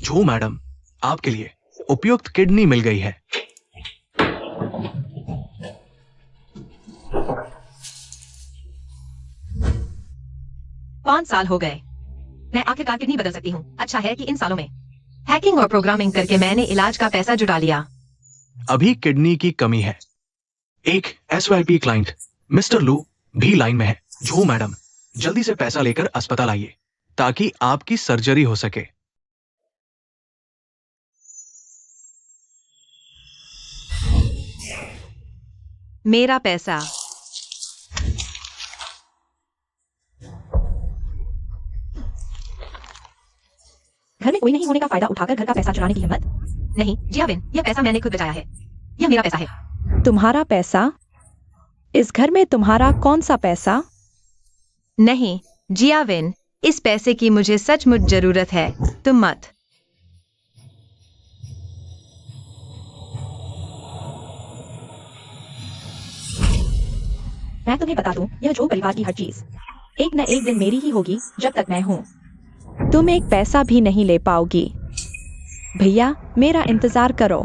जो मैडम, आपके लिए उपयुक्त किडनी मिल गई है। 5 साल हो गए। मैं आखिरकार किडनी बदल सकती हूँ। अच्छा है कि इन सालों में हैकिंग और प्रोग्रामिंग करके मैंने इलाज का पैसा जुटा लिया। अभी किडनी की कमी है। एक SYP क्लाइंट मिस्टर लू भी लाइन में है। जो मैडम, जल्दी से पैसा लेकर अस्पताल आइए ताकि आपकी सर्जरी हो सके। मेरा पैसा। घर में कोई नहीं होने का फायदा उठाकर घर का पैसा चुराने की हिम्मत? नहीं जियाविन, यह पैसा मैंने खुद बचाया है। यह मेरा पैसा है। तुम्हारा पैसा? इस घर में तुम्हारा कौन सा पैसा? नहीं जियाविन, इस पैसे की मुझे सचमुच जरूरत है। तुम मत। मैं तुम्हें बता दूं, यह जो परिवार की हर चीज एक न एक दिन मेरी ही होगी जब तक मैं हूँ। तुम एक पैसा भी नहीं ले पाओगी। भैया, मेरा इंतजार करो।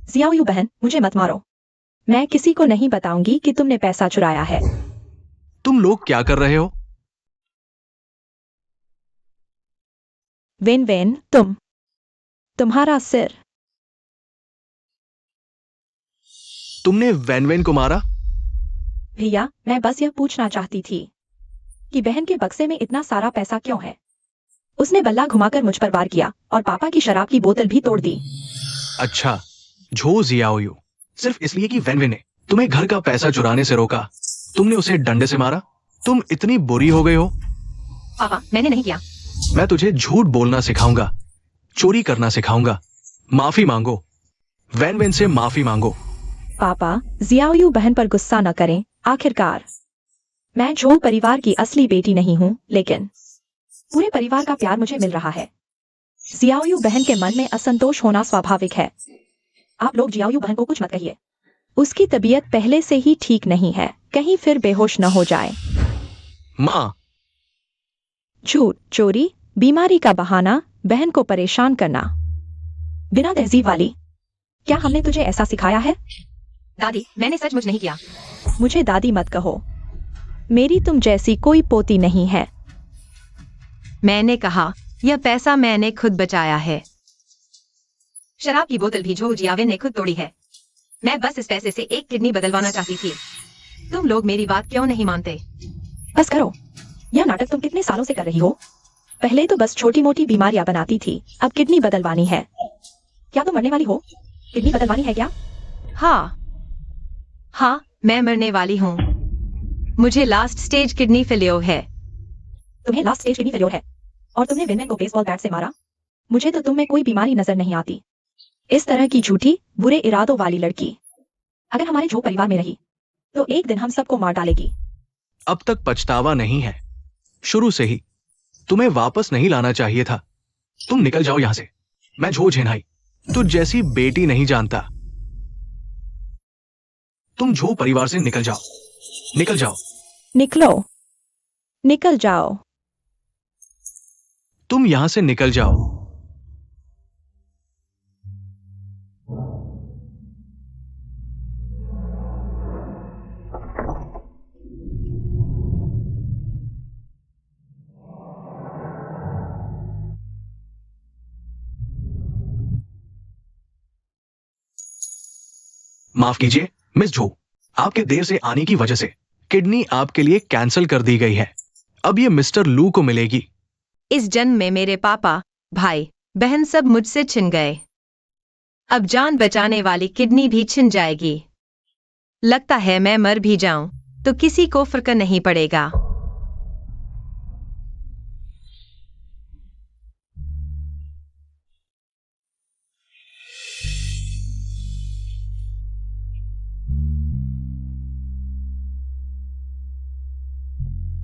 जियाओयू बहन, मुझे मत मारो। मैं किसी को नहीं बताऊंगी कि तुमने पैसा चुराया है। तुम लोग क्या कर रहे हो? वेन वेन, तुम्हारा सिर। तुमने वैन को मारा? भैया, मैं बस यह पूछना चाहती थी कि बहन के बक्से में इतना सारा पैसा क्यों है? उसने बल्ला घुमाकर मुझ पर वार किया और पापा की शराब की बोतल भी तोड़ दी। अच्छा, झो जियाओयू, सिर्फ इसलिए कि वैन ने तुम्हें घर का पैसा चुराने से रोका, तुमने उसे डंडे से मारा? तुम इतनी बुरी हो गई हो? पापा, मैंने नहीं किया। मैं तुझे झूठ बोलना सिखाऊंगा, चोरी करना सिखाऊंगा। माफी मांगो, वैन से माफी मांगो। पापा, जियाओयू बहन पर गुस्सा न करें। आखिरकार मैं झो परिवार की असली बेटी नहीं हूँ, लेकिन पूरे परिवार का प्यार मुझे मिल रहा है। जियाओयू बहन के मन में असंतोष होना स्वाभाविक है। आप लोग जियाओयू बहन को कुछ मत कहिए। उसकी तबीयत पहले से ही ठीक नहीं है, कहीं फिर बेहोश न हो जाए। माँ, झूठ, चोरी, बीमारी का बहाना, बहन को परेशान करना। बिना तहजीब वाली, क्या हमने तुझे ऐसा सिखाया है? दादी, मैंने सचमुच नहीं किया। मुझे दादी मत कहो। मेरी तुम जैसी कोई पोती नहीं है। मैंने कहा, यह पैसा मैंने खुद बचाया है। शराब की बोतल भी झो जियाविन ने खुद तोड़ी है। मैं बस इस पैसे से एक किडनी बदलवाना चाहती थी। तुम लोग मेरी बात क्यों नहीं मानते? बस करो। यह नाटक तुम कितने सालों से कर रही हो? पहले तो बस छोटी मोटी बीमारियां बनाती थी, अब किडनी बदलवानी है। क्या तुम मरने वाली हो? किडनी बदलवानी है क्या? हाँ, मैं मरने वाली हूँ। मुझे लास्ट स्टेज किडनी फेलियर है। तुम्हें लास्ट स्टेज किडनी फेलियर है और तुमने विनमैन को बेसबॉल बैट से मारा? मुझे तो तुम में कोई बीमारी नजर नहीं आती। इस तरह की झूठी, बुरे इरादों वाली लड़की अगर हमारे झो परिवार में रही तो एक दिन हम सबको मार डालेगी। अब तक पछतावा नहीं है। शुरू से ही तुम्हें वापस नहीं लाना चाहिए था। तुम निकल जाओ यहां से। मैं झो झेनाई तुझ जैसी बेटी नहीं जानता। तुम झो परिवार से निकल जाओ, निकल जाओ। निकलो, निकल जाओ। तुम यहां से निकल जाओ। माफ कीजिए मिस झो, आपके देर से आने की वजह से किडनी आपके लिए कैंसिल कर दी गई है। अब ये मिस्टर लू को मिलेगी। इस जन्म में मेरे पापा, भाई, बहन सब मुझसे छिन गए। अब जान बचाने वाली किडनी भी छिन जाएगी। लगता है मैं मर भी जाऊं तो किसी को फर्क नहीं पड़ेगा।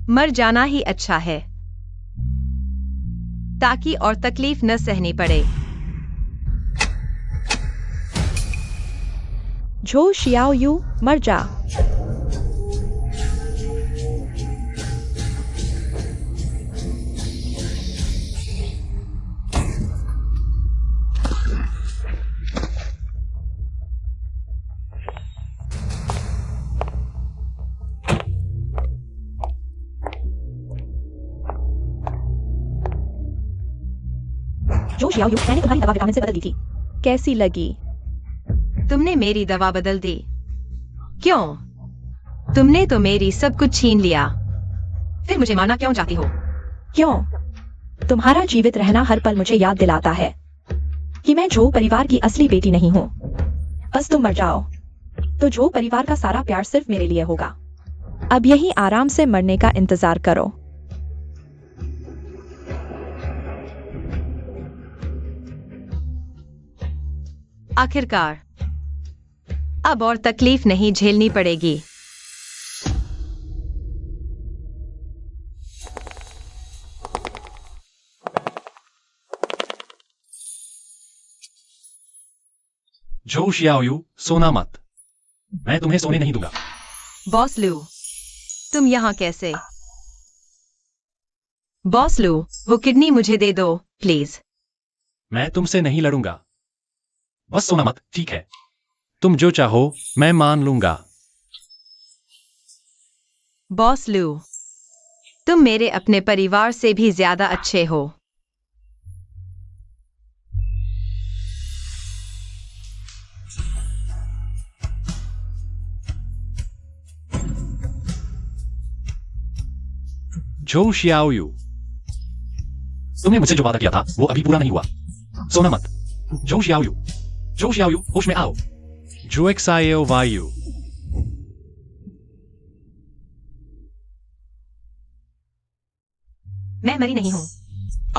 मर जाना ही अच्छा है, ताकि और तकलीफ न सहनी पड़े। झो शियाओ यू मर जा। जो शियाओ यू, मैंने तुम्हारी दवा विटामिन से बदल दी थी। कैसी लगी? तुमने मेरी दवा बदल दी? क्यों? तुमने तो मेरी सब कुछ छीन लिया। फिर मुझे मारना क्यों चाहती हो? क्यों? तुम्हारा जीवित रहना हर पल मुझे याद दिलाता है कि मैं जो परिवार की असली बेटी नहीं हूँ। बस तुम मर जाओ तो जो परिवार का सारा प्यार सिर्फ मेरे लिए होगा। अब यहीं आराम से मरने का इंतजार करो। आखिरकार अब और तकलीफ नहीं झेलनी पड़ेगी। झो शियाओयू, सोना मत। मैं तुम्हें सोने नहीं दूंगा। बॉस लू, तुम यहाँ कैसे? बॉस लू, वो किडनी मुझे दे दो प्लीज। मैं तुमसे नहीं लड़ूंगा। बस सोना मत, ठीक है? तुम जो चाहो मैं मान लूंगा। बॉस लू, तुम मेरे अपने परिवार से भी ज्यादा अच्छे हो। झो शियाओयू, तुमने मुझसे जो वादा किया था वो अभी पूरा नहीं हुआ। सोना मत। झो शियाओयू, झो शियाओयू, होश में आओ। झो एक्सायो वायु। मैं मरी नहीं हूँ।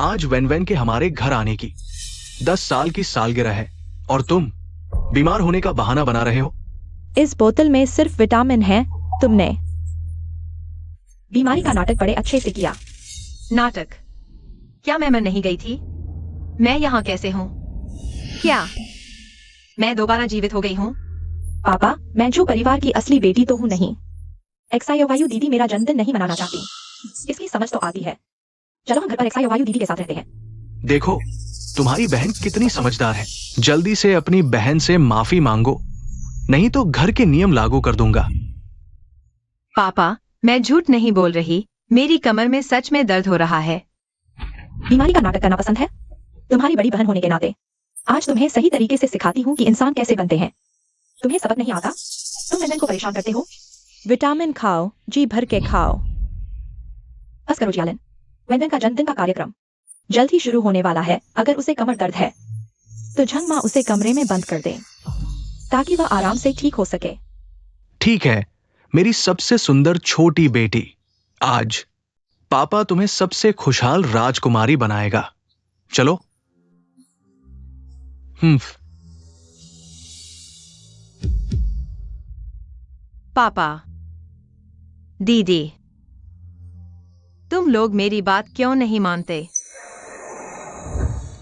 आज वेन वेन के हमारे घर आने की 10 साल की सालगिरह है और तुम बीमार होने का बहाना बना रहे हो। इस बोतल में सिर्फ विटामिन है। तुमने बीमारी का नाटक बड़े अच्छे से किया। नाटक? क्या मैं मर नहीं गई थी? मैं यहाँ कैसे हूँ? क्या मैं दोबारा जीवित हो गई हूँ? पापा, मैं जो परिवार की असली बेटी तो हूँ नहीं। एक्सायोवायु दीदी मेरा जन्मदिन नहीं मनाना चाहती। इसकी समझ तो आती है। चलो हम घर पर एक्सायोवायु दीदी के साथ रहते हैं। देखो तुम्हारी बहन कितनी समझदार है। जल्दी से अपनी बहन से माफी मांगो, नहीं तो घर के नियम लागू कर दूंगा। पापा, मैं झूठ नहीं बोल रही। मेरी कमर में सच में दर्द हो रहा है। बीमारी का नाटक करना पसंद है? तुम्हारी बड़ी बहन होने के नाते आज तुम्हें सही तरीके से सिखाती हूँ कि इंसान कैसे बनते हैं। तुम्हें सबक नहीं आता? तुम वेन को परेशान करते हो। विटामिन खाओ, जी भर के खाओ। बस करो जियालन। वेन का जन्मदिन का कार्यक्रम जल्द ही शुरू होने वाला है। अगर उसे कमर दर्द है तो झंग माँ उसे कमरे में बंद कर दे ताकि वह आराम से ठीक हो सके। ठीक है मेरी सबसे सुंदर छोटी बेटी, आज पापा तुम्हें सबसे खुशहाल राजकुमारी बनाएगा। चलो। पापा, दीदी, तुम लोग मेरी बात क्यों नहीं मानते?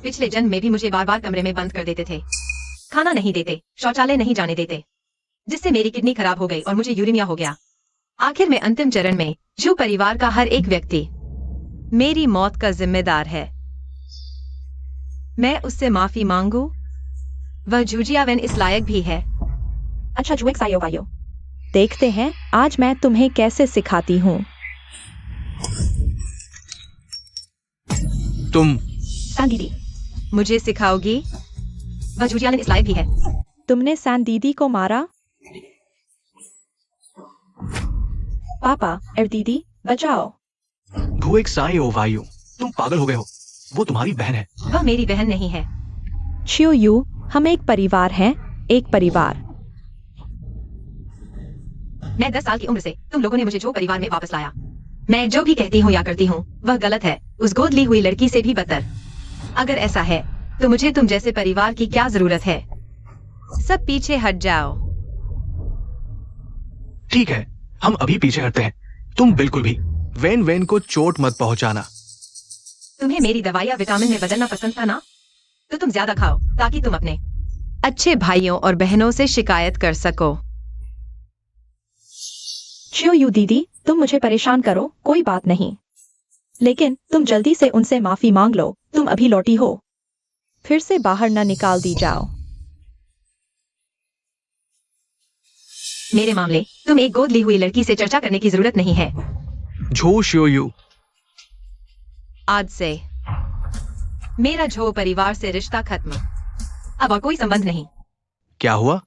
पिछले जन्म में भी मुझे बार बार कमरे में बंद कर देते थे। खाना नहीं देते, शौचालय नहीं जाने देते, जिससे मेरी किडनी खराब हो गई और मुझे यूरेमिया हो गया। आखिर में अंतिम चरण में जो परिवार का हर एक व्यक्ति मेरी मौत का जिम्मेदार है, मैं उससे माफी मांगू? वह झुझिया वेन इस लायक भी है। अच्छा जुएक सायोवायो, देखते हैं आज मैं तुम्हें कैसे सिखाती हूँ। तुम सान दीदी मुझे सिखाओगी? वह झुझिया वेन इस लायक भी है। तुमने सान दीदी को मारा? पापा और दीदी बचाओ। भूएक साई ओ वायु, तुम पागल हो गए हो। वो तुम्हारी बहन है। वह मेरी बहन नहीं है। छियो यू, हम एक परिवार हैं, एक परिवार। मैं 10 साल की उम्र से तुम लोगों ने मुझे जो परिवार में वापस लाया। मैं जो भी कहती हूँ या करती हूँ वह गलत है, उस गोद ली हुई लड़की से भी बदतर। अगर ऐसा है तो मुझे तुम जैसे परिवार की क्या जरूरत है? सब पीछे हट जाओ। ठीक है हम अभी पीछे हटते हैं। तुम बिल्कुल भी वेन वेन को चोट मत पहुंचाना। तुम्हें मेरी दवाई या विटामिन में बदलना पसंद था ना? तो तुम ज्यादा खाओ ताकि तुम अपने अच्छे भाइयों और बहनों से शिकायत कर सको। चियो यू दीदी, तुम मुझे परेशान करो, कोई बात नहीं, लेकिन तुम जल्दी से उनसे माफी मांग लो, तुम अभी लौटी हो, फिर से बाहर न निकाल दी जाओ। मेरे मामले तुम एक गोद ली हुई लड़की से चर्चा करने की जरूरत नहीं है। झो शियोयू, आज से मेरा झो परिवार से रिश्ता खत्म, अब और कोई संबंध नहीं। क्या हुआ?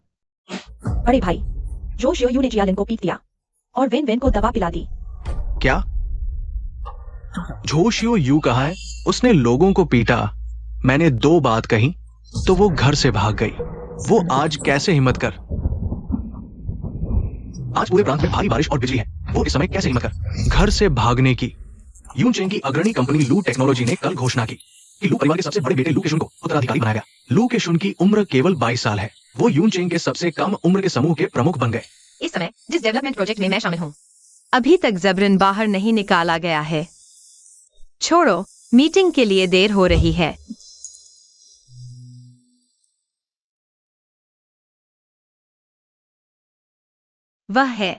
बड़े भाई, जो शियोयू ने जियालिन को पीट दिया और वेन वेन को दवा पिला दी। क्या? झो शियोयू कहाँ है? उसने लोगों को पीटा, मैंने 2 बात कही तो वो घर से भाग गई। वो आज कैसे हिम्मत कर? आज पूरे प्रांत में भारी बारिश और बिजली है, वो इस समय कैसे हिम्मत कर घर से भागने की? यूनचेंग की अग्रणी कंपनी लू टेक्नोलॉजी ने कल घोषणा की कि लू परिवार के सबसे बड़े बेटे लू केशुन को उत्तराधिकारी बनाया गया। लू केशुन की उम्र केवल 22 साल है। वो यूनचेंग के सबसे कम उम्र के समूह के प्रमुख बन गए। इस समय जिस डेवलपमेंट प्रोजेक्ट में मैं शामिल हूँ, अभी तक जबरन बाहर नहीं निकाला गया है। छोड़ो, मीटिंग के लिए देर हो रही है। वह है।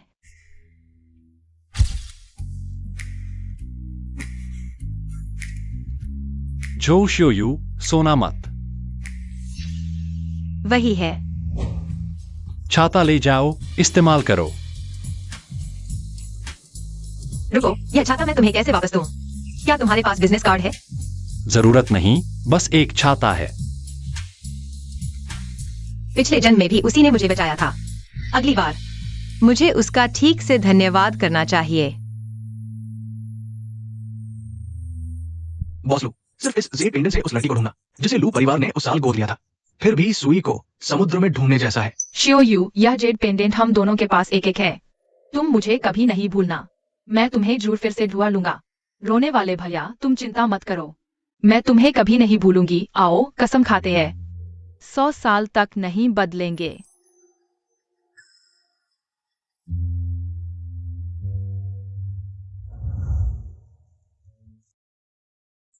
झो शियोयू, सोना मत। वही है। छाता ले जाओ, इस्तेमाल करो। रुको, यह छाता मैं तुम्हें कैसे वापस दूं? क्या तुम्हारे पास बिजनेस कार्ड है? जरूरत नहीं, बस एक छाता है। पिछले जन्म में भी उसी ने मुझे बचाया था। अगली बार मुझे उसका ठीक से धन्यवाद करना चाहिए। बॉस लू, सिर्फ इस जेड पेंडेंट से उस लड़की को ढूंढना जिसे लू परिवार ने उस साल गोद लिया था। फिर भी सुई को समुद्र में ढूंढने जैसा है। शियोयू, यह जेड पेंडेंट हम दोनों के पास एक एक है। तुम मुझे कभी नहीं भूलना। मैं तुम्हें जरूर फिर से ढूंढ लूंगा। रोने वाले भैया, तुम चिंता मत करो, मैं तुम्हें कभी नहीं भूलूंगी। आओ, कसम खाते हैं 100 साल तक नहीं बदलेंगे।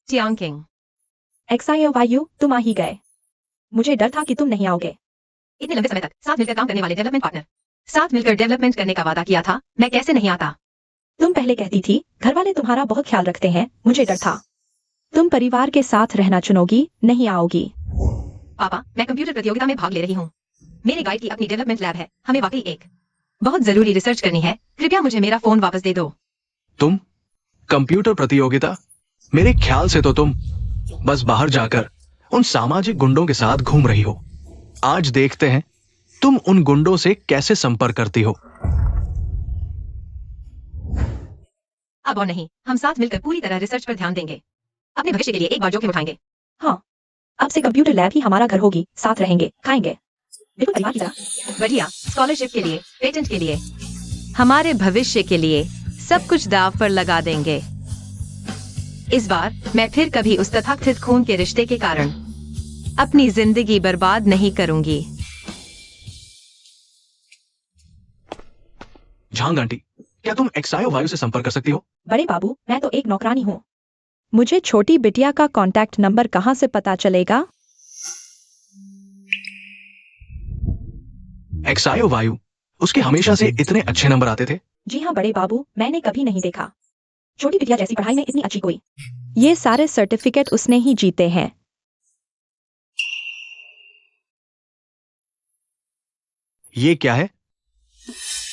चियांकिंग, XIOYU, तुम आ ही गए। मुझे डर था कि तुम नहीं आओगे। इतने लंबे समय तक साथ मिलकर काम करने वाले डेवलपमेंट पार्टनर, साथ मिलकर डेवलपमेंट करने का वादा किया था, मैं कैसे नहीं आता? तुम पहले कहती थी घर वाले तुम्हारा बहुत ख्याल रखते हैं, मुझे डर था। तुम परिवार के साथ रहना चुनोगी, नहीं आओगी। पापा, मैं कंप्यूटर प्रतियोगिता में भाग ले रही हूँ। मेरे गाइड की अपनी डेवलपमेंट लैब है, हमें वाकई एक बहुत जरूरी रिसर्च करनी है। कृपया मुझे मेरा फोन वापस दे दो। तुम कंप्यूटर प्रतियोगिता? मेरे ख्याल से तो तुम बस बाहर जाकर उन सामाजिक गुंडों के साथ घूम रही हो। आज देखते हैं तुम उन गुंडों से कैसे संपर्क करती हो। अब और नहीं, हम साथ मिलकर पूरी तरह रिसर्च पर ध्यान देंगे। अपने भविष्य के लिए एक बार जोखिम उठाएंगे। हाँ, अब से कंप्यूटर लैब ही हमारा घर होगी, साथ रहेंगे, खाएंगे, बिल्कुल परिवार की तरह। बढ़िया, स्कॉलरशिप के लिए, पेटेंट के लिए, हमारे भविष्य के लिए सब कुछ दाव पर लगा देंगे। इस बार मैं फिर कभी उस तथाकथित खून के रिश्ते के कारण अपनी जिंदगी बर्बाद नहीं करूंगी। झांग आंटी, क्या तुम एक्सायो वायु से संपर्क कर सकती हो? बड़े बाबू, मैं तो एक नौकरानी हूँ। मुझे छोटी बिटिया का कांटेक्ट नंबर कहाँ से पता चलेगा? एक्सायो वायु, उसके हमेशा से इतने अच्छे नंबर आते थे। जी हाँ बड़े बाबू, मैंने कभी नहीं देखा छोटी बिटिया जैसी पढ़ाई में इतनी अच्छी कोई। ये सारे सर्टिफिकेट उसने ही जीते हैं। ये क्या है?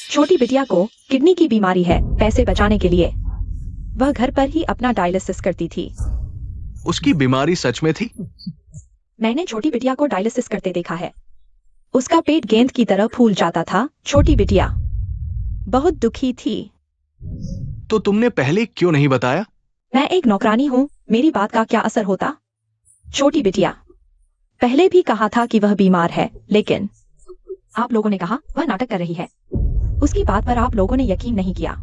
छोटी बिटिया को किडनी की बीमारी है, पैसे बचाने के लिए वह घर पर ही अपना डायलिसिस करती थी। उसकी बीमारी सच में थी? मैंने छोटी बिटिया को डायलिसिस करते देखा है। उसका पेट गेंद की तरह फूल जाता था। छोटी बिटिया बहुत दुखी थी। तो तुमने पहले क्यों नहीं बताया? मैं एक नौकरानी हूँ, मेरी बात का क्या असर होता? छोटी बिटिया पहले भी कहा था कि वह बीमार है, लेकिन आप लोगों ने कहा वह नाटक कर रही है। उसकी बात पर आप लोगों ने यकीन नहीं किया।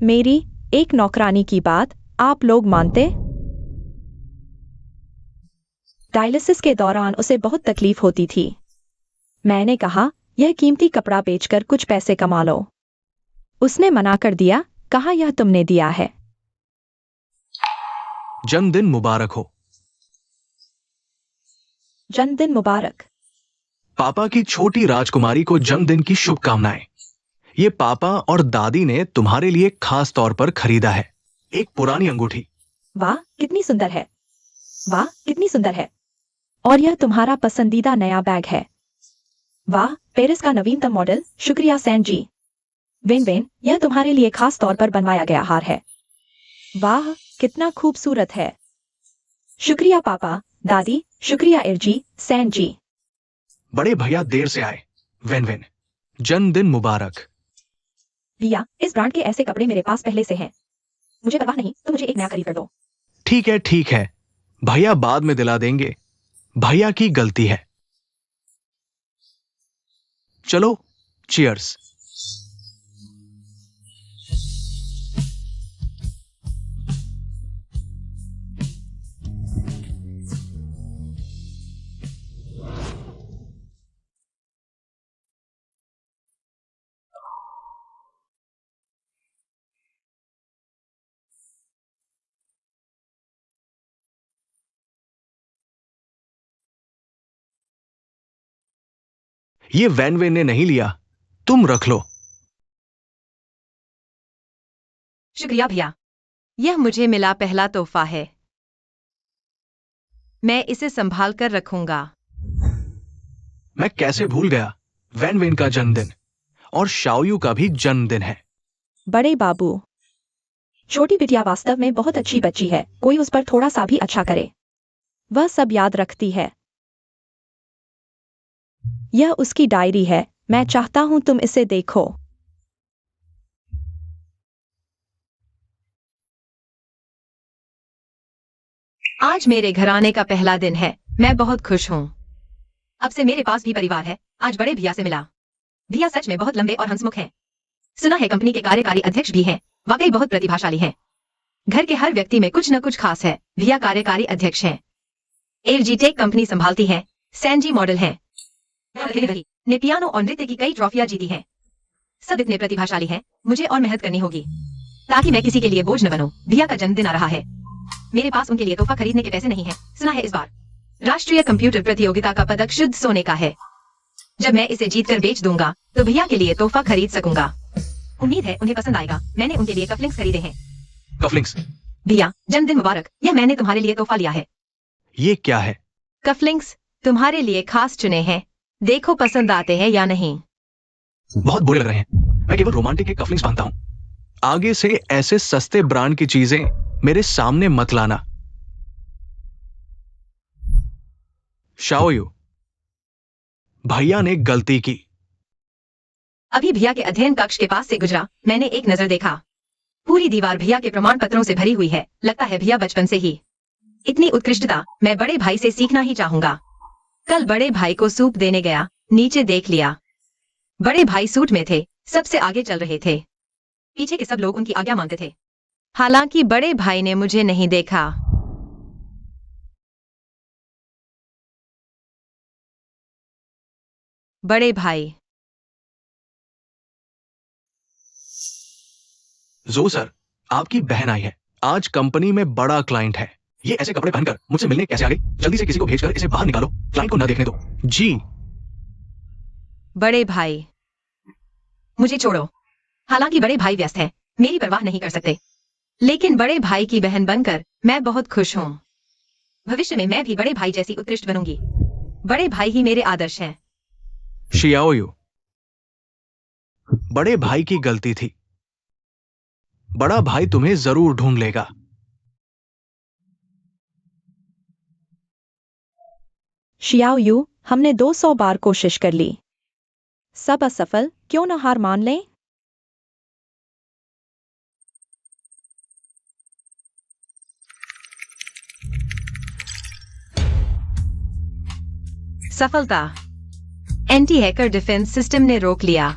मेरी एक नौकरानी की बात आप लोग मानते? डायलिसिस के दौरान उसे बहुत तकलीफ होती थी। मैंने कहा यह कीमती कपड़ा बेचकर कुछ पैसे कमा लो। उसने मना कर दिया, कहा यह तुमने दिया है। जन्मदिन मुबारक हो। जन्मदिन मुबारक। पापा की छोटी राजकुमारी को जन्मदिन की शुभकामनाएं। ये पापा और दादी ने तुम्हारे लिए खास तौर पर खरीदा है। एक पुरानी अंगूठी। वाह कितनी सुंदर है, वाह कितनी सुंदर है। और यह तुम्हारा पसंदीदा नया बैग है। वाह पेरिस का नवीनतम मॉडल, शुक्रिया सैन जी। वेन वेन, यह तुम्हारे लिए खास तौर पर बनवाया गया हार है। वाह कितना खूबसूरत है। शुक्रिया पापा, दादी, शुक्रिया इर्जी, सैन जी। बड़े भैया देर से आए। वेन वेन, जन्मदिन मुबारक। भैया इस ब्रांड के ऐसे कपड़े मेरे पास पहले से हैं। मुझे परवाह नहीं, तो मुझे एक नया खरीद कर दो। ठीक है, भैया बाद में दिला देंगे। भैया की गलती है। चलो चीयर्स। ये वैन वेन ने नहीं लिया, तुम रख लो। शुक्रिया भैया, यह मुझे मिला पहला तोहफा है। मैं इसे संभाल कर रखूंगा। मैं कैसे भूल गया, वैन वेन का जन्मदिन और शाओयू का भी जन्मदिन है। बड़े बाबू, छोटी बिटिया वास्तव में बहुत अच्छी बच्ची है, कोई उस पर थोड़ा सा भी अच्छा करे, वह सब याद रखती है। यह उसकी डायरी है, मैं चाहता हूं तुम इसे देखो। आज मेरे घराने का पहला दिन है, मैं बहुत खुश हूँ। अब से मेरे पास भी परिवार है। आज बड़े भैया से मिला। भैया सच में बहुत लंबे और हंसमुख हैं। सुना है कंपनी के कार्यकारी अध्यक्ष भी हैं, वाकई बहुत प्रतिभाशाली हैं। घर के हर व्यक्ति में कुछ न कुछ खास है। भैया कार्यकारी अध्यक्ष हैं, एलजी टेक कंपनी संभालती हैं, सैनजी मॉडल हैं, ने पियानो और नृत्य की कई ट्रॉफियां जीती हैं। सब इतने प्रतिभाशाली हैं, मुझे और मेहनत करनी होगी ताकि मैं किसी के लिए बोझ न बनूं। भैया का जन्मदिन आ रहा है, मेरे पास उनके लिए तोहफा खरीदने के पैसे नहीं हैं। सुना है इस बार राष्ट्रीय कंप्यूटर प्रतियोगिता का पदक शुद्ध सोने का है। जब मैं इसे जीतकर बेच दूंगा तो भैया के लिए तोहफा खरीद सकूंगा। उम्मीद है उन्हें पसंद आएगा। मैंने उनके लिए कफलिंग्स खरीदे हैं। कफलिंग्स? भैया जन्मदिन मुबारक, यह मैंने तुम्हारे लिए तोहफा लिया है। ये क्या है? कफलिंग्स तुम्हारे लिए खास चुने हैं, देखो पसंद आते हैं या नहीं। बहुत बुरे लग रहे हैं, मैं केवल रोमांटिक के कफलिंग्स पहनता हूं। आगे से ऐसे सस्ते ब्रांड की चीजें मेरे सामने मत लाना। शाओयू, भैया ने गलती की। अभी भैया के अध्ययन कक्ष के पास से गुजरा, मैंने एक नजर देखा। पूरी दीवार भैया के प्रमाण पत्रों से भरी हुई है। लगता है भैया बचपन से ही इतनी उत्कृष्टता मैं बड़े भाई से सीखना ही चाहूंगा। कल बड़े भाई को सूप देने गया, नीचे देख लिया। बड़े भाई सूट में थे, सबसे आगे चल रहे थे। पीछे के सब लोग उनकी आज्ञा मानते थे। हालांकि बड़े भाई ने मुझे नहीं देखा। बड़े भाई, जो सर, आपकी बहन आई है। आज कंपनी में बड़ा क्लाइंट है। ये ऐसे कपड़े पहनकर मुझसे मिलने कैसे आ गई? जल्दी से किसी को भेजकर इसे बाहर निकालो, क्लाइंट को न देखने दो। जी। बड़े भाई, मुझे छोड़ो। हालांकि बड़े भाई व्यस्त हैं, मेरी परवाह नहीं कर सकते, लेकिन बड़े भाई की बहन बनकर मैं बहुत खुश हूँ। भविष्य में मैं भी बड़े भाई जैसी उत्कृष्ट बनूंगी। बड़े भाई ही मेरे आदर्श हैं। शियाओयू, बड़े भाई की गलती थी। बड़ा भाई तुम्हें जरूर ढूंढ लेगा। शियाओयू, हमने 200 बार कोशिश कर ली, सब असफल, क्यों न हार मान लें? सफलता। एंटी हैकर डिफेंस सिस्टम ने रोक लिया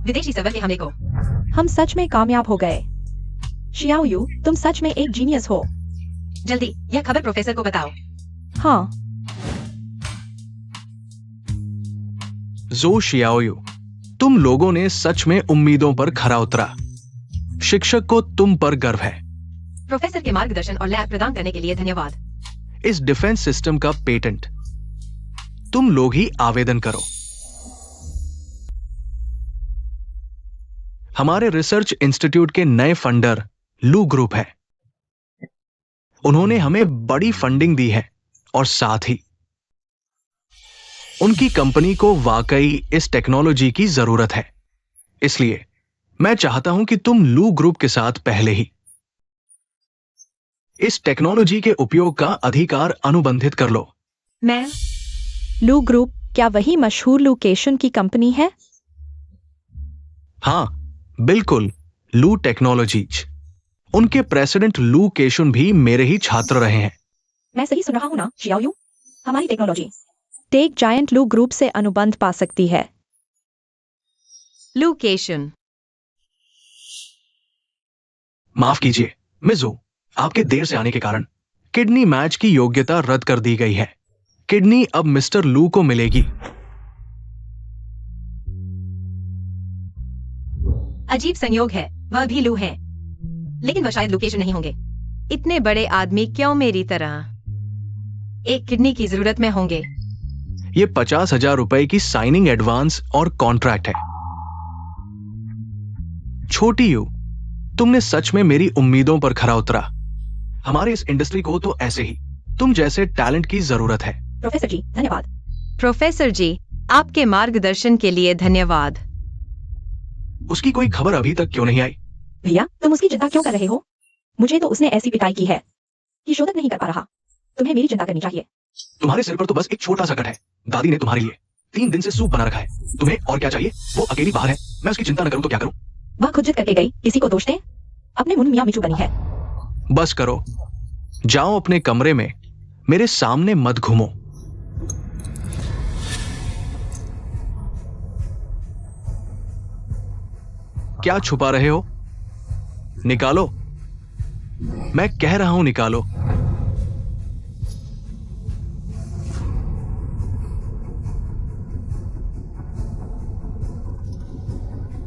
विदेशी सर्वर के हमले को। हम सच में कामयाब हो गए। शियाओयू, तुम सच में एक जीनियस हो। जल्दी यह खबर प्रोफेसर को बताओ। हाँ, जो शियाओयू, तुम लोगों ने सच में उम्मीदों पर खरा उतरा। शिक्षक को तुम पर गर्व है। प्रोफेसर के मार्गदर्शन और लैब प्रदान करने के लिए धन्यवाद। इस डिफेंस सिस्टम का पेटेंट तुम लोग ही आवेदन करो। हमारे रिसर्च इंस्टीट्यूट के नए फंडर लू ग्रुप है। उन्होंने हमें बड़ी फंडिंग दी है और साथ ही उनकी कंपनी को वाकई इस टेक्नोलॉजी की जरूरत है। इसलिए मैं चाहता हूं कि तुम लू ग्रुप के साथ पहले ही इस टेक्नोलॉजी के उपयोग का अधिकार अनुबंधित कर लो। मैं लू ग्रुप क्या वही मशहूर लोकेशन की कंपनी है? हां, बिल्कुल, लू टेक्नोलॉजीज। उनके प्रेसिडेंट लू केशुन भी मेरे ही छात्र रहे हैं। मैं सही सुन रहा हूं ना जियाओयू? हमारी टेक्नोलॉजी टेक जायंट लू ग्रुप से अनुबंध पा सकती है। लोकेशन। माफ कीजिए मिजू, आपके देर से आने के कारण किडनी मैच की योग्यता रद्द कर दी गई है। किडनी अब मिस्टर लू को मिलेगी। अजीब संयोग है, वह भी लू है, लेकिन वह शायद लोकेशन नहीं होंगे। इतने बड़े आदमी क्यों मेरी तरह एक किडनी की जरूरत में होंगे? ये 50,000 रुपए की साइनिंग एडवांस और कॉन्ट्रैक्ट है। छोटी यू, तुमने सच में मेरी उम्मीदों पर खरा उतरा। हमारे इस इंडस्ट्री को तो ऐसे ही तुम जैसे टैलेंट की जरूरत है। प्रोफेसर जी धन्यवाद। प्रोफेसर जी, आपके मार्गदर्शन के लिए धन्यवाद। उसकी कोई खबर अभी तक क्यों नहीं आई? भैया तुम उसकी चिंता क्यों कर रहे हो? मुझे तो उसने ऐसी पिटाई की है कि शोधक नहीं कर पा रहा। तुम्हें मेरी चिंता करनी चाहिए। तुम्हारे सिर पर तो बस एक छोटा सा कट है। दादी ने तुम्हारे लिए 3 दिन से सूप बना रखा है। तुम्हें और क्या चाहिए? वो अकेली बाहर है, मैं उसकी चिंता न करूं तो क्या करूं? वह खुद जिद करके गई, किसी को दोष दे? अपने मुन मियां मिचू बनी है। बस करो, जाओ अपने कमरे में, मेरे सामने मत घूमो। क्या छुपा रहे हो? निकालो, मैं कह रहा हूं निकालो।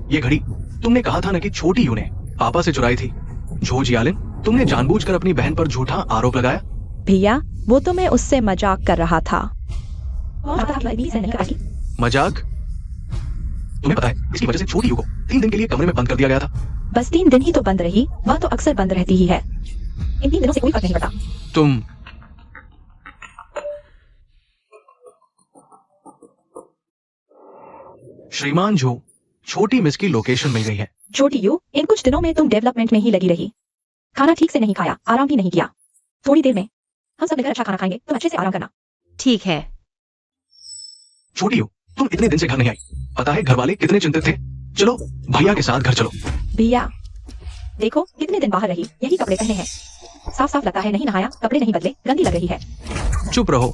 ये घड़ी तुमने कहा था ना कि छोटी यू ने पापा से चुराई थी। जो जियालिन, तुमने जानबूझकर अपनी बहन पर झूठा आरोप लगाया। भैया वो तो मैं उससे मजाक कर रहा था। मजाक? तुम्हें पता है इसकी वजह से छोटी यू को 3 दिन के लिए कमरे में बंद कर दिया गया था। बस 3 दिन ही तो बंद रही, वह तो अक्सर बंद रहती ही है। इन 3 दिनों से कोई फर्क नहीं पड़ता। तुम श्रीमान जो, छोटी मिस की लोकेशन मिल गई है। छोटी यू, इन कुछ दिनों में तुम डेवलपमेंट में ही लगी रही। खाना ठीक से नहीं खाया, आराम भी नहीं किया। थोड़ी देर में हम सब मिलकर अच्छा खाना खाएंगे, तुम अच्छे से आराम करना। ठीक है। छोटी यू, तुम इतने दिन से घर नहीं आई, पता है घर वाले कितने चिंतित थे। चलो भैया के साथ घर चलो। भैया देखो कितने दिन बाहर रही, यही कपड़े पहने हैं। साफ साफ लगता है नहीं नहाया, कपड़े नहीं बदले, गंदी लग रही है। चुप रहो।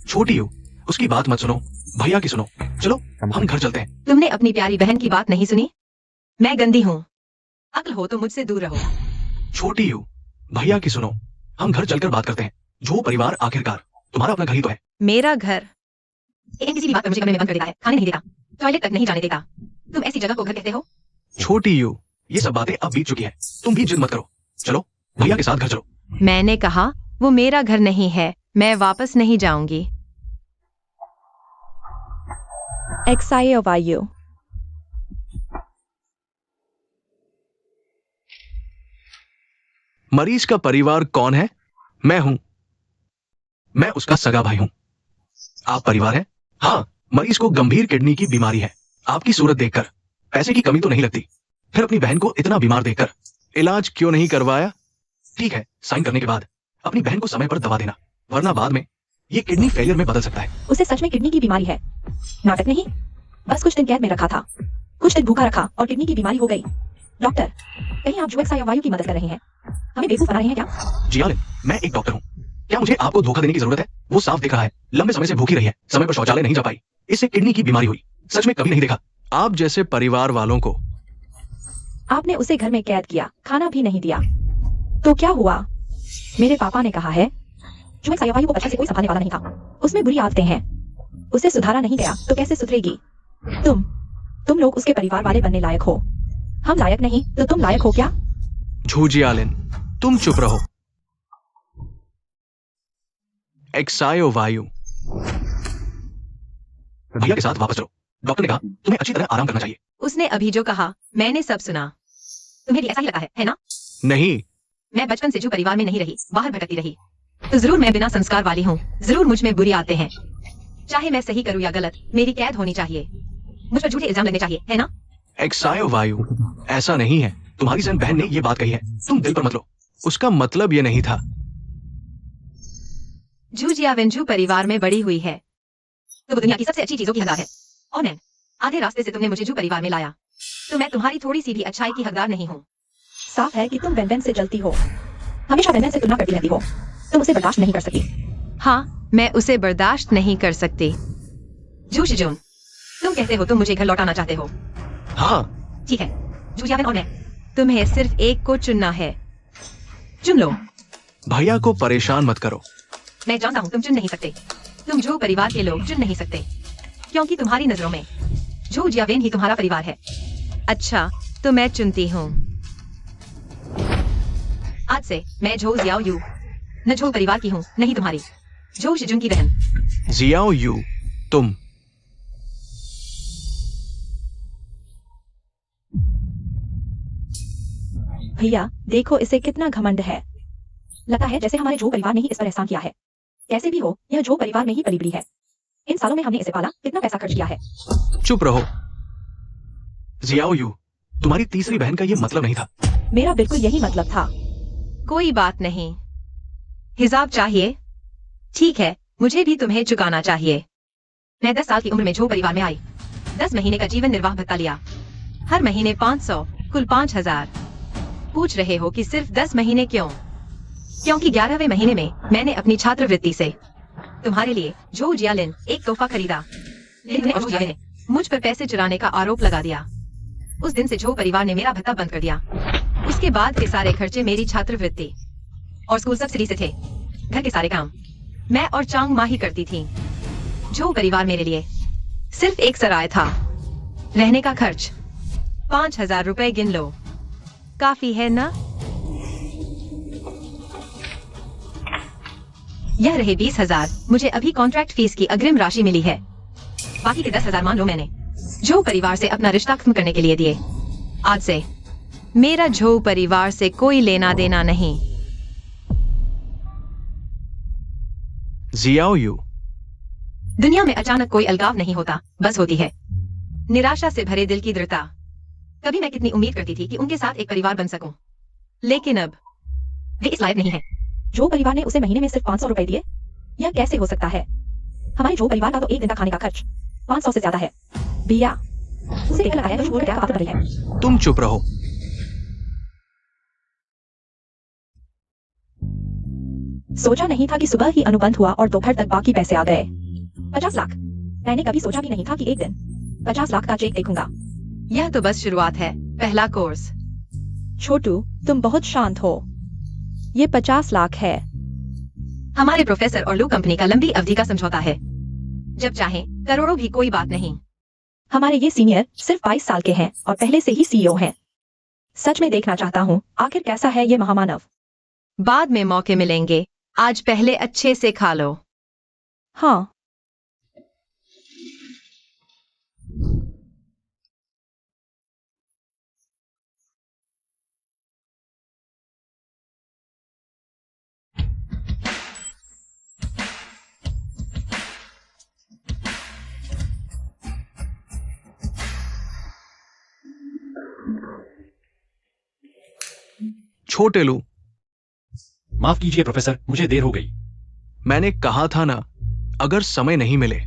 छोटी यू, उसकी बात मत सुनो, भैया की सुनो। चलो हम घर चलते हैं। तुमने अपनी प्यारी बहन की बात नहीं सुनी? मैं गंदी हूँ, अक्ल हो तो मुझसे दूर रहो। छोटी यू, भैया की सुनो, हम घर चलकर बात करते हैं। जो परिवार आखिरकार तुम्हारा अपना घर ही तो है। मेरा घर लेकिन किसी भी बात पर मुझे कमरे में बंद कर देता है, खाने नहीं देता, टॉयलेट तक नहीं जाने देता। तुम ऐसी जगह को घर कहते हो? छोटी यू, ये सब बातें अब बीत चुकी हैं, तुम भी जिद मत करो। चलो भैया के साथ घर चलो। मैंने कहा वो मेरा घर नहीं है, मैं वापस नहीं जाऊंगी। XIOYU मरीज का परिवार कौन है? मैं हूं, मैं उसका सगा भाई हूं। आप परिवार हैं? हाँ, मरीज को गंभीर किडनी की बीमारी है। आपकी सूरत देखकर पैसे की कमी तो नहीं लगती, फिर अपनी बहन को इतना बीमार देखकर इलाज क्यों नहीं करवाया? ठीक है, साइन करने के बाद अपनी बहन को समय पर दवा देना, वरना बाद में ये किडनी फेलियर में बदल सकता है। उसे सच में किडनी की बीमारी है, नाटक नहीं। बस कुछ दिन कैद में रखा था, कुछ दिन भूखा रखा और किडनी की बीमारी हो गई। डॉक्टर, कहीं आप जो XIOYU की मदद कर रहे हैं? हमें बेवकूफ बना रहे हैं क्या? जियालिन, मैं एक डॉक्टर हूँ, क्या मुझे आपको धोखा देने की जरूरत है? वो साफ दिख रहा है, लंबे समय से भूखी रही है, समय पर शौचालय नहीं जा पाई, इससे किडनी की बीमारी हुई। सच में कभी नहीं देखा आप जैसे परिवार वालों को। आपने उसे घर में कैद किया, खाना भी नहीं दिया, तो क्या हुआ? मेरे पापा ने कहा है जो XIOYU को अच्छा से कोई संभालने वाला नहीं था, उसमें बुरी आदतें हैं, उसे सुधारा नहीं गया तो कैसे सुधरेगी? तुम लोग उसके परिवार वाले बनने लायक हो, हम लायक नहीं तो तुम लायक हो क्या? झूजियालिन, तुम चुप रहो। एक्सायो वायु। भैया के साथ वापस चलो। डॉक्टर ने कहा तुम्हें अच्छी तरह आराम करना चाहिए। उसने अभी जो कहा मैंने सब सुना। तुम्हें भी ऐसा ही लगा है ना? नहीं, मैं बचपन से जो परिवार में नहीं रही, बाहर भटकती रही, तो जरूर मैं बिना संस्कार वाली हूँ। जरूर मुझ में बुरी आते हैं। चाहे मैं सही करूँ या गलत, मेरी कैद होनी चाहिए। मुझ पर झूठे इल्जाम लगने चाहिए, है ना? एक्सायो वायु, ऐसा नहीं है। तुम्हारी जन बहन ने ये बात कही है, तुम दिल पर मत लो। उसका मतलब ये नहीं था। जू जियावेंजू परिवार में बड़ी हुई है, तो वो दुनिया की सबसे अच्छी चीजों की हकदार है। और नैन, आधे रास्ते से तुमने मुझे जू परिवार में लाया, तो मैं तुम्हारी थोड़ी सी भी अच्छाई की हकदार नहीं हूँ। साफ है कि तुम वेन से जलती हो, हमेशा वेन से तुलना करती रहती हो। तुम उसे बर्दाश्त नहीं कर सकती। हाँ, मैं उसे बर्दाश्त नहीं कर सकती। जू शिजून, तुम कहते हो तुम मुझे घर लौटाना चाहते हो। हाँ, ठीक है, जू जियावेन और मैं, तुम्हें सिर्फ एक को चुनना है। चुन लो। भैया को परेशान मत करो। मैं जानता हूँ तुम चुन नहीं सकते। तुम जो परिवार के लोग चुन नहीं सकते, क्योंकि तुम्हारी नजरों में जो जियावेन ही तुम्हारा परिवार है। अच्छा, तो मैं चुनती हूँ। आज से मैं झो जियाओ यू न झो परिवार की हूँ, नहीं तुम्हारी, झो शिजुन की बहन। जियाओ यू, तुम। भैया देखो इसे कितना घमंड है। लगता है जैसे हमारे जो परिवार ने ही इस पर एहसान किया है। कैसे भी हो, यह जो परिवार में ही पली बड़ी है। इन सालों में हमने इसे पाला, कितना पैसा खर्च किया है। चुप रहो। जियाओ यू, तुम्हारी तीसरी बहन का ये मतलब नहीं था। मेरा बिल्कुल यही मतलब था। कोई बात नहीं। हिसाब चाहिए? ठीक है, मुझे भी तुम्हें चुकाना चाहिए। मैं 10 साल की उम्र में झो परिवार में आई। 10 महीने का जीवन निर्वाह भत्ता लिया। हर महीने 500, कुल 5000। पूछ रहे हो कि सिर्फ 10 महीने क्यों? क्योंकि 11वें महीने में मैंने अपनी छात्रवृत्ति से तुम्हारे लिए झो जियालिन एक तोहफा खरीदा। लेकिन झो जियालिन ने मुझ पर पैसे चुराने का आरोप लगा दिया। उस दिन से झो परिवार ने मेरा भत्ता बंद कर दिया। उसके बाद के सारे खर्चे मेरी छात्रवृत्ति और स्कूल सब्सिडी से थे। घर के सारे काम मैं और चांग मा ही करती थी। झो परिवार मेरे लिए सिर्फ एक सराय था। रहने का खर्च 5000 रुपए गिन लो। काफी है ना? यह रहे 20,000। मुझे अभी कॉन्ट्रैक्ट फीस की अग्रिम राशि मिली है। बाकी के 10,000 मान लो मैंने झो परिवार से अपना रिश्ता खत्म करने के लिए दिए। आज से मेरा झो परिवार से कोई लेना देना नहीं। जियाओ यू, दुनिया में अचानक कोई अलगाव नहीं होता, बस होती है निराशा से भरे दिल की दृढ़ता। कभी मैं कितनी उम्मीद करती थी कि उनके साथ एक परिवार बन सकूं, लेकिन अब वे इस लायक नहीं है। जो परिवार ने उसे महीने में सिर्फ 500 रुपए दिए, यह कैसे हो सकता है? हमारे जो परिवार का तो एक दिन का खाने का खर्च 500 से ज्यादा है। भैया उसे देखकर लगता है तो क्या पात्र है। तुम चुप रहो। सोचा नहीं था कि सुबह ही अनुबंध हुआ और दोपहर तक बाकी पैसे आ गए। 50 लाख। मैंने कभी सोचा भी नहीं था कि एक दिन 50 लाख का चेक देखूंगा। यह तो बस शुरुआत है, पहला कोर्स। छोटू तुम बहुत शांत हो। ये 50 लाख है। हमारे प्रोफेसर और लू कंपनी का लंबी अवधि का समझौता है। जब चाहे करोड़ों भी कोई बात नहीं। हमारे ये सीनियर सिर्फ 22 साल के हैं और पहले से ही सीईओ हैं। सच में देखना चाहता हूँ आखिर कैसा है ये महामानव। बाद में मौके मिलेंगे, आज पहले अच्छे से खा लो। हाँ छोटे लू, माफ कीजिए प्रोफेसर, मुझे देर हो गई। मैंने कहा था ना, अगर समय नहीं मिले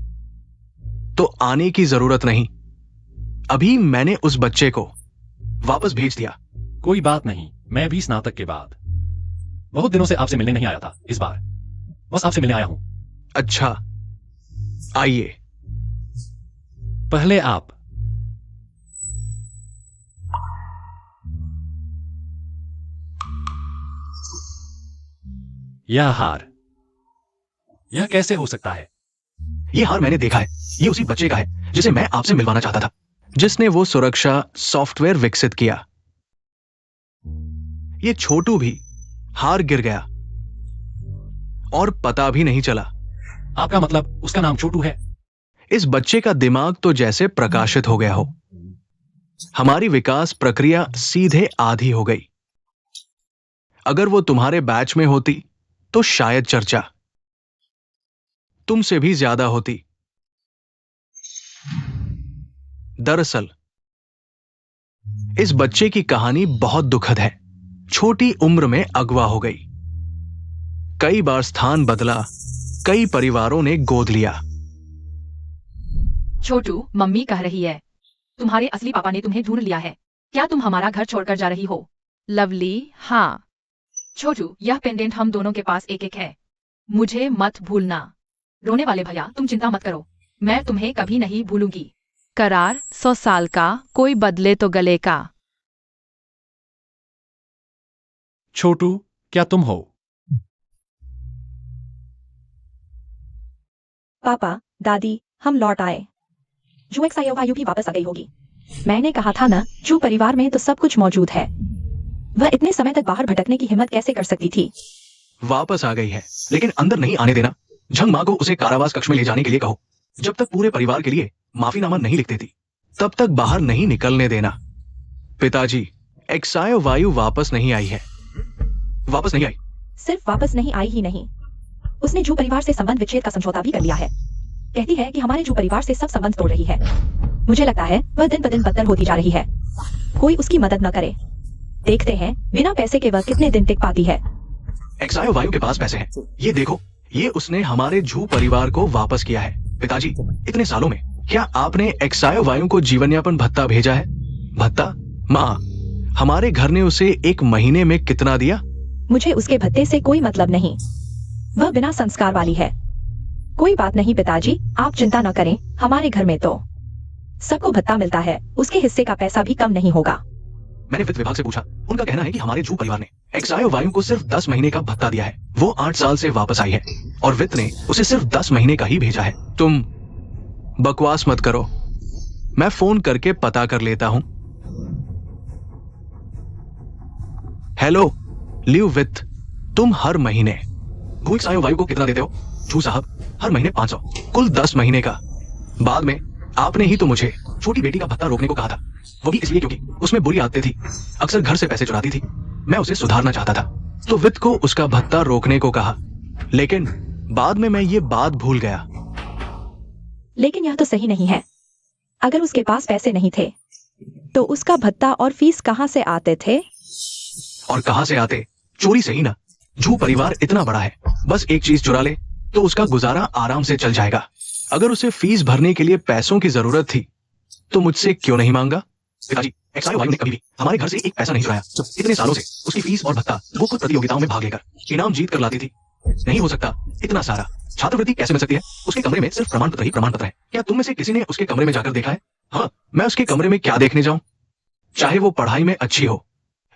तो आने की जरूरत नहीं। अभी मैंने उस बच्चे को वापस भेज दिया। कोई बात नहीं, मैं भी स्नातक के बाद बहुत दिनों से आपसे मिलने नहीं आया था। इस बार बस आपसे मिलने आया हूं। अच्छा, आइए। पहले आप। यह हार, यह कैसे हो सकता है? ये हार मैंने देखा है। ये उसी बच्चे का है जिसे मैं आपसे मिलवाना चाहता था, जिसने वो सुरक्षा सॉफ्टवेयर विकसित किया। ये छोटू भी हार गिर गया और पता भी नहीं चला। आपका मतलब उसका नाम छोटू है? इस बच्चे का दिमाग तो जैसे प्रकाशित हो गया हो। हमारी विकास प्रक्रिया सीधे आधी हो गई। अगर वो तुम्हारे बैच में होती तो शायद चर्चा तुमसे भी ज्यादा होती। दरअसल इस बच्चे की कहानी बहुत दुखद है। छोटी उम्र में अगवा हो गई, कई बार स्थान बदला, कई परिवारों ने गोद लिया। छोटू, मम्मी कह रही है तुम्हारे असली पापा ने तुम्हें ढूंढ लिया है। क्या तुम हमारा घर छोड़कर जा रही हो? लवली, हाँ। छोटू, यह पेंडेंट हम दोनों के पास एक एक है। मुझे मत भूलना। रोने वाले भैया, तुम चिंता मत करो, मैं तुम्हें कभी नहीं भूलूंगी। करार 100 साल का, कोई बदले तो गले का। छोटू, क्या तुम हो? पापा, दादी, हम लौट आए। जो XIOYU भी वापस आ गई होगी। मैंने कहा था ना, जो परिवार में तो सब कुछ मौजूद है। वह इतने समय तक बाहर भटकने की हिम्मत कैसे कर सकती थी? वापस आ गई है, लेकिन अंदर नहीं आने देना। झंग माँ को उसे कारावास कक्ष में ले जाने के लिए कहो। जब तक पूरे परिवार के लिए माफीनामा नहीं लिख देती, तब तक बाहर नहीं निकलने देना। पिताजी, XIOYU वापस नहीं आई है। वापस नहीं आई। सिर्फ वापस नहीं आई ही नहीं, उसने जो परिवार से संबंध विच्छेद का समझौता भी कर लिया है। कहती है कि हमारे जो परिवार से सब संबंध तोड़ रही है। मुझे लगता है वह दिन ब दिन बदतर होती जा रही है। कोई उसकी मदद न करे। देखते हैं बिना पैसे के वह कितने दिन टिक पाती है। XIOYU के पास पैसे हैं। ये देखो, ये उसने हमारे झू परिवार को वापस किया है। पिताजी, इतने सालों में क्या आपने XIOYU को जीवन यापन भत्ता भेजा है? भत्ता? माँ, हमारे घर ने उसे 1 महीने में कितना दिया? मुझे उसके भत्ते से कोई मतलब नहीं। वह बिना संस्कार वाली है। कोई बात नहीं पिताजी, आप चिंता न करें, हमारे घर में तो सबको भत्ता मिलता है, उसके हिस्से का पैसा भी कम नहीं होगा। मैंने वित्त विभाग से पूछा, उनका कहना है कि हमारे झू परिवार ने XIOYU को सिर्फ 10 महीने का भत्ता दिया है। वो 8 साल से वापस आई है और वित्त ने उसे सिर्फ 10 महीने का ही भेजा है। तुम बकवास मत करो, मैं फोन करके पता कर लेता हूं। हेलो लियो वित्त, तुम हर महीने XIOYU को कितना देते हो? झू साहब, हर महीने 500, कुल 10 महीने का। बाद में आपने ही तो मुझे छोटी बेटी का भत्ता रोकने को कहा था, वो भी इसलिए क्योंकि उसमें बुरी आदतें थी, अक्सर घर से पैसे चुराती थी। मैं उसे सुधारना चाहता था, तो वित्त को उसका भत्ता रोकने को कहा, लेकिन बाद में मैं ये बात भूल गया। लेकिन यह तो सही नहीं है। अगर उसके पास पैसे नहीं थे, तो उसका भत्ता और फीस कहाँ से आते थे? और कहाँ से आते? चोरी से ही ना। झू परिवार इतना बड़ा है, बस एक चीज चुरा ले तो उसका गुजारा आराम से चल जाएगा। अगर उसे फीस भरने के लिए पैसों की जरूरत थी, तो मुझसे क्यों नहीं मांगा? पिताजी, XIOYU ने कभी भी हमारे घर से एक पैसा नहीं चुराया। इतने सालों से उसकी फीस और भत्ता वो खुद प्रतियोगिताओं में भाग लेकर इनाम जीत कर लाती थी। नहीं हो सकता इतना सारा। छात्रवृत्ति कैसे मिल सकती है? उसके कमरे में सिर्फ प्रमाण पत्र ही प्रमाण पत्र है। क्या तुम में से किसी ने उसके कमरे में जाकर देखा है? हाँ, मैं उसके कमरे में क्या देखने जाऊं? चाहे वो पढ़ाई में अच्छी हो,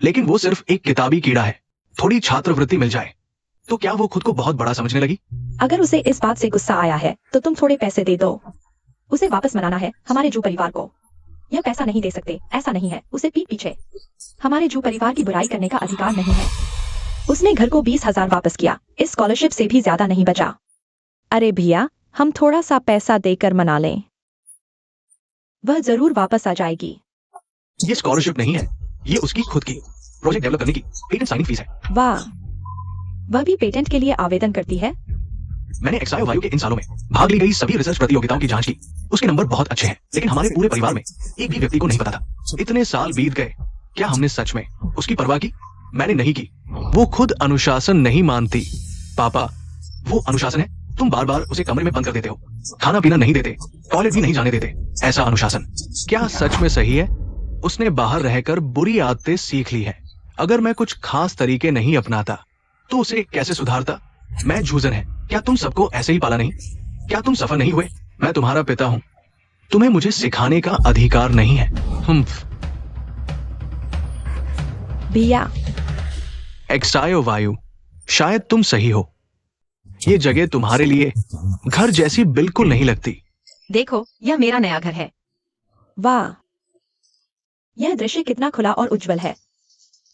लेकिन वो सिर्फ एक किताबी कीड़ा है। थोड़ी छात्रवृत्ति मिल जाए तो क्या वो खुद को बहुत बड़ा समझने लगी? अगर उसे इस बात से गुस्सा आया है, तो तुम थोड़े पैसे दे दो। उसे वापस मनाना है हमारे झू परिवार को। यह पैसा नहीं दे सकते, ऐसा नहीं है। उसे पीठ पीछे हमारे झू परिवार की बुराई करने का अधिकार नहीं है। उसने घर को 20,000 वापस किया, इस स्कॉलरशिप से भी ज्यादा नहीं बचा। अरे भैया, हम थोड़ा सा पैसा देकर मना लें, वह जरूर वापस आ जाएगी। ये स्कॉलरशिप नहीं है, ये उसकी खुद की प्रोजेक्ट डेवलप करने की पेटेंट साइनिंग फीस है। वाह, वह भी पेटेंट के लिए आवेदन करती है? मैंने XIOYU के इन सालों में भाग ली गई सभी रिसर्च प्रतियोगिताओं की जांच की। उसके नंबर बहुत अच्छे हैं, लेकिन हमारे पूरे परिवार में एक भी व्यक्ति को नहीं पता था। इतने साल बीत गए, क्या हमने सच में उसकी परवाह की? मैंने नहीं की। वो खुद अनुशासन नहीं मानती। पापा, वो अनुशासन है? तुम बार बार उसे कमरे में बंद कर देते हो, खाना पीना नहीं देते, टॉयलेट भी नहीं जाने देते। ऐसा अनुशासन क्या सच में सही है? उसने बाहर रहकर बुरी आदतें सीख ली है। अगर मैं कुछ खास तरीके नहीं अपनाता तो उसे कैसे सुधारता? मैं झूजन है, क्या तुम सबको ऐसे ही पाला नहीं? क्या तुम सफल नहीं हुए? मैं तुम्हारा पिता हूं, तुम्हें मुझे सिखाने का अधिकार नहीं है। भैया, XIOYU, शायद तुम सही हो। ये जगह तुम्हारे लिए घर जैसी बिल्कुल नहीं लगती। देखो, यह मेरा नया घर है। वाह, यह दृश्य कितना खुला और उज्जवल है।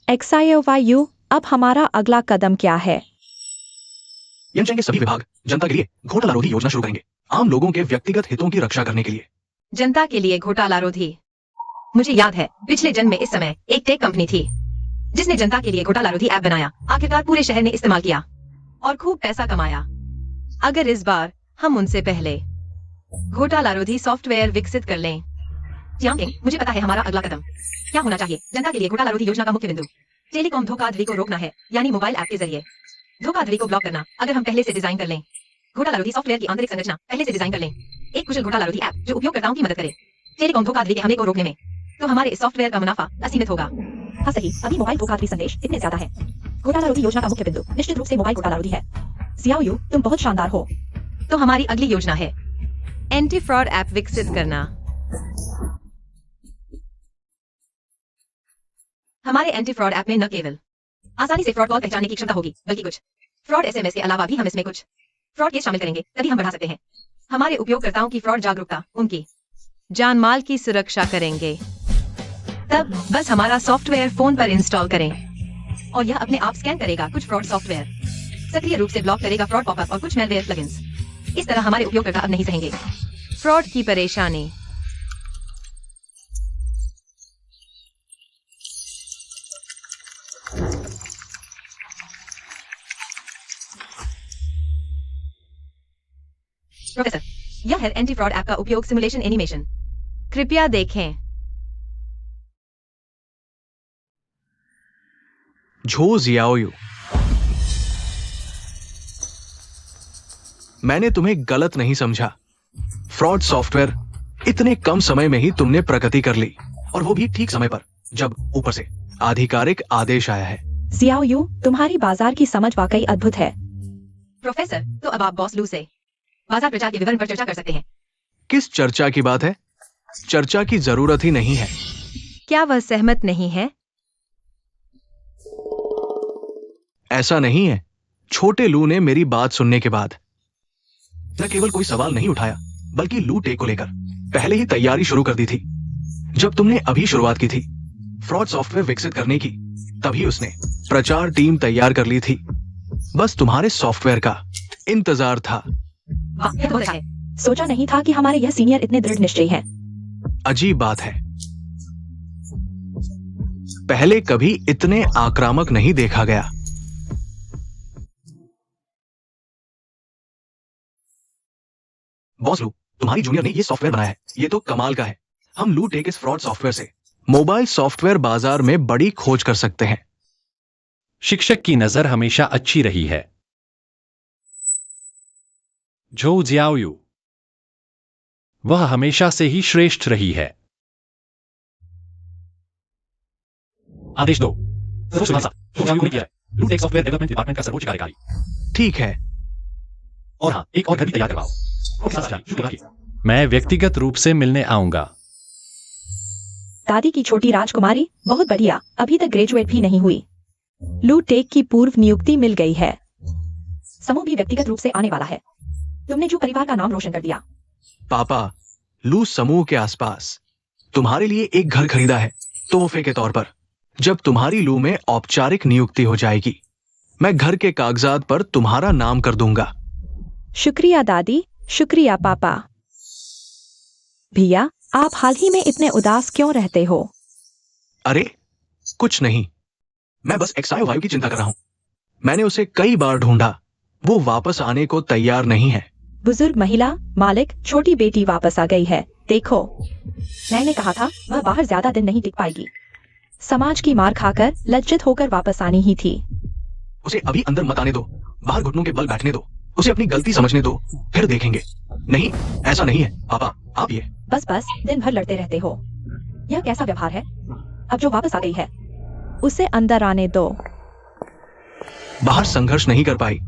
XIOYU, अब हमारा अगला कदम क्या है? यनचेंग के सभी विभाग जनता के लिए घोटालारोधी योजना शुरू करेंगे, आम लोगों के व्यक्तिगत हितों की रक्षा करने के लिए। जनता के लिए घोटाला रोधी। मुझे याद है पिछले जन्म में इस समय एक टेक कंपनी थी जिसने जनता के लिए घोटाला रोधी ऐप बनाया। आखिरकार पूरे शहर ने इस्तेमाल किया और खूब पैसा कमाया। अगर इस बार हम उनसे पहले घोटाला रोधी सॉफ्टवेयर विकसित कर लें। जियांग, मुझे पता है हमारा अगला कदम क्या होना चाहिए। जनता के लिए घोटाला रोधी योजना का मुख्य बिंदु टेलीकॉम धोखाधड़ी को रोकना है, यानी मोबाइल ऐप के जरिए धोखाधड़ी को ब्लॉक करना। अगर हम पहले से डिजाइन कर लें घोटाला रोधी सॉफ्टवेयर की आंतरिक संरचना, पहले से डिजाइन कर लें एक कुशल घोटाला रोधी ऐप जो उपयोगकर्ताओं की मदद करे टेलीकॉम धोखाधड़ी के हमले को रोकने में, तो हमारे इस सॉफ्टवेयर का मुनाफा असीमित होगा। हाँ सही, अभी मोबाइल धोखाधड़ी संदेश इतने ज्यादा है। घोटाला रोधी योजना का मुख्य बिंदु निश्चित रूप से मोबाइल घोटाला रोधी है। जियाओ यू, तुम बहुत शानदार हो। तो हमारी अगली योजना है एंटी फ्रॉड ऐप विकसित करना। हमारे एंटी फ्रॉड ऐप में न केवल आसानी से फ्रॉड कॉल पहचानने की क्षमता होगी, बल्कि कुछ फ्रॉड एसएमएस के अलावा भी हम इसमें कुछ फ्रॉड केस शामिल करेंगे, तभी हम बढ़ा सकते हैं हमारे उपयोगकर्ताओं की फ्रॉड जागरूकता, उनकी जान माल की सुरक्षा करेंगे। तब बस हमारा सॉफ्टवेयर फोन पर इंस्टॉल करें और यह अपने आप स्कैन करेगा कुछ फ्रॉड सॉफ्टवेयर, सक्रिय रूप से ब्लॉक करेगा फ्रॉड पॉपअप और कुछ मेलवेयर प्लगइन्स। इस तरह हमारे उपयोगकर्ता अब नहीं सहेंगे फ्रॉड की परेशानी। प्रोफेसर, यह है एंटी फ्रॉड ऐप का उपयोग सिमुलेशन एनिमेशन। कृपया देखें। झो जियाओयू, मैंने तुम्हें गलत नहीं समझा। फ्रॉड सॉफ्टवेयर इतने कम समय में ही तुमने प्रगति कर ली, और वो भी ठीक समय पर, जब ऊपर से आधिकारिक आदेश आया है। जियाओ यू, तुम्हारी बाजार की समझ वाकई अद्भुत है। प्रोफेसर, तो अब आप बॉस लू से बाजार प्रचार के विवरण पर चर्चा कर सकते हैं। किस चर्चा की बात है? चर्चा की जरूरत ही नहीं है। क्या वह सहमत नहीं है? ऐसा नहीं है। छोटे लू ने मेरी बात सुनने के बाद न केवल कोई सवाल नहीं उठाया, बल्कि लू टेक को लेकर पहले ही तैयारी शुरू कर दी थी। जब तुमने अभी शुरुआत की थी फ्रॉड सॉफ्टवेयर विकसित करने की, तभी उसने प्रचार टीम तैयार कर ली थी। बस तुम्हारे सॉफ्टवेयर का इंतजार था। वाह, यह तो बहुत अच्छा है। सोचा नहीं था कि हमारे यह सीनियर इतने दृढ़ निश्चयी हैं। अजीब बात है, पहले कभी इतने आक्रामक नहीं देखा गया। बॉस लू, तुम्हारी जूनियर ने ये सॉफ्टवेयर बनाया है, ये तो कमाल का है। हम लू टेक इस फ्रॉड सॉफ्टवेयर से मोबाइल सॉफ्टवेयर बाजार में बड़ी खोज कर सकते हैं। शिक्षक की नजर हमेशा अच्छी रही है। झो जियाओयू, वह हमेशा से ही श्रेष्ठ रही है। आदेश दो। झो जियाओयू ने किया है, लू टेक सॉफ्टवेयर डेवलपमेंट डिपार्टमेंट का सर्वोच्च कार्यकारी। ठीक है, और हाँ, एक और घर भी तैयार करवाओ। मैं व्यक्तिगत रूप से मिलने आऊंगा। दादी की छोटी राजकुमारी, बहुत बढ़िया, अभी तक ग्रेजुएट भी नहीं हुई। लू टेक की पूर्व नियुक्ति मिल गई है। समूह भी व्यक्तिगत रूप से आने वाला है। तुमने जो परिवार का नाम रोशन कर दिया। पापा, लू समूह के आसपास तुम्हारे लिए एक घर खरीदा है तोहफे के तौर पर। जब तुम्हारी लू में औपचारिक नियुक्ति हो जाएगी, मैं घर के कागजात पर तुम्हारा नाम कर दूंगा। शुक्रिया दादी, शुक्रिया पापा। भैया, आप हाल ही में इतने उदास क्यों रहते हो? अरे कुछ नहीं, मैं बस एक्सायो वायु की चिंता कर रहा हूं। मैंने उसे कई बार ढूंढा, वो वापस आने को तैयार नहीं है। बुजुर्ग महिला मालिक, छोटी बेटी वापस आ गई है। देखो, मैंने कहा था वह बाहर ज्यादा दिन नहीं टिक पाएगी। समाज की मार खाकर लज्जित होकर वापस आनी ही थी। उसे अभी अंदर मत आने दो, बाहर घुटनों के बल बैठने दो, उसे अपनी गलती समझने दो, फिर देखेंगे। नहीं, ऐसा नहीं है पापा, आप ये बस बस दिन भर लड़ते रहते हो। यह कैसा व्यवहार है? अब जो वापस आ गई है उसे अंदर आने दो। बाहर संघर्ष नहीं कर पाई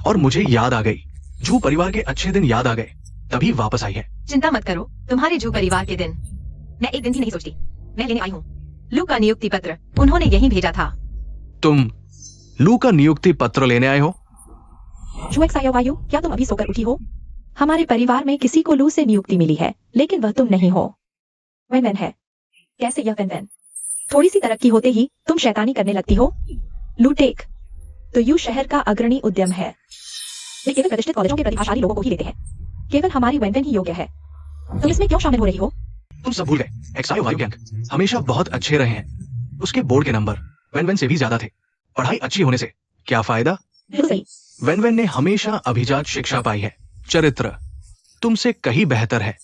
और मुझे याद आ गई। जू परिवार के अच्छे दिन याद आ गए, तभी वापस आई है। चिंता मत करो, तुम्हारे जू परिवार के दिन मैं एक दिन भी नहीं सोचती। मैं लेने आई हूँ लू का नियुक्ति पत्र, उन्होंने यहीं भेजा था। तुम लू का नियुक्ति पत्र लेने आए हो? वायु, क्या तुम अभी सोकर उठी हो? हमारे परिवार में किसी को लू से नियुक्ति मिली है, लेकिन वह तुम नहीं हो। वेन है। कैसे यह वेन? थोड़ी सी तरक्की होते ही तुम शैतानी करने लगती हो। लू टेक तो यू शहर का अग्रणी उद्यम है। वे केवल प्रतिष्ठित कॉलेजों के प्रतिभाशाली लोगों को ही लेते हैं। केवल हमारी वेनवेन ही योग्य है। तुम इसमें क्यों शामिल हो रही हो? तुम सब भूल गए, एक्सायो वायु गैंग हमेशा बहुत अच्छे रहे हैं। उसके बोर्ड के नंबर वेनवेन से भी ज्यादा थे। पढ़ाई अच्छी होने से क्या फायदा? बिल्कुल सही। वेनवेन ने हमेशा अभिजात शिक्षा पाई है। चरित्र तुमसे कहीं बेहतर है।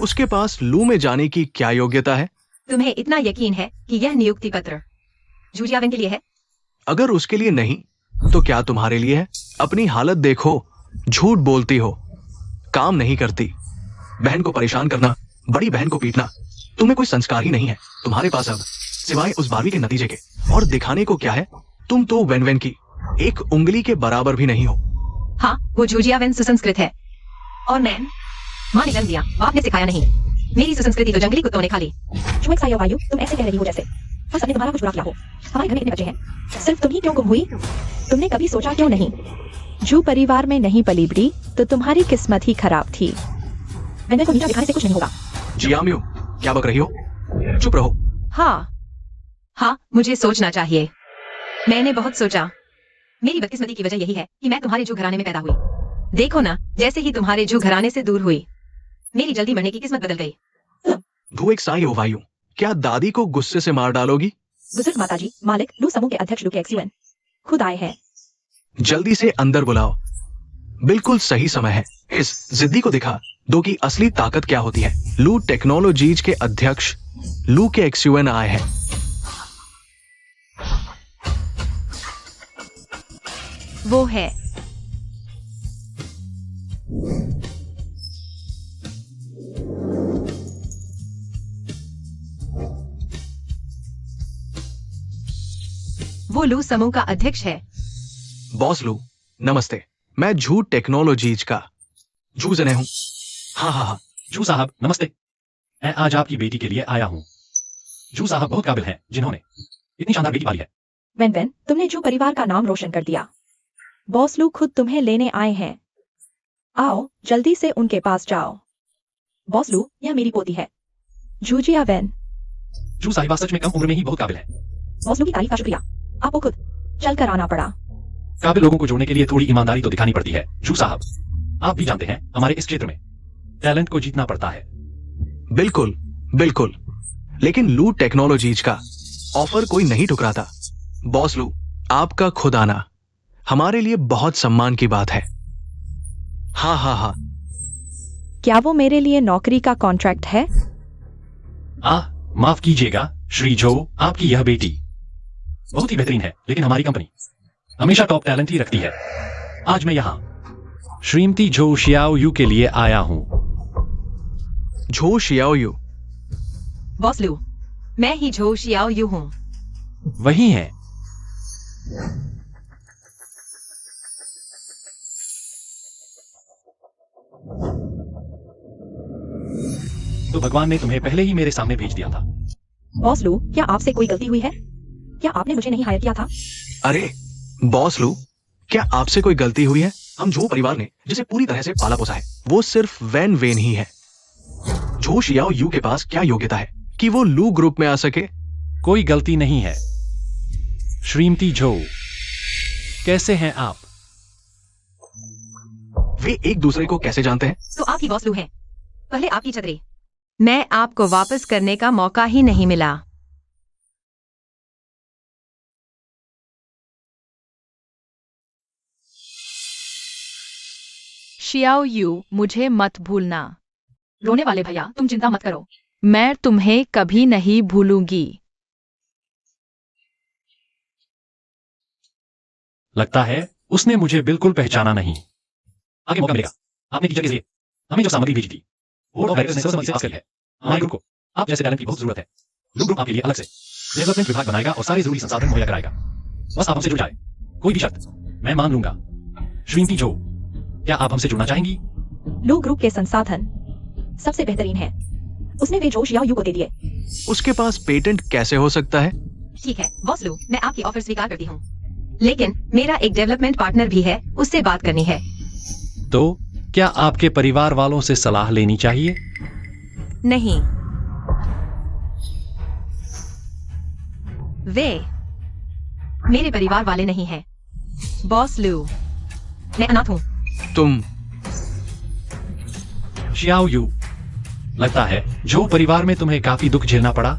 उसके पास लू में जाने की क्या योग्यता है? तुम्हें इतना यकीन है कि यह नियुक्ति पत्र जूजियावेन के लिए है? अगर उसके लिए नहीं तो क्या तुम्हारे लिए है? अपनी हालत देखो, झूठ बोलती हो, काम नहीं करती, बहन को परेशान करना, बड़ी बहन को पीटना, तुम्हें कोई संस्कार ही नहीं है। तुम्हारे पास अब सिवाय उस 12वीं के नतीजे के और दिखाने को क्या है? तुम तो वेनवेन की एक उंगली के बराबर भी नहीं हो। हाँ, वो जूजियावेन सुसंस्कृत है और मैं माँ ने जन्म दिया, बाप ने सिखाया नहीं। मेरी सुसंस्कृति तो जंगली कुत्तों ने खा ली। जो एक्सायो वायु, तुम ऐसे कह रही हो जैसे बस हमने तुम्हारा कुछ बुरा किया हो। हमारे घर में इतने बच्चे हैं, सिर्फ तुम ही क्यों गुम हुई? तुमने कभी सोचा क्यों नहीं? जो परिवार में नहीं पली बड़ी तो तुम्हारी किस्मत ही खराब थी। वेनवेन को नीचा दिखाने से कुछ नहीं होगा। जियाम्यू, क्या बक रही हो? चुप रहो। हाँ, मुझे सोचना चाहिए। मैंने बहुत सोचा। मेरी बदकिस्मती की वजह यही है कि मैं तुम्हारे जो घराने में पैदा हुई। देखो ना, जैसे ही तुम्हारे जो घराने से दूर हुई, मेरी जल्दी मरने की किस्मत बदल गई। धू एक्सायो वायु, क्या दादी को गुस्से से मार डालोगी? बुजुर्ग माताजी, मालिक लू समूह के अध्यक्ष लू के एक्सयूएन खुद आए हैं। जल्दी से अंदर बुलाओ। बिल्कुल सही समय है। इस जिद्दी को दिखा दो कि असली ताकत क्या होती है। लू टेक्नोलॉजीज के अध्यक्ष लू के एक्सयूएन आए हैं। वो है वो लू समूह का अध्यक्ष है। बॉस लू, नमस्ते। मैं झू टेक्नोलॉजीज का झू जने हूँ। हाँ, जू साहब नमस्ते। मैं आज आपकी बेटी के लिए आया हूँ। जू साहब बहुत काबिल हैं जिन्होंने इतनी शानदार बेटी पाली है। वेनवेन, तुमने जो परिवार का नाम रोशन कर दिया। बॉस लू खुद तुम्हें लेने आए हैं। आओ, जल्दी से उनके पास जाओ। बॉस लू, यह मेरी पोती है जूजियावेन। जू साहिबा सच में कम उम्र में ही बहुत काबिल है। बॉस लू की तारीफ का शुक्रिया। आपको खुद चल कर आना पड़ा। काबिल लोगों को जोड़ने के लिए थोड़ी ईमानदारी तो दिखानी पड़ती है। जू साहब, आप भी जानते हैं हमारे इस क्षेत्र में टैलेंट को जीतना पड़ता है। बिल्कुल बिल्कुल। लेकिन लू टेक्नोलॉजीज का ऑफर कोई नहीं ठुकराता। बॉस लू, आपका खुद आना हमारे लिए बहुत सम्मान की बात है। हाँ। क्या वो मेरे लिए नौकरी का कॉन्ट्रैक्ट है? माफ कीजिएगा श्री जो, आपकी यह बेटी बहुत ही बेहतरीन है, लेकिन हमारी कंपनी हमेशा टॉप टैलेंट ही रखती है। आज मैं यहाँ श्रीमती झो शियाओ यू के लिए आया हूँ। झो शियाओ यू? बॉस लू, मैं ही झो शियाओ यू हूँ। वही है। तो भगवान ने तुम्हें पहले ही मेरे सामने भेज दिया था। बॉस लू, क्या आपसे कोई गलती हुई है? क्या आपने मुझे नहीं हायर किया था? अरे बॉस लू, क्या आपसे कोई गलती हुई है? हम झो परिवार ने जिसे पूरी तरह से पाला पोसा है, वो सिर्फ वेन ही है। झो शियाओ यू के पास क्या योग्यता है कि वो लू ग्रुप में आ सके? कोई गलती नहीं है। श्रीमती झो, कैसे हैं आप? वे एक दूसरे को कैसे जानते हैं? तो आप ही बॉस लू हैं। पहले आपकी छतरी। मैं आपको वापस करने का मौका ही नहीं मिला। शियाओ यू, मुझे मत भूलना। रोने वाले भैया, तुम चिंता मत करो, मैं तुम्हें कभी नहीं भूलूंगी। लगता है उसने मुझे बिल्कुल पहचाना नहीं। आगे मौका मिलेगा। आपने टीचर के लिए हमें जो सामग्री भेजी थी, बोर्ड ऑफ डायरेक्टर्स ने सर्वसम्मति से पास करी है। हमारे ग्रुप को आप जैसे टैलेंट की बहुत जरूरत है। लू ग्रुप आपके लिए अलग से डेवलपमेंट विभाग बनाएगा और सारे जरूरी संसाधन मुहैया कराएगा। बस आप हमसे जुड़ जाए। कोई भी शर्त मैं मान लूंगा। श्रीमती जो, क्या आप हमसे जुड़ना चाहेंगी? लू ग्रुप के संसाधन सबसे बेहतरीन है। उसने वे जो शियाओ यू को दे दिए। उसके पास पेटेंट कैसे हो सकता है? ठीक है बॉस लू, मैं आपकी ऑफर स्वीकार करती हूँ, लेकिन मेरा एक डेवलपमेंट पार्टनर भी है, उससे बात करनी है। तो क्या आपके परिवार वालों से सलाह लेनी चाहिए? नहीं, वे मेरे परिवार वाले नहीं हैं। बॉस लू, मैं अनाथ हूँ। तुम शियाओ यू, लगता है जो परिवार में तुम्हें काफी दुख झेलना पड़ा,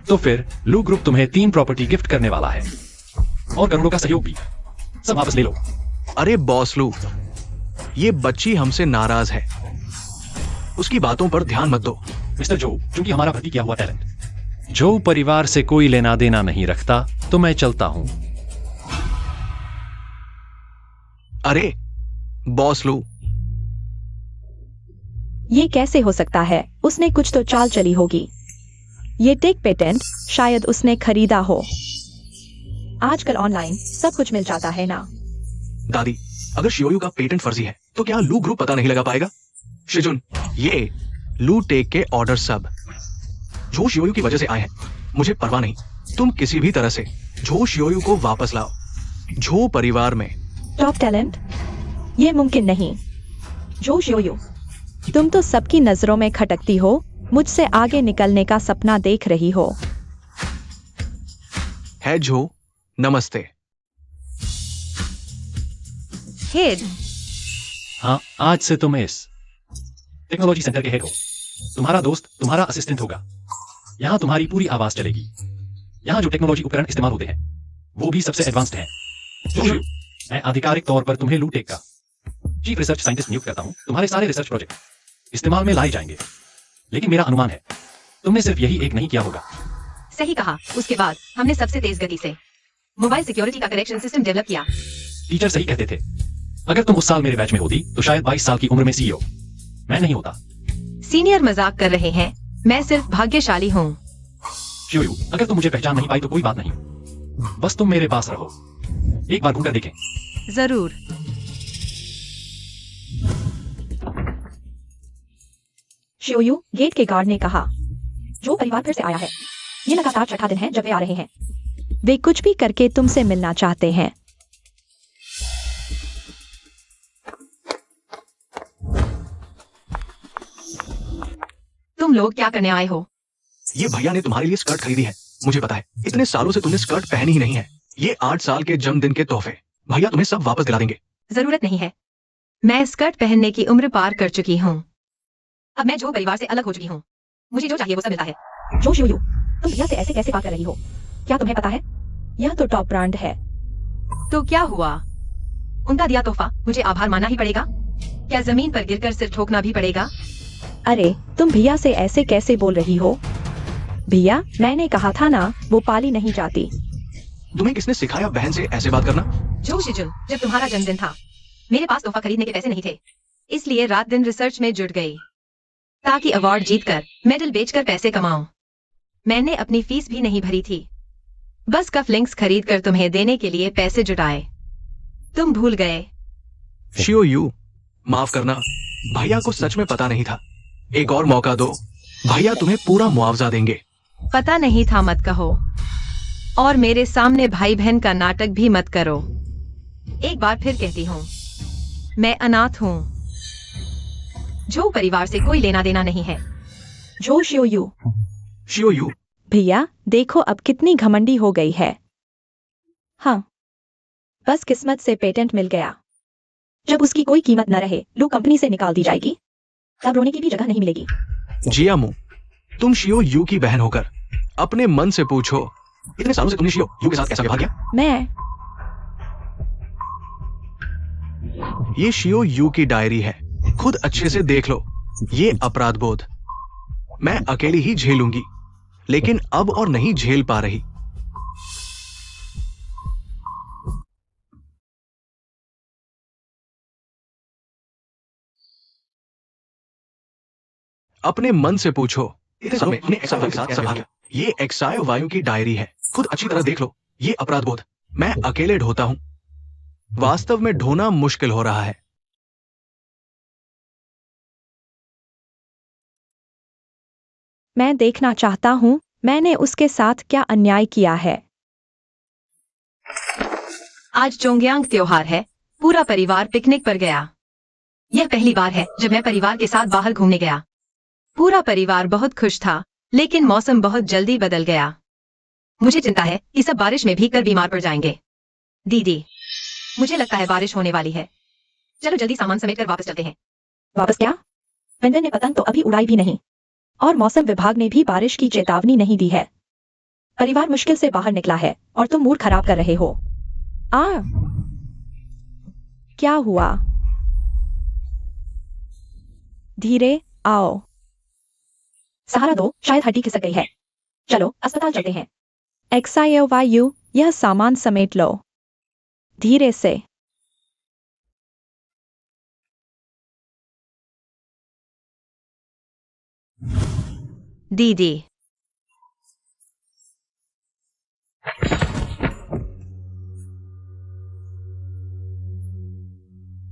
तो फिर लू ग्रुप तुम्हें 3 प्रॉपर्टी गिफ्ट करने वाला है और करोड़ों का सहयोग भी। सब वापस ले लो। अरे बॉस लू, ये बच्ची हमसे नाराज है, उसकी बातों पर ध्यान मत दो। मिस्टर जो, चूंकि हमारा भर्ती किया हुआ टैलेंट जो परिवार से कोई लेना देना नहीं रखता, तो मैं चलता हूं। अरे बॉस लू, ये कैसे हो सकता है? उसने कुछ तो चाल चली होगी। ये टेक पेटेंट शायद उसने खरीदा हो। आजकल ऑनलाइन सब कुछ मिल जाता है ना। दादी, अगर शियोयू का पेटेंट फर्जी है तो क्या लू ग्रुप पता नहीं लगा पाएगा? शिजुन, ये लू टेक के ऑर्डर सब जो शियोयू की वजह से आए हैं, मुझे परवाह नहीं। तुम किसी भी तरह से जो शियोयू को वापस लाओ। जो परिवार में टॉप टैलेंट, ये मुमकिन नहीं। जो शियोयू, तुम तो सबकी नजरों में खटकती हो, मुझसे आगे निकलने का सपना देख रही हो। है जो, नमस्ते। हेड, हाँ, आज से तुम इस टेक्नोलॉजी सेंटर के हेड हो। तुम्हारा दोस्त तुम्हारा असिस्टेंट होगा। यहां तुम्हारी पूरी आवाज चलेगी। यहां जो टेक्नोलॉजी उपकरण इस्तेमाल होते हैं वो भी सबसे एडवांस्ड हैं। मैं आधिकारिक तौर पर तुम्हें लू टेक का चीफ रिसर्च साइंटिस्ट नियुक्त करता हूं। तुम्हारे सारे रिसर्च प्रोजेक्ट इस्तेमाल में लाए जाएंगे, लेकिन मेरा अनुमान है तुमने सिर्फ यही एक नहीं किया होगा। सही कहा। उसके बाद हमने सबसे तेज गति से मोबाइल सिक्योरिटी का करेक्शन सिस्टम डेवलप किया। टीचर सही कहते थे। अगर तुम उस साल मेरे बैच में होती तो शायद 22 साल की उम्र में सीईओ मैं नहीं होता। सीनियर मजाक कर रहे हैं, मैं सिर्फ भाग्यशाली हूँ। शियोयू, अगर तुम मुझे पहचान नहीं पाई तो कोई बात नहीं, बस तुम मेरे पास रहो। एक बार घूमकर देखें। जरूर। शियोयू, गेट के गार्ड ने कहा, जो परिवार फिर से आया है। ये लगातार छठा दिन है जब वे आ रहे हैं। वे कुछ भी करके तुमसे मिलना चाहते हैं। तुम लोग क्या करने आए हो? ये भैया ने तुम्हारे लिए स्कर्ट खरीदी है, मुझे पता है। इतने सालों से तुमने स्कर्ट पहनी ही नहीं है। ये 8 साल के जन्मदिन के तोहफे। भैया तुम्हें सब वापस दिला देंगे। जरूरत नहीं है, मैं स्कर्ट पहनने की उम्र पार कर चुकी हूँ। अब मैं जो परिवार से अलग हो चुकी हूँ, मुझे जो चाहिए वो सब मिलता है। जो शियोयू, तुम भैया से ऐसे कैसे बात कर रही हो? क्या तुम्हें पता है, यह तो टॉप ब्रांड है। तो क्या हुआ? उनका दिया तोहफा मुझे आभार मानना ही पड़ेगा? क्या जमीन पर गिरकर सिर ठोकना भी पड़ेगा? अरे, तुम भैया से ऐसे कैसे बोल रही हो? भैया, मैंने कहा था ना, वो पाली नहीं जाती। तुम्हें किसने सिखाया बहन से ऐसे बात करना? जो शिजुन, जब तुम्हारा जन्मदिन था, मेरे पास तोहफा खरीदने के पैसे नहीं थे, इसलिए रात दिन रिसर्च में जुट गई ताकि अवार्ड जीतकर मेडल बेचकर पैसे कमाऊं। मैंने अपनी फीस भी नहीं भरी थी, बस कफलिंग्स खरीद कर तुम्हें देने के लिए पैसे जुटाए। तुम भूल गए। शियोयू, माफ करना, भैया को सच में पता नहीं था। एक और मौका दो, भैया तुम्हें पूरा मुआवजा देंगे। पता नहीं था मत कहो, और मेरे सामने भाई बहन का नाटक भी मत करो। एक बार फिर कहती हूँ, मैं अनाथ हूँ। जो परिवार से कोई लेना देना नहीं है। जो शियोयू, शियोयू, भैया देखो अब कितनी घमंडी हो गई है। हाँ, बस किस्मत से पेटेंट मिल गया। जब उसकी कोई कीमत न रहे, लू कंपनी से निकाल दी जाएगी, तब रोने की भी जगह नहीं मिलेगी। जियामू, तुम शियोयू की बहन होकर अपने मन से पूछो, इतने सालों से तुमने शियोयू के साथ कैसा व्यवहार किया? मैं ये शियोयू की डायरी है, खुद अच्छे से देख लो। ये अपराध बोध मैं अकेली ही झेलूंगी, लेकिन अब और नहीं झेल पा रही। अपने मन से पूछो, इतने सालों में हमने एक्साई वायु के साथ कैसा किया? ये एक्साई वायु की डायरी है, खुद अच्छी तरह देख लो। ये अपराध बोध मैं अकेले ढोता हूं, वास्तव में ढोना मुश्किल हो रहा है। मैं देखना चाहता हूँ मैंने उसके साथ क्या अन्याय किया है। आज चोंगयांग त्योहार है, पूरा परिवार पिकनिक पर गया। यह पहली बार है जब मैं परिवार के साथ बाहर घूमने गया। पूरा परिवार बहुत खुश था, लेकिन मौसम बहुत जल्दी बदल गया। मुझे चिंता है कि सब बारिश में भीगकर बीमार पड़ जाएंगे। दीदी, मुझे लगता है बारिश होने वाली है। चलो जल्दी सामान समेट कर वापस चलते हैं। वापस क्या? पेंडेंट ने पतंग तो अभी उड़ाई भी नहीं, और मौसम विभाग ने भी बारिश की चेतावनी नहीं दी है। परिवार मुश्किल से बाहर निकला है और तुम मूड खराब कर रहे हो। क्या हुआ? धीरे आओ, सहारा दो, शायद हड्डी खिसक गई है। चलो अस्पताल चलते हैं। XIOYU, यह सामान समेट लो, धीरे से। दीदी,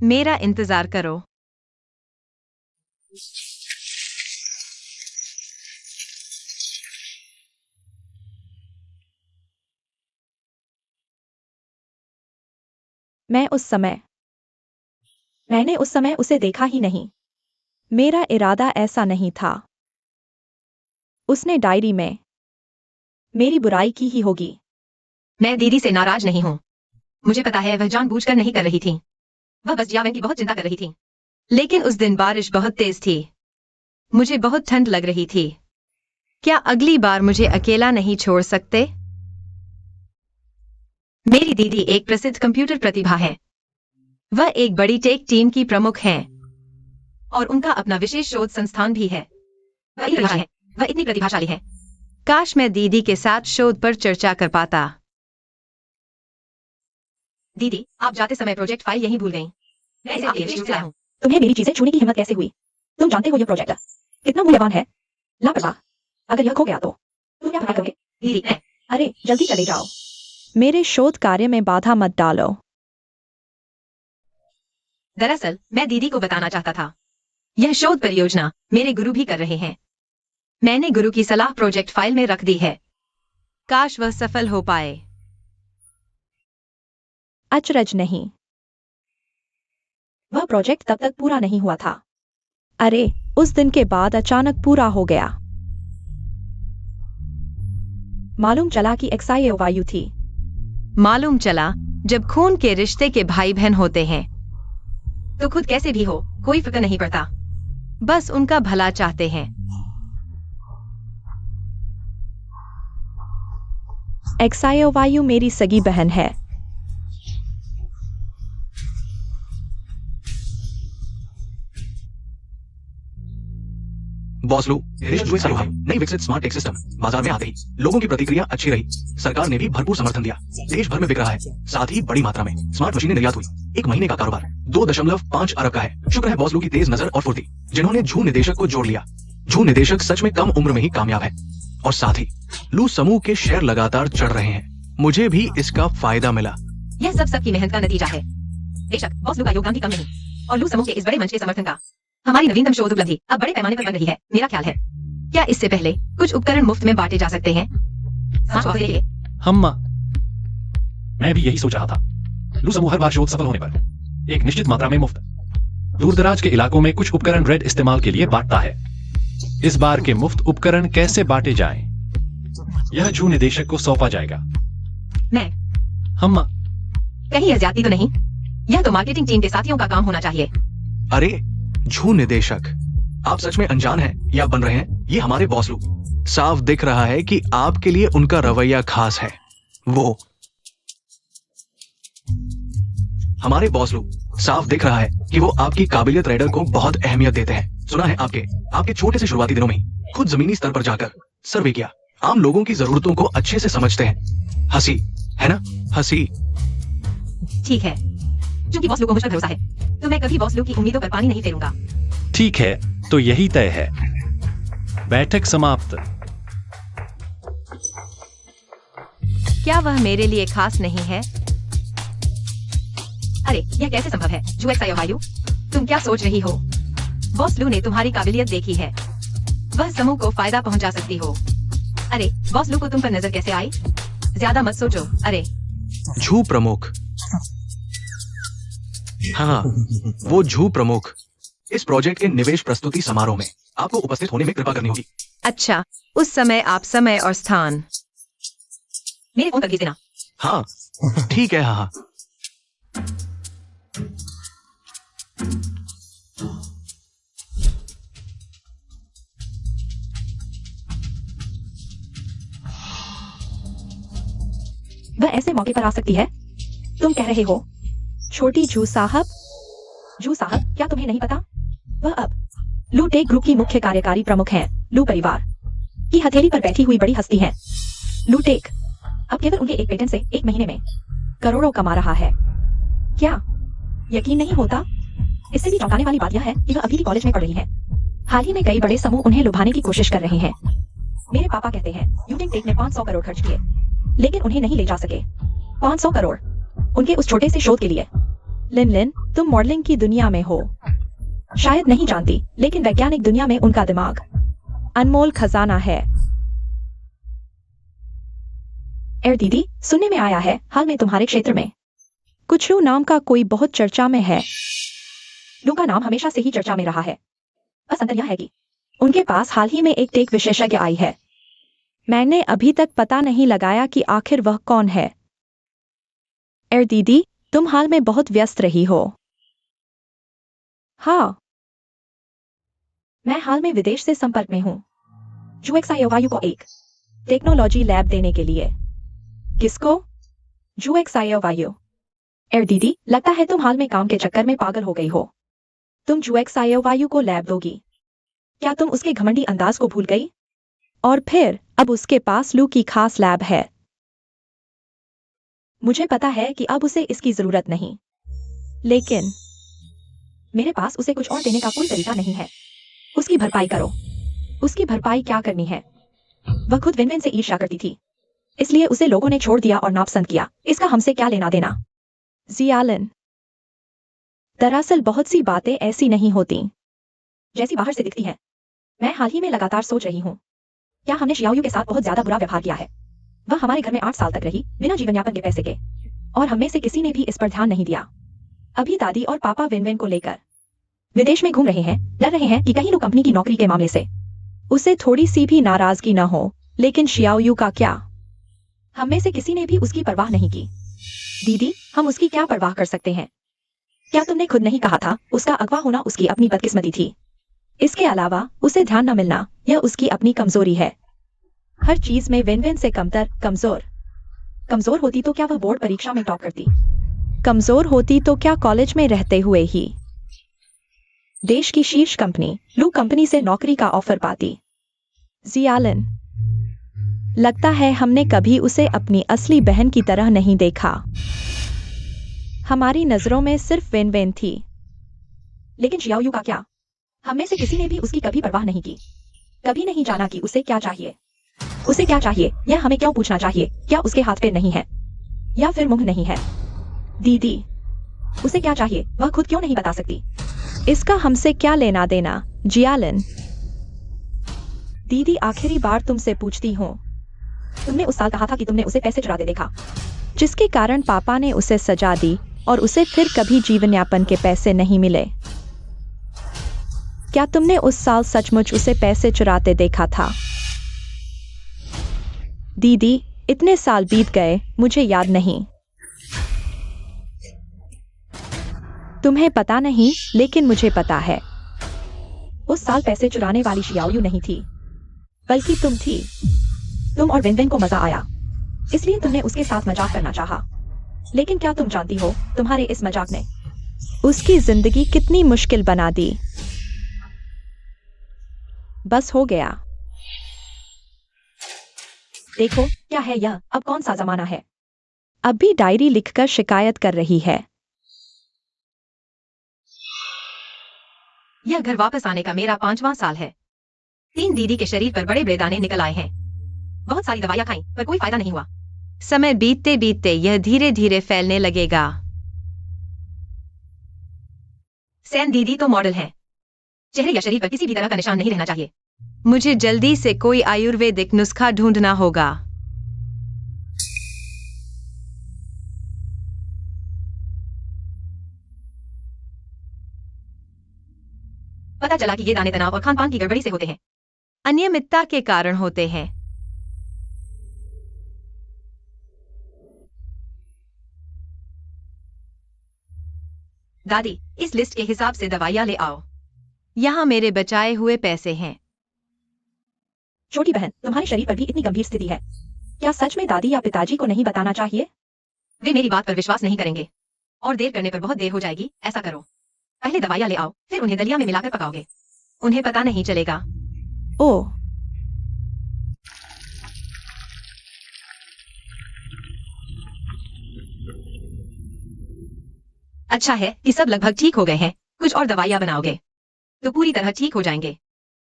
मेरा इंतजार करो। मैंने उस समय उसे देखा ही नहीं। मेरा इरादा ऐसा नहीं था। उसने डायरी में मेरी बुराई की ही होगी। मैं दीदी से नाराज नहीं हूँ। मुझे पता है वह जानबूझकर नहीं कर रही थी। वह बस जियावेन की बहुत चिंता कर रही थी। लेकिन उस दिन बारिश बहुत तेज थी। मुझे बहुत ठंड लग रही थी। क्या अगली बार मुझे अकेला नहीं छोड़ सकते? मेरी दीदी एक प्रसिद्ध कंप्यूटर प्रतिभा है। वह एक बड़ी टेक टीम की प्रमुख हैं और उनका अपना विशेष शोध संस्थान भी है। वह इतनी प्रतिभाशाली है। काश मैं दीदी के साथ शोध पर चर्चा कर पाता। दीदी, आप जाते समय प्रोजेक्ट फाइल यहीं भूल गईं। मैं इसे आपके लिए लाया हूं। तुम्हें मेरी चीजें छूने की हिम्मत कैसे हुई? तुम जानते हो यह प्रोजेक्ट कितना मूल्यवान है। लापरवाह, अगर यह खो गया तो तुम क्या करोगे? दीदी, अरे जल्दी चले जाओ, मेरे शोध कार्य में बाधा मत डालो। दरअसल मैं दीदी को बताना चाहता था, यह शोध परियोजना मेरे गुरु भी कर रहे हैं। मैंने गुरु की सलाह प्रोजेक्ट फाइल में रख दी है। काश वह सफल हो पाए। अचरज नहीं, वह प्रोजेक्ट तब तक पूरा नहीं हुआ था। अरे उस दिन के बाद अचानक पूरा हो गया। मालूम चला कि XIOYU थी। मालूम चला जब खून के रिश्ते के भाई बहन होते हैं तो खुद कैसे भी हो कोई फिक्र नहीं पड़ता, बस उनका भला चाहते हैं। XIOYU मेरी सगी बहन है। बॉस लो, नई विकसित स्मार्ट टेक सिस्टम बाजार में आते ही लोगों की प्रतिक्रिया अच्छी रही। सरकार ने भी भरपूर समर्थन दिया। देश भर में बिक रहा है, साथ ही बड़ी मात्रा में स्मार्ट मशीनें निर्यात हुई। एक महीने का कारोबार 2.5 अरब का है। शुक्र है बॉस लो की तेज नजर और फुर्ती, जिन्होंने झू निदेशक को जोड़ लिया। झू निदेशक सच में कम उम्र में ही कामयाब है, और साथ ही लू समूह के शेयर लगातार चढ़ रहे हैं। मुझे भी इसका फायदा मिला। यह सब सबकी मेहनत का नतीजा है। बेशक बॉस लू का योगदान भी कम नहीं, और लू समूह के इस बड़े मंच के समर्थन का। हमारी नवीनतम शोध उपलब्धि अब बड़े पैमाने पर बन रही है। मेरा ख्याल है क्या इससे पहले कुछ उपकरण मुफ्त में बांटे जा सकते हैं? मैं भी यही सोच रहा था। लू समूह हर बार शोध सफल होने पर एक निश्चित मात्रा में मुफ्त दूरदराज के इलाकों में कुछ उपकरण रेड इस्तेमाल के लिए बांटता है। इस बार के मुफ्त उपकरण कैसे बांटे जाएं? यह झू निदेशक को सौंपा जाएगा। मैं कहीं यह ज्यादती तो नहीं? यह तो मार्केटिंग टीम के साथियों का काम होना चाहिए। अरे झू निदेशक, आप सच में अनजान हैं या बन रहे हैं? ये हमारे बॉस लू। साफ दिख रहा है कि आपके लिए उनका रवैया खास है। वो हमारे बॉस लू, साफ दिख रहा है कि वो आपकी काबिलियत रेडर को बहुत अहमियत देते हैं। सुना है आपके छोटे से शुरुआती दिनों में ही खुद जमीनी स्तर पर जाकर सर्वे किया। आम लोगों की जरूरतों को अच्छे से समझते हैं। हंसी है ना? हंसी। ठीक है, क्योंकि बॉस लू को मुझ पर भरोसा है तो मैं कभी बॉस लू की उम्मीदों पर पानी नहीं फेरूंगा। ठीक है, तो यही तय है। बैठक समाप्त। क्या वह मेरे लिए खास नहीं है? अरे यह कैसे संभव है? जो XIOYU, तुम क्या सोच रही हो? बॉस लू ने तुम्हारी काबिलियत देखी है, वह समूह को फायदा पहुंचा सकती हो। अरे बॉस लू को तुम पर नजर कैसे आई? ज्यादा मत सोचो। अरे झू प्रमुख, हाँ वो झू प्रमुख। इस प्रोजेक्ट के निवेश प्रस्तुति समारोह में आपको उपस्थित होने में कृपा करनी होगी। अच्छा, उस समय आप समय और स्थान मेरे फोन कर भेज देना। हाँ ठीक है। हाँ वह ऐसे मौके पर आ सकती है? तुम कह रहे हो छोटी जू साहब? जू साहब, क्या तुम्हें नहीं पता? वह अब लू टेक ग्रुप की मुख्य कार्यकारी प्रमुख हैं। लू परिवार की हथेली पर बैठी हुई बड़ी हस्ती हैं। लू टेक अब केवल उनके एक पेटेंट से 1 महीने में करोड़ों कमा रहा है। क्या यकीन नहीं होता? इससे भी चौंकाने वाली बात यह है कि वह अभी भी कॉलेज में पढ़ रही है। हाल ही में कई बड़े समूह उन्हें लुभाने की कोशिश कर रहे हैं। मेरे पापा कहते हैं यूटिंग टेक ने 500 करोड़ खर्च किए, लेकिन उन्हें नहीं ले जा सके। 500 करोड़ उनके उस छोटे से शोध के लिए। लिन लिन, तुम मॉडलिंग की दुनिया में हो, शायद नहीं जानती, लेकिन वैज्ञानिक दुनिया में उनका दिमाग अनमोल खजाना है। एर दीदी, सुनने में आया है हाल में तुम्हारे क्षेत्र में कुछलू नाम का कोई बहुत चर्चा में है। लू का नाम हमेशा से ही चर्चा में रहा है। बस अंतर यह है कि उनके पास हाल ही में एक टेक विशेषज्ञ आई है। मैंने अभी तक पता नहीं लगाया कि आखिर वह कौन है। एर दीदी, तुम हाल में बहुत व्यस्त रही हो। हाँ, मैं हाल में विदेश से संपर्क में हूँ। जूएक्सआईओवायू को एक टेक्नोलॉजी लैब देने के लिए। किसको? जूएक्सआईओवायू। एर दीदी, लगता है तुम हाल में काम के चक्कर में पागल हो गई हो। तुम जूएक्सआईओवायू को लैब दोगी? क्या तुम उसके घमंडी अंदाज को भूल गई? और फिर अब उसके पास लू की खास लैब है। मुझे पता है कि अब उसे इसकी जरूरत नहीं, लेकिन मेरे पास उसे कुछ और देने का कोई तरीका नहीं है। उसकी भरपाई करो। उसकी भरपाई क्या करनी है? वह खुद विन विन से ईर्ष्या करती थी, इसलिए उसे लोगों ने छोड़ दिया और नापसंद किया। इसका हमसे क्या लेना देना? जियालन, दरअसल बहुत सी बातें ऐसी नहीं होती जैसी बाहर से दिखती हैं। मैं हाल ही में लगातार सोच रही हूँ, क्या हमने शियाओयू के साथ बहुत ज्यादा बुरा व्यवहार किया है? वह हमारे घर में 8 साल तक रही, बिना जीवन यापन के पैसे के, और हम में से किसी ने भी इस पर ध्यान नहीं दिया। अभी दादी और पापा विन विन को लेकर विदेश में घूम रहे हैं, डर रहे हैं कि कहीं लोग कंपनी की नौकरी के मामले से उसे थोड़ी सी भी नाराजगी न हो। लेकिन शियाओयू का क्या? हम में से किसी ने भी उसकी परवाह नहीं की। दीदी, हम उसकी क्या परवाह कर सकते हैं? क्या तुमने खुद नहीं कहा था उसका अगवा होना उसकी अपनी बदकिस्मती थी? इसके अलावा उसे ध्यान न मिलना यह उसकी अपनी कमजोरी है। हर चीज में विन विन से कमजोर होती तो क्या वह बोर्ड परीक्षा में टॉप करती? कमजोर होती तो क्या कॉलेज में रहते हुए ही देश की शीर्ष कंपनी लू कंपनी से नौकरी का ऑफर पाती? जियालन, लगता है हमने कभी उसे अपनी असली बहन की तरह नहीं देखा। हमारी नजरों में सिर्फ वेन वेन थी। लेकिन शियाओयू का क्या? हम में से किसी ने भी उसकी कभी परवाह नहीं की, कभी नहीं जाना कि उसे क्या चाहिए। उसे क्या चाहिए यह हमें क्यों पूछना चाहिए? क्या उसके हाथ पे नहीं है या फिर मुंह नहीं है? दीदी, उसे क्या चाहिए वह खुद क्यों नहीं बता सकती? इसका हमसे क्या लेना देना? जियालन, दीदी आखिरी बार तुमसे पूछती हूँ, तुमने उस साल कहा था कि तुमने उसे पैसे चुराते देखा, जिसके कारण पापा ने उसे सजा दी और उसे फिर कभी जीवन यापन के पैसे नहीं मिले। क्या तुमने उस साल सचमुच उसे पैसे चुराते देखा था? दीदी, इतने साल बीत गए, मुझे याद नहीं। तुम्हें पता नहीं, लेकिन मुझे पता है। उस साल पैसे चुराने वाली शियाओयू नहीं थी, बल्कि तुम थी। तुम और विन विन को मजा आया, इसलिए तुमने उसके साथ मजाक करना चाहा। लेकिन क्या तुम जानती हो, तुम्हारे इस मजाक ने उसकी जिंदगी कितनी मुश्किल बना दी। बस हो गया। देखो क्या है यह, अब कौन सा जमाना है? अब भी डायरी लिखकर शिकायत कर रही है। यह घर वापस आने का मेरा 5वां साल है। 3 दीदी के शरीर पर बड़े बड़े दाने निकल आए हैं। बहुत सारी दवाइयां खाई पर कोई फायदा नहीं हुआ। समय बीतते बीतते यह धीरे धीरे फैलने लगेगा। सैन दीदी तो मॉडल है, चेहरे या शरीर पर किसी भी तरह का निशान नहीं रहना चाहिए। मुझे जल्दी से कोई आयुर्वेदिक नुस्खा ढूंढना होगा। पता चला कि ये दाने तनाव और खान पान की गड़बड़ी से होते हैं, अनियमितता के कारण होते हैं। दादी, इस लिस्ट के हिसाब से दवाइयां ले आओ। यहाँ मेरे बचाए हुए पैसे हैं। छोटी बहन, तुम्हारे शरीर पर भी इतनी गंभीर स्थिति है। क्या सच में दादी या पिताजी को नहीं बताना चाहिए? वे मेरी बात पर विश्वास नहीं करेंगे और देर करने पर बहुत देर हो जाएगी। ऐसा करो, पहले दवाइयाँ ले आओ, फिर उन्हें दलिया में मिलाकर पकाओगे। उन्हें पता नहीं चलेगा। ओह, अच्छा है कि सब लगभग ठीक हो गए हैं। कुछ और दवाइयाँ बनाओगे तो पूरी तरह ठीक हो जाएंगे।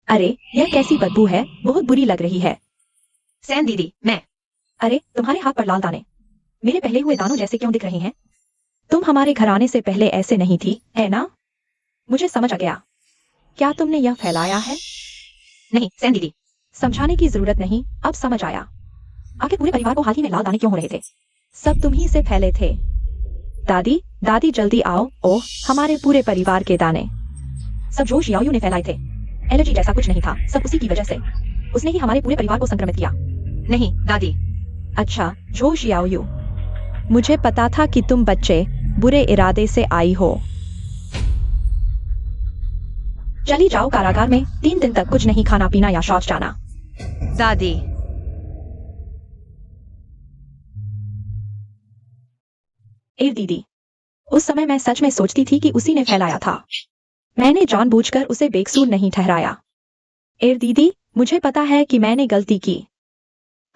अरे यह कैसी बदबू है, बहुत बुरी लग रही है। सैन दीदी, मैं अरे तुम्हारे हाथ पर लाल दाने मेरे पहले हुए दानों जैसे क्यों दिख रहे हैं? तुम हमारे घर आने से पहले ऐसे नहीं थी, है ना? मुझे समझ आ गया। क्या तुमने यह फैलाया है? नहीं सैन दीदी। समझाने की जरूरत नहीं, अब समझ आया। आखिर पूरे परिवार को हाल ही में लाल दाने क्यों हो रहे थे? सब तुम ही से फैले थे। दादी, दादी जल्दी आओ। ओह, हमारे पूरे परिवार के दाने सब जो शियाओयू ने फैलाए थे। एलर्जी जैसा कुछ नहीं था, सब उसी की वजह से। उसने ही हमारे पूरे परिवार को संक्रमित किया। नहीं दादी। अच्छा, जो शियाओयू, मुझे पता था कि तुम बच्चे बुरे इरादे से आई हो। चली जाओ कारागार में 3 दिन तक कुछ नहीं खाना पीना या शौच जाना। दादी, ए दीदी, उस समय मैं सच में सोचती थी कि उसी ने फैलाया था। मैंने जानबूझकर उसे बेकसूर नहीं ठहराया। ए दीदी, मुझे पता है कि मैंने गलती की।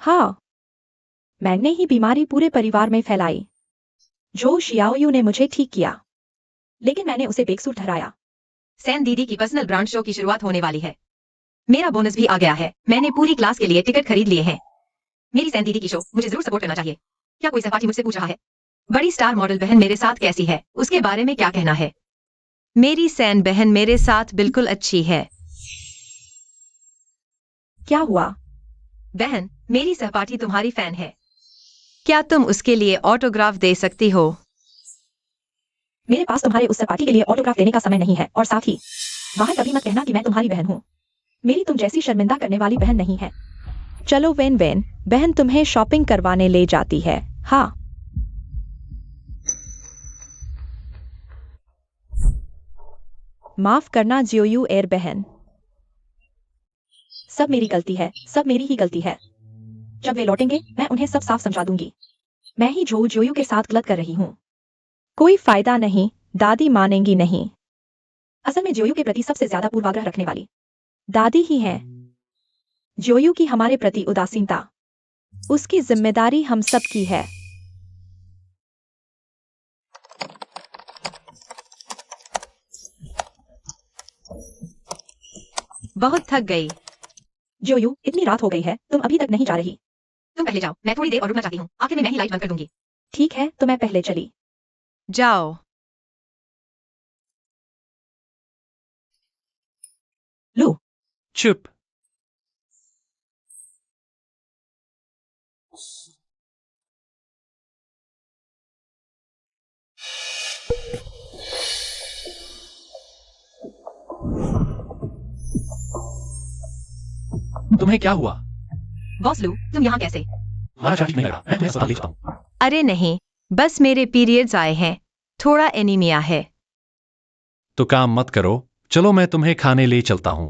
हाँ, मैंने ही बीमारी पूरे परिवार में फैलाई। जो शियाओयू ने मुझे ठीक किया, लेकिन मैंने उसे बेकसूर ठहराया। सैन दीदी की पर्सनल ब्रांड शो की शुरुआत होने वाली है। मेरा बोनस भी आ गया है। मैंने पूरी क्लास के लिए टिकट खरीद लिए हैं। मेरी सैन दीदी की शो मुझे जरूर सपोर्ट करना चाहिए। क्या कोई सहपाठी मुझसे पूछ रहा है, बड़ी स्टार मॉडल बहन मेरे साथ कैसी है, उसके बारे में क्या कहना है? मेरी सैन बहन मेरे साथ बिल्कुल अच्छी है। क्या हुआ? बहन, मेरी सहपाठी तुम्हारी फैन है। क्या तुम उसके लिए ऑटोग्राफ दे सकती हो? मेरे पास तुम्हारे उस सपाटी के लिए ऑटोग्राफ देने का समय नहीं है, और साथ ही बाहर कभी मत कहना कि मैं तुम्हारी बहन हूँ। मेरी तुम जैसी शर्मिंदा करने वाली बहन नहीं है। चलो वेन वेन, बहन तुम्हें शॉपिंग करवाने ले जाती है। हाँ, माफ करना जियोयू एर बहन, सब मेरी गलती है, सब मेरी ही गलती है। जब वे लौटेंगे मैं उन्हें सब साफ समझा दूंगी। मैं ही जो जियोयू के साथ गलत कर रही हूँ। कोई फायदा नहीं, दादी मानेंगी नहीं। असल में जियोयू के प्रति सबसे ज्यादा पूर्वाग्रह रखने वाली दादी ही है। जियोयू की हमारे प्रति उदासीनता, उसकी जिम्मेदारी हम सब की है। बहुत थक गई। जियोयू, इतनी रात हो गई है, तुम अभी तक नहीं जा रही? तुम पहले जाओ, मैं थोड़ी देर और रुकना चाहती हूँ। आखिर में मैं ही लाइट बंद कर दूंगी। ठीक है, तो मैं पहले चली। जाओ। लू, चुप। तुम्हें क्या हुआ? बॉस लू, तुम यहाँ कैसे? हमारा चार्ज नहीं लग रहा, मैं तुम्हें अस्पताल ले जाता हूँ। अरे नहीं, बस मेरे पीरियड्स आए हैं, थोड़ा एनीमिया है। तो काम मत करो, चलो मैं तुम्हें खाने ले चलता हूँ।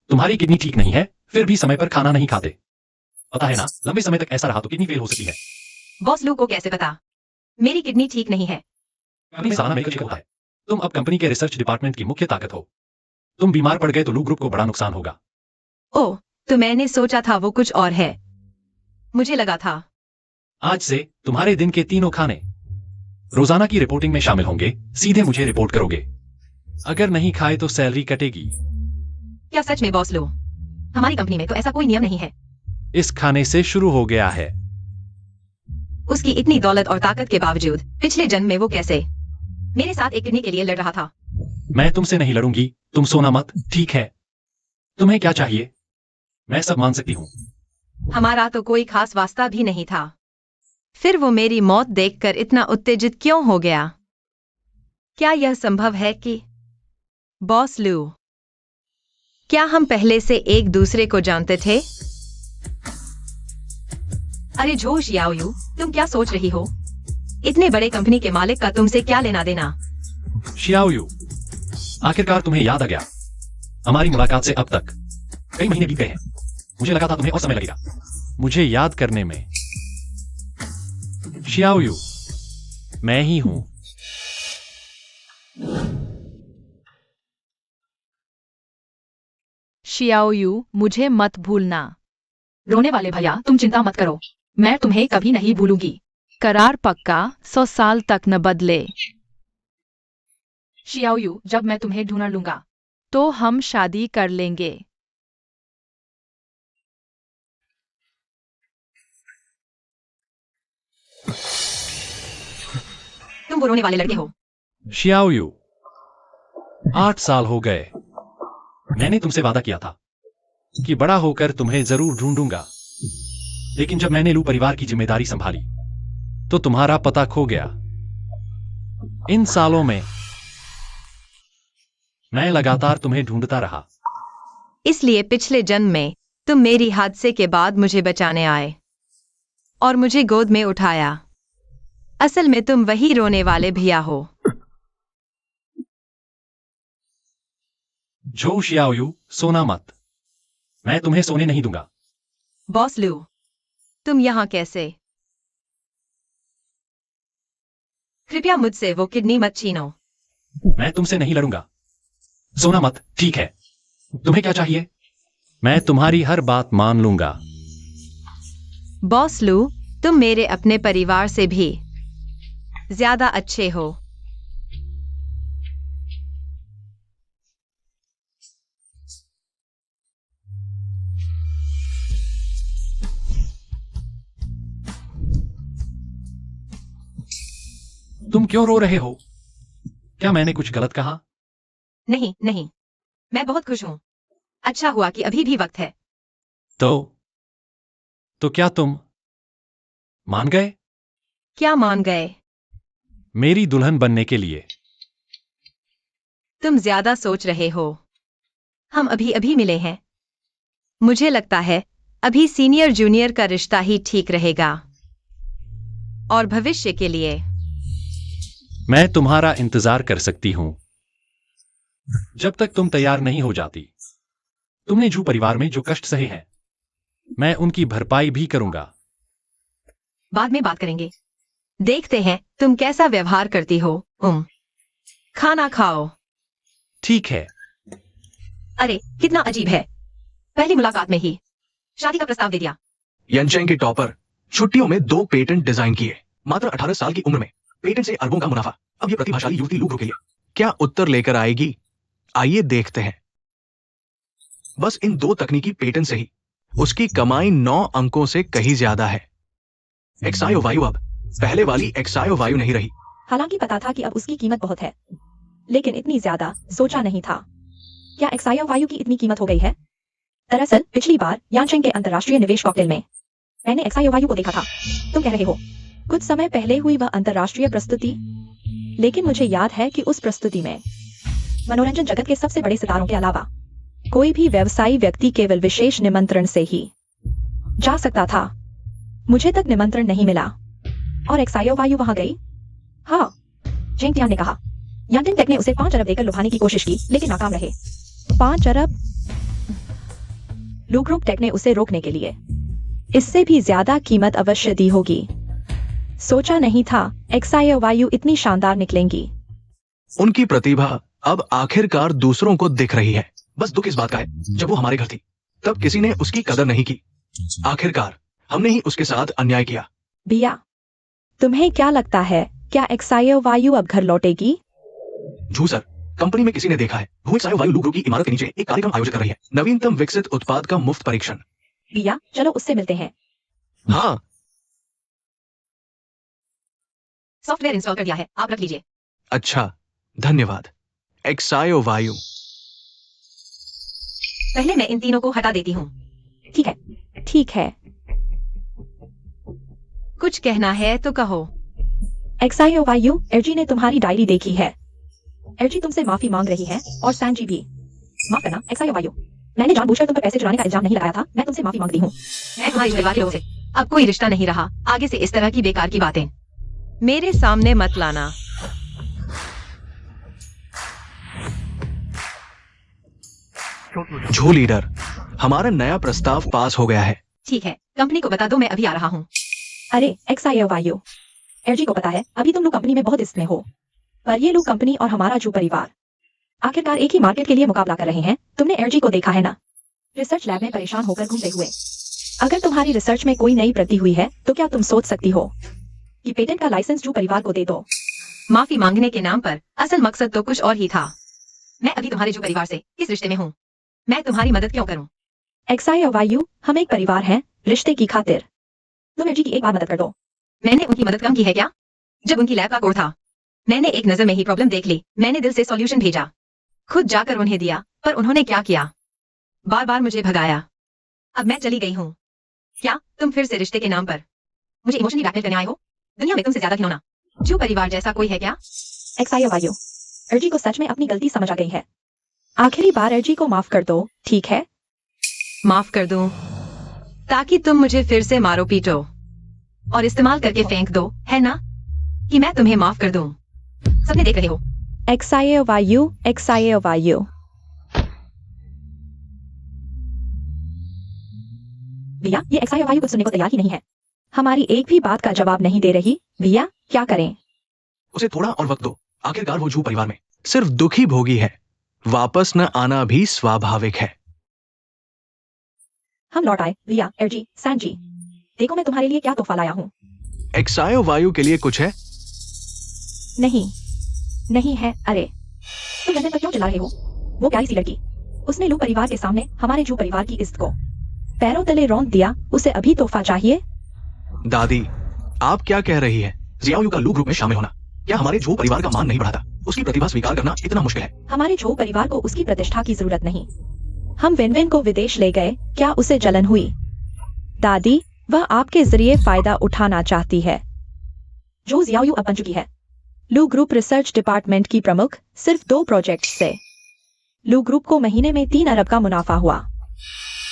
तुम्हारी किडनी ठीक नहीं है, फिर भी समय पर खाना नहीं खाते। पता है ना, लंबे समय तक ऐसा रहा तो किडनी फेल हो सकती है। बॉस लू को कैसे पता? मेरी किडनी ठीक नहीं है। कंपनी में सालाना मेडिकल चेकअप होता है। तुम अब कंपनी के रिसर्च डिपार्टमेंट की मुख्य ताकत हो। तुम बीमार पड़ गए तो लू ग्रुप को बड़ा नुकसान होगा। ओह, तो मैंने सोचा था वो कुछ और है। मुझे लगा था। आज से तुम्हारे दिन के 3 खाने रोजाना की रिपोर्टिंग में शामिल होंगे। सीधे मुझे रिपोर्ट करोगे। अगर नहीं खाए तो सैलरी कटेगी। क्या सच में बॉस लू? हमारी कंपनी में तो ऐसा कोई नियम नहीं है। इस खाने से शुरू हो गया है। उसकी इतनी दौलत और ताकत के बावजूद पिछले जन्म में वो कैसे मेरे साथ एक किडनी के लिए लड़ रहा था? मैं तुमसे नहीं लड़ूंगी, तुम सोना मत, ठीक है? तुम्हें क्या चाहिए? मैं सब मान सकती हूँ। हमारा तो कोई खास वास्ता भी नहीं था। फिर वो मेरी मौत देखकर इतना उत्तेजित क्यों हो गया? क्या यह संभव है कि बॉस लू, क्या हम पहले से एक दूसरे को जानते थे? अरे जोश याओयू, तुम क्या सोच रही हो? इतने बड़े कंपनी के मालिक का तुमसे क्या लेना देना? शियाओयू, आखिरकार तुम्हें याद आ गया। हमारी मुलाकात से अब तक कई महीने बीत गए हैं। मुझे लगा था तुम्हें और समय लगेगा मुझे याद करने में। शियाओयू, मैं ही हूं। शियाओयू, मुझे मत भूलना। रोने वाले भैया, तुम चिंता मत करो, मैं तुम्हें कभी नहीं भूलूंगी। करार पक्का, 100 साल तक न बदले। शियाओयू, जब मैं तुम्हें ढूंढ लूंगा तो हम शादी कर लेंगे। तुम वो रोने वाले लड़के हो। शियाओयू, 8 साल हो गए। मैंने तुमसे वादा किया था कि बड़ा होकर तुम्हें जरूर ढूंढूंगा, लेकिन जब मैंने लू परिवार की जिम्मेदारी संभाली तो तुम्हारा पता खो गया। इन सालों में मैं लगातार तुम्हें ढूंढता रहा। इसलिए पिछले जन्म में तुम मेरी हादसे के बाद मुझे बचाने आए और मुझे गोद में उठाया। असल में तुम वही रोने वाले भैया हो। जो शियाओयू, सोना मत। मैं तुम्हें सोने नहीं दूंगा। बॉस लू, तुम यहाँ कैसे? कृपया मुझसे वो किडनी मत छीनो। मैं तुमसे नहीं लड़ूंगा। सोना मत, ठीक है? तुम्हें क्या चाहिए? मैं तुम्हारी हर बात मान लूंगा। बॉस लू, तुम मेरे अपने परिवार से भी ज्यादा अच्छे हो। तुम क्यों रो रहे हो? क्या मैंने कुछ गलत कहा? नहीं नहीं, मैं बहुत खुश हूं। अच्छा हुआ कि अभी भी वक्त है। तो क्या तुम मान गए? क्या मान गए? मेरी दुल्हन बनने के लिए? तुम ज्यादा सोच रहे हो। हम अभी अभी मिले हैं। मुझे लगता है अभी सीनियर जूनियर का रिश्ता ही ठीक रहेगा। और भविष्य के लिए मैं तुम्हारा इंतजार कर सकती हूं जब तक तुम तैयार नहीं हो जाती। तुमने जू परिवार में जो कष्ट सहे हैं, मैं उनकी भरपाई भी करूंगा। बाद में बात करेंगे। देखते हैं तुम कैसा व्यवहार करती हो। खाना खाओ। ठीक है। अरे कितना अजीब है, पहली मुलाकात में ही शादी का प्रस्ताव दे दिया। यनचेंग के टॉपर छुट्टियों में 2 पेटेंट डिजाइन किए, मात्र 18 साल की उम्र में। पेटेंट से अरबों का मुनाफा। अब ये प्रतिभाशाली युवती लू के लिए क्या उत्तर लेकर आएगी? आइए देखते हैं। बस इन 2 तकनीकी पेटेंट से ही उसकी कमाई 9 अंकों से कहीं ज्यादा है। एक्सायो वायु अब पहले वाली एक्सायो वायु नहीं रही। हालांकि पता था कि अब उसकी कीमत बहुत है, लेकिन इतनी ज्यादा सोचा नहीं था। क्या एक्सायो वायु की इतनी कीमत हो गई है? दरअसल पिछली बार यानचेंग के अंतर्राष्ट्रीय निवेश कॉकटेल में मैंने एक्सायो वायु को देखा था। तुम कह रहे हो कुछ समय पहले हुई वह अंतर्राष्ट्रीय प्रस्तुति, लेकिन मुझे याद है कि उस प्रस्तुति में मनोरंजन जगत के सबसे बड़े सितारों के अलावा कोई भी व्यवसायी व्यक्ति केवल विशेष निमंत्रण से ही जा सकता था। मुझे तक निमंत्रण नहीं मिला और एक्सायो वायु वहां गई। हाँ, जेंग तियान ने कहा। यानटेंग टेक ने उसे 5 अरब देकर लुभाने की कोशिश की, लेकिन नाकाम रहे। 5 अरब? लू ग्रुप टेक ने उसे रोकने के लिए इससे भी ज्यादा कीमत अवश्य दी होगी। सोचा नहीं था एक्सायो वायु इतनी शानदार निकलेंगी। उनकी प्रतिभा अब आखिरकार दूसरों को दिख रही है। बस दुख इस बात का है, जब वो हमारे घर थी तब किसी ने उसकी कदर नहीं की। आखिरकार हमने ही उसके साथ अन्याय किया। भैया, तुम्हें क्या लगता है, क्या एक्सायो वायु अब घर लौटेगी? झू सर, कंपनी में किसी ने देखा है वो एक्सायो वायु लू ग्रुप की इमारत के नीचे एक कार्यक्रम आयोजित कर रही है। नवीनतम विकसित उत्पाद का मुफ्त परीक्षण। भैया चलो उससे मिलते हैं। हाँ, सॉफ्टवेयर इंस्टॉल कर दिया है, आप रख लीजिए। अच्छा, धन्यवाद। एक्सायो वायु। पहले मैं इन तीनों को हटा देती हूँ। ठीक है, ठीक है। कुछ कहना है तो कहो। एक्सायो वायु, एलजी ने तुम्हारी डायरी देखी है। एलजी तुमसे माफी मांग रही है और सैनजी भी। माफ करना एक्सायो वायु, मैंने जानबूझकर तुम पर पैसे चुराने का इल्जाम नहीं लगाया था। मैं तुमसे माफी मांगती हूँ। मैं तुम्हारी परिवार के लोगों से अब कोई रिश्ता नहीं रहा। आगे से इस तरह की बेकार की बातें मेरे सामने मत लाना। झू लीडर, हमारा नया प्रस्ताव पास हो गया है। ठीक है, कंपनी को बता दो, मैं अभी आ रहा हूँ। अरे XIOYO, एलजी को पता है अभी तुम लोग कंपनी में बहुत इसमें हो, पर ये लोग कंपनी और हमारा जो परिवार आखिरकार एक ही मार्केट के लिए मुकाबला कर रहे हैं। तुमने एलजी को देखा है ना, रिसर्च लैब में परेशान होकर घूमते हुए। अगर तुम्हारी रिसर्च में कोई नई प्रगति हुई है तो क्या तुम सोच सकती हो कि पेटेंट का लाइसेंस जो परिवार को दे दो? माफी मांगने के नाम पर असल मकसद तो कुछ और ही था। मैं अभी तुम्हारे जो परिवार से इस रिश्ते में हूँ, मैं तुम्हारी मदद क्यों करूँ? XIOYO, हम एक परिवार हैं, रिश्ते की खातिर तुम एलजी की एक बार मदद कर दो। मैंने उनकी मदद कम की है क्या? जब उनकी लैब का कोड था, मैंने एक नजर में ही प्रॉब्लम देख ली। मैंने दिल से सॉल्यूशन भेजा, खुद जाकर उन्हें दिया, पर उन्होंने क्या किया? बार बार मुझे भगाया। अब मैं चली गई हूँ। क्या तुम फिर से रिश्ते के नाम पर मुझे इमोशनली ब्लैकमेल करने आए हो? दुनिया में तुमसे ज्यादा खिलौना जो परिवार जैसा कोई है क्या? XIOYO, एलजी को सच में अपनी गलती समझ आ गई है। आखिरी बार एलजी को माफ कर दो, ठीक है? माफ कर दूं ताकि तुम मुझे फिर से मारो पीटो और इस्तेमाल करके फेंक दो, है ना? कि मैं तुम्हें माफ कर दूं। सबने देख रहे हो। XIOYO। भैया, ये XIOYO कुछ सुनने को तैयार ही नहीं है। हमारी एक भी बात का जवाब नहीं दे रही। भैया, क्या करें? उसे थोड़ा और वक्त दो। आखिरकार वो जू परिवार में सिर्फ दुखी भोगी है। वापस न आना भी स्वाभाविक है। हम लौट आए। भैया, एलजी, सैनजी, देखो मैं तुम्हारे लिए क्या तोहफा लाया हूँ। XIOYO के लिए कुछ है? नहीं, नहीं है। अरे, तुम लंदन पर क्यों चला रहे हो? वो प्यारी सी लड़की, उसने लू परिवार के सामने हमारे जू परिवार की इज्जत को पैरों तले रौंद दिया। उसे अभी तोहफा चाहिए? दादी, आप क्या कह रही है? जियाओयू का लू ग्रुप में शामिल होना क्या हमारे झो परिवार का मान नहीं बढ़ाता? उसकी प्रतिभा स्वीकार करना इतना मुश्किल है? हमारे झो परिवार को उसकी प्रतिष्ठा की जरूरत नहीं। हम विन-विन को विदेश ले गए, क्या उसे जलन हुई? दादी, वह आपके जरिए फायदा उठाना चाहती है। जो जियाओयू अब बन चुकी है लू ग्रुप रिसर्च डिपार्टमेंट की प्रमुख, सिर्फ 2 प्रोजेक्ट से लू ग्रुप को महीने में 3 अरब का मुनाफा हुआ।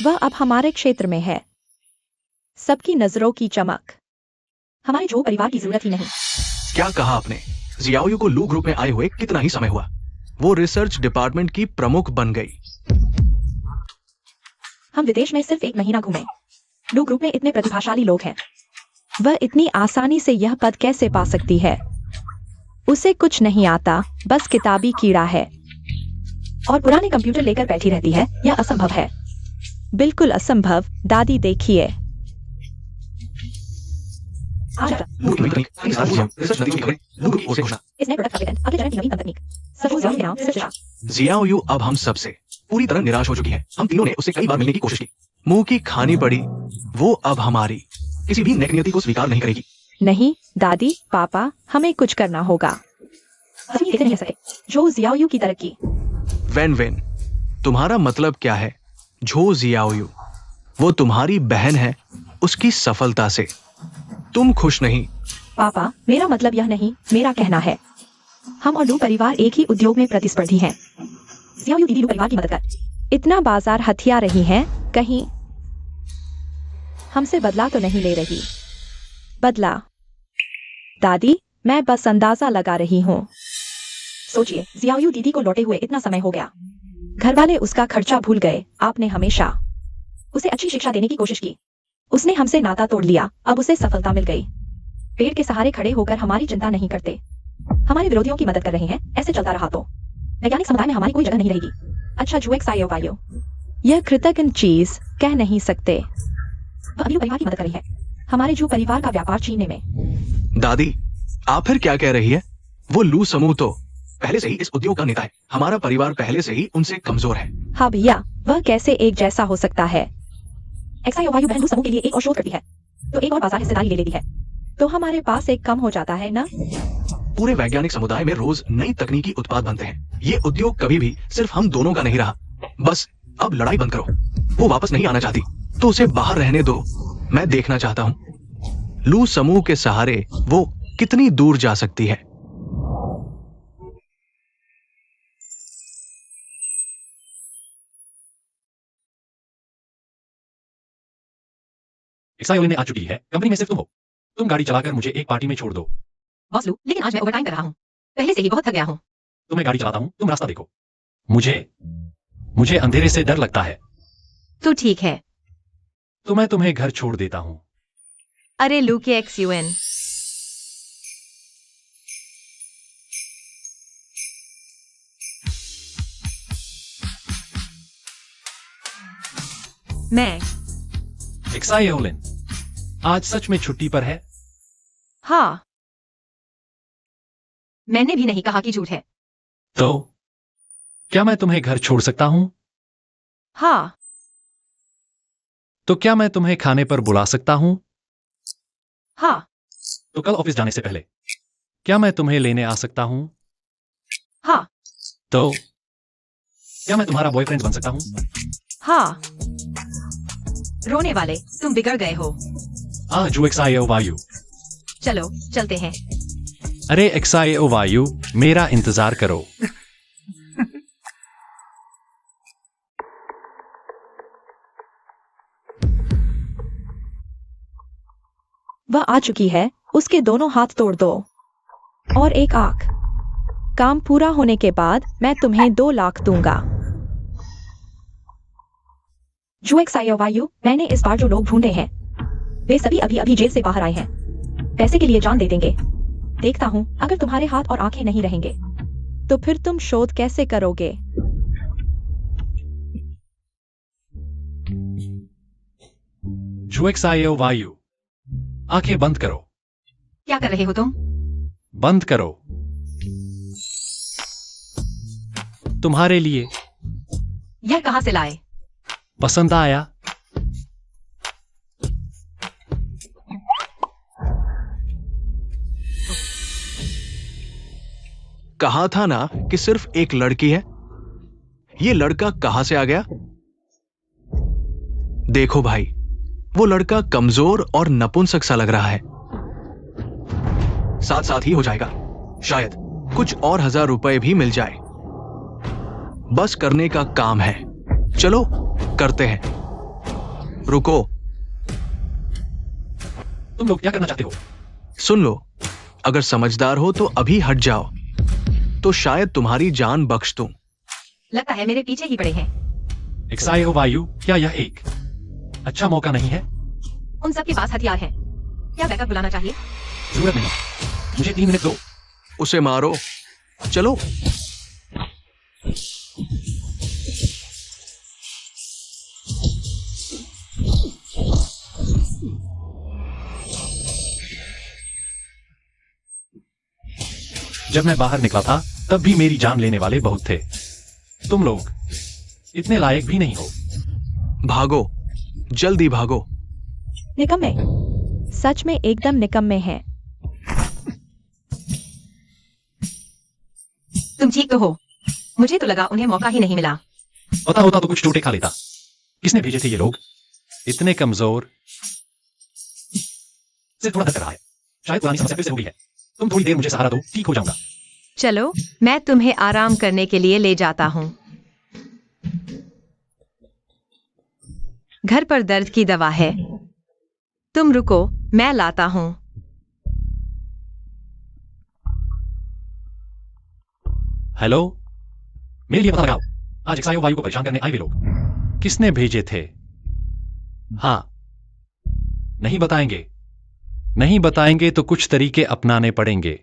वह अब हमारे क्षेत्र में है। सबकी नजरों की चमक। हमारे झो परिवार की जरूरत ही नहीं। क्या कहा आपने? जियाओयू को लू ग्रुप में आए हुए कितना ही समय हुआ? वो रिसर्च डिपार्टमेंट की प्रमुख बन गई। हम विदेश में सिर्फ 1 महीना घूमे। लू ग्रुप में इतने प्रतिभाशाली लोग हैं। वह इतनी आसानी से यह पद कैसे पा सकती है? उसे कुछ नहीं आता, बस किताबी कीड़ा है और पुराने कंप्यूटर लेकर बैठी रहती है। यह असंभव है, बिल्कुल असंभव। दादी देखिए, जियाओयू अब हम सब से पूरी तरह निराश हो चुकी है। हम तीनों ने उससे कई बार मिलने की कोशिश की, मुंह की खानी पड़ी। वो अब हमारी किसी भी नेक नियति को स्वीकार नहीं करेगी। नहीं दादी, पापा, हमें कुछ करना होगा। हम ये नहीं कर सकते। जो जियाओयू की तरक्की। वेन वेन, तुम्हारा मतलब क्या है? झो जियाओयू, वो तुम्हारी बहन है। उसकी सफलता से तुम खुश नहीं? पापा, मेरा मतलब यह नहीं, मेरा कहना है हम और लू परिवार एक ही उद्योग में प्रतिस्पर्धी हैं। जियाओयू दीदी लू परिवार की मदद कर इतना बाजार हथिया रही हैं, कहीं हमसे बदला तो नहीं ले रही? बदला? दादी, मैं बस अंदाजा लगा रही हूँ। सोचिए, जियाओयू दीदी को लौटे हुए इतना समय हो गया। घर वाले उसका खर्चा भूल गए। आपने हमेशा उसे अच्छी शिक्षा देने की कोशिश की। उसने हमसे नाता तोड़ लिया, अब उसे सफलता मिल गई। पेड़ के सहारे खड़े होकर हमारी चिंता नहीं करते, हमारे विरोधियों की मदद कर रहे हैं। ऐसे चलता रहा तो वैज्ञानिक समुदाय में हमारी कोई जगह नहीं रहेगी। अच्छा जो XIOYO, यह कृतज्ञ चीज कह नहीं सकते। वह अभी परिवार की मदद कर रही है, हमारे जो परिवार का व्यापार छीनने में। दादी, आप फिर क्या कह रही है? वो लू समूह तो पहले से ही इस उद्योग का नेता है। हमारा परिवार पहले से ही उनसे कमजोर है। हाँ भैया, वह कैसे एक जैसा हो सकता है? XIOYO बहन लू समूह के लिए एक और शोध करती है तो एक और बाजार हिस्सेदारी ले लेती है, तो हमारे पास एक कम हो जाता है ना? पूरे वैज्ञानिक समुदाय में रोज नई तकनीकी उत्पाद बनते हैं। ये उद्योग कभी भी सिर्फ हम दोनों का नहीं रहा। बस अब लड़ाई बंद करो। वो वापस नहीं आना चाहती तो उसे बाहर रहने दो। मैं देखना चाहता हूँ लू समूह के सहारे वो कितनी दूर जा सकती है। XIOYO ने आ चुकी है। कंपनी में सिर्फ तुम हो। तुम गाड़ी चलाकर मुझे एक पार्टी में छोड़ दो। बॉस लू, लेकिन आज मैं ओवरटाइम कर रहा हूँ। पहले से ही बहुत थक गया हूँ। तो मैं गाड़ी चलाता हूँ, तुम रास्ता देखो। मुझे अंधेरे से डर लगता है। तो ठीक है। तो मैं तुम्हें घर छोड़ देता हूं। अरे लू के XUN। मैं। एक्साइओलिन आज सच में छुट्टी पर है? हाँ। मैंने भी नहीं कहा कि झूठ है। तो क्या मैं तुम्हें घर छोड़ सकता हूं? हाँ। तो क्या मैं तुम्हें खाने पर बुला सकता हूं? हाँ। तो कल ऑफिस जाने से पहले क्या मैं तुम्हें लेने आ सकता हूं? हाँ। तो क्या मैं तुम्हारा बॉयफ्रेंड बन सकता हूं? हाँ। रोने वाले, तुम बिगड़ गए हो। जू एक्साइओ वायु। चलो चलते हैं। अरे एक्साइओ वायु, मेरा इंतजार करो। वह आ चुकी है, उसके दोनों हाथ तोड़ दो और एक आंख। काम पूरा होने के बाद मैं तुम्हें 2 लाख दूंगा। जुएक्साइओ वायु, मैंने इस बार जो लोग ढूंढे हैं वे सभी अभी अभी जेल से बाहर आए हैं। पैसे के लिए जान दे देंगे। देखता हूं अगर तुम्हारे हाथ और आंखें नहीं रहेंगे तो फिर तुम शोध कैसे करोगे? जू एक्साइओ वायु, आंखें बंद करो। क्या कर रहे हो तुम? बंद करो। तुम्हारे लिए। यह कहां से लाए? पसंद आया? कहा था ना कि सिर्फ एक लड़की है। ये लड़का कहां से आ गया? देखो भाई, वो लड़का कमजोर और नपुंसक सा लग रहा है। साथ साथ ही हो जाएगा। शायद कुछ और 1000 रुपए भी मिल जाए। बस करने का काम है। चलो करते हैं। रुको। तुम लोग क्या करना चाहते हो? सुन लो, अगर समझदार हो तो अभी हट जाओ, तो शायद तुम्हारी जान बख्श दूं। लगता है मेरे पीछे ही पड़े हैं। एक्साइओ वायु, क्या यह एक अच्छा मौका नहीं है? उन सबके पास हथियार हैं। क्या बैकअप बुलाना चाहिए? जरूरत नहीं, मुझे 3 मिनट दो। उसे मारो। चलो। जब मैं बाहर निकला था तब भी मेरी जान लेने वाले बहुत थे। तुम लोग इतने लायक भी नहीं हो। भागो, जल्दी भागो। निकम्मे, सच में एकदम निकम्मे हैं। तुम ठीक तो हो? मुझे तो लगा उन्हें मौका ही नहीं मिला। पता होता तो कुछ चोटें खा लेता। किसने भेजे थे ये लोग? इतने कमजोर। सिर्फ थोड़ा दर्द रहा है। शायद पुरानी समस्या फिर से हो गई है। तुम थोड़ी देर मुझे सहारा दो, ठीक हो जाऊंगा। चलो, मैं तुम्हें आराम करने के लिए ले जाता हूं। घर पर दर्द की दवा है। तुम रुको, मैं लाता हूं। हेलो, मेरे लिए पता लगाओ। आज एक्साइओ वायु को परेशान करने आए वे लोग किसने भेजे थे? हाँ, नहीं बताएंगे। नहीं बताएंगे तो कुछ तरीके अपनाने पड़ेंगे।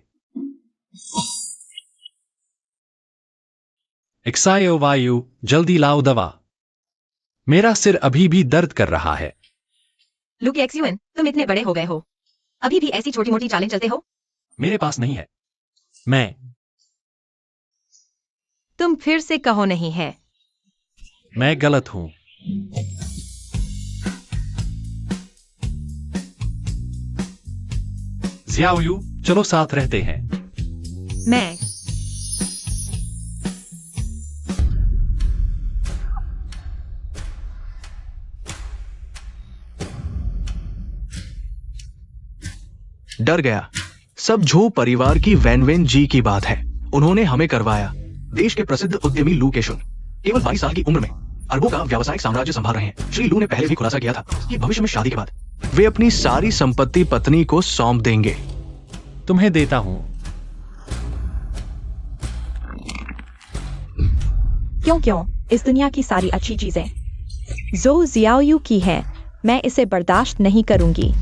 एक्साइओ वायु, जल्दी लाओ दवा। मेरा सिर अभी भी दर्द कर रहा है। लुक XUN, तुम इतने बड़े हो गए हो, अभी भी ऐसी छोटी मोटी चालें चलते हो? मेरे पास नहीं है। मैं। तुम फिर से कहो नहीं है। मैं गलत हूं। ज़ियाओयू, चलो साथ रहते हैं। मैं। डर गया। सब झो परिवार की वैनवेन जी की बात है। उन्होंने हमें करवाया। देश के प्रसिद्ध उद्यमी लू केशुन केवल 22 साल की उम्र में अरबों का व्यावसायिक साम्राज्य संभाल रहे हैं। श्री लू ने पहले भी खुलासा किया था कि भविष्य में शादी के बाद वे अपनी सारी संपत्ति पत्नी को सौंप देंगे। तुम्हें देता हूं। क्यों क्यों? इस दुनिया की सारी अच्छी चीजें जो जियाओयू की है, मैं इसे बर्दाश्त नहीं करूंगी।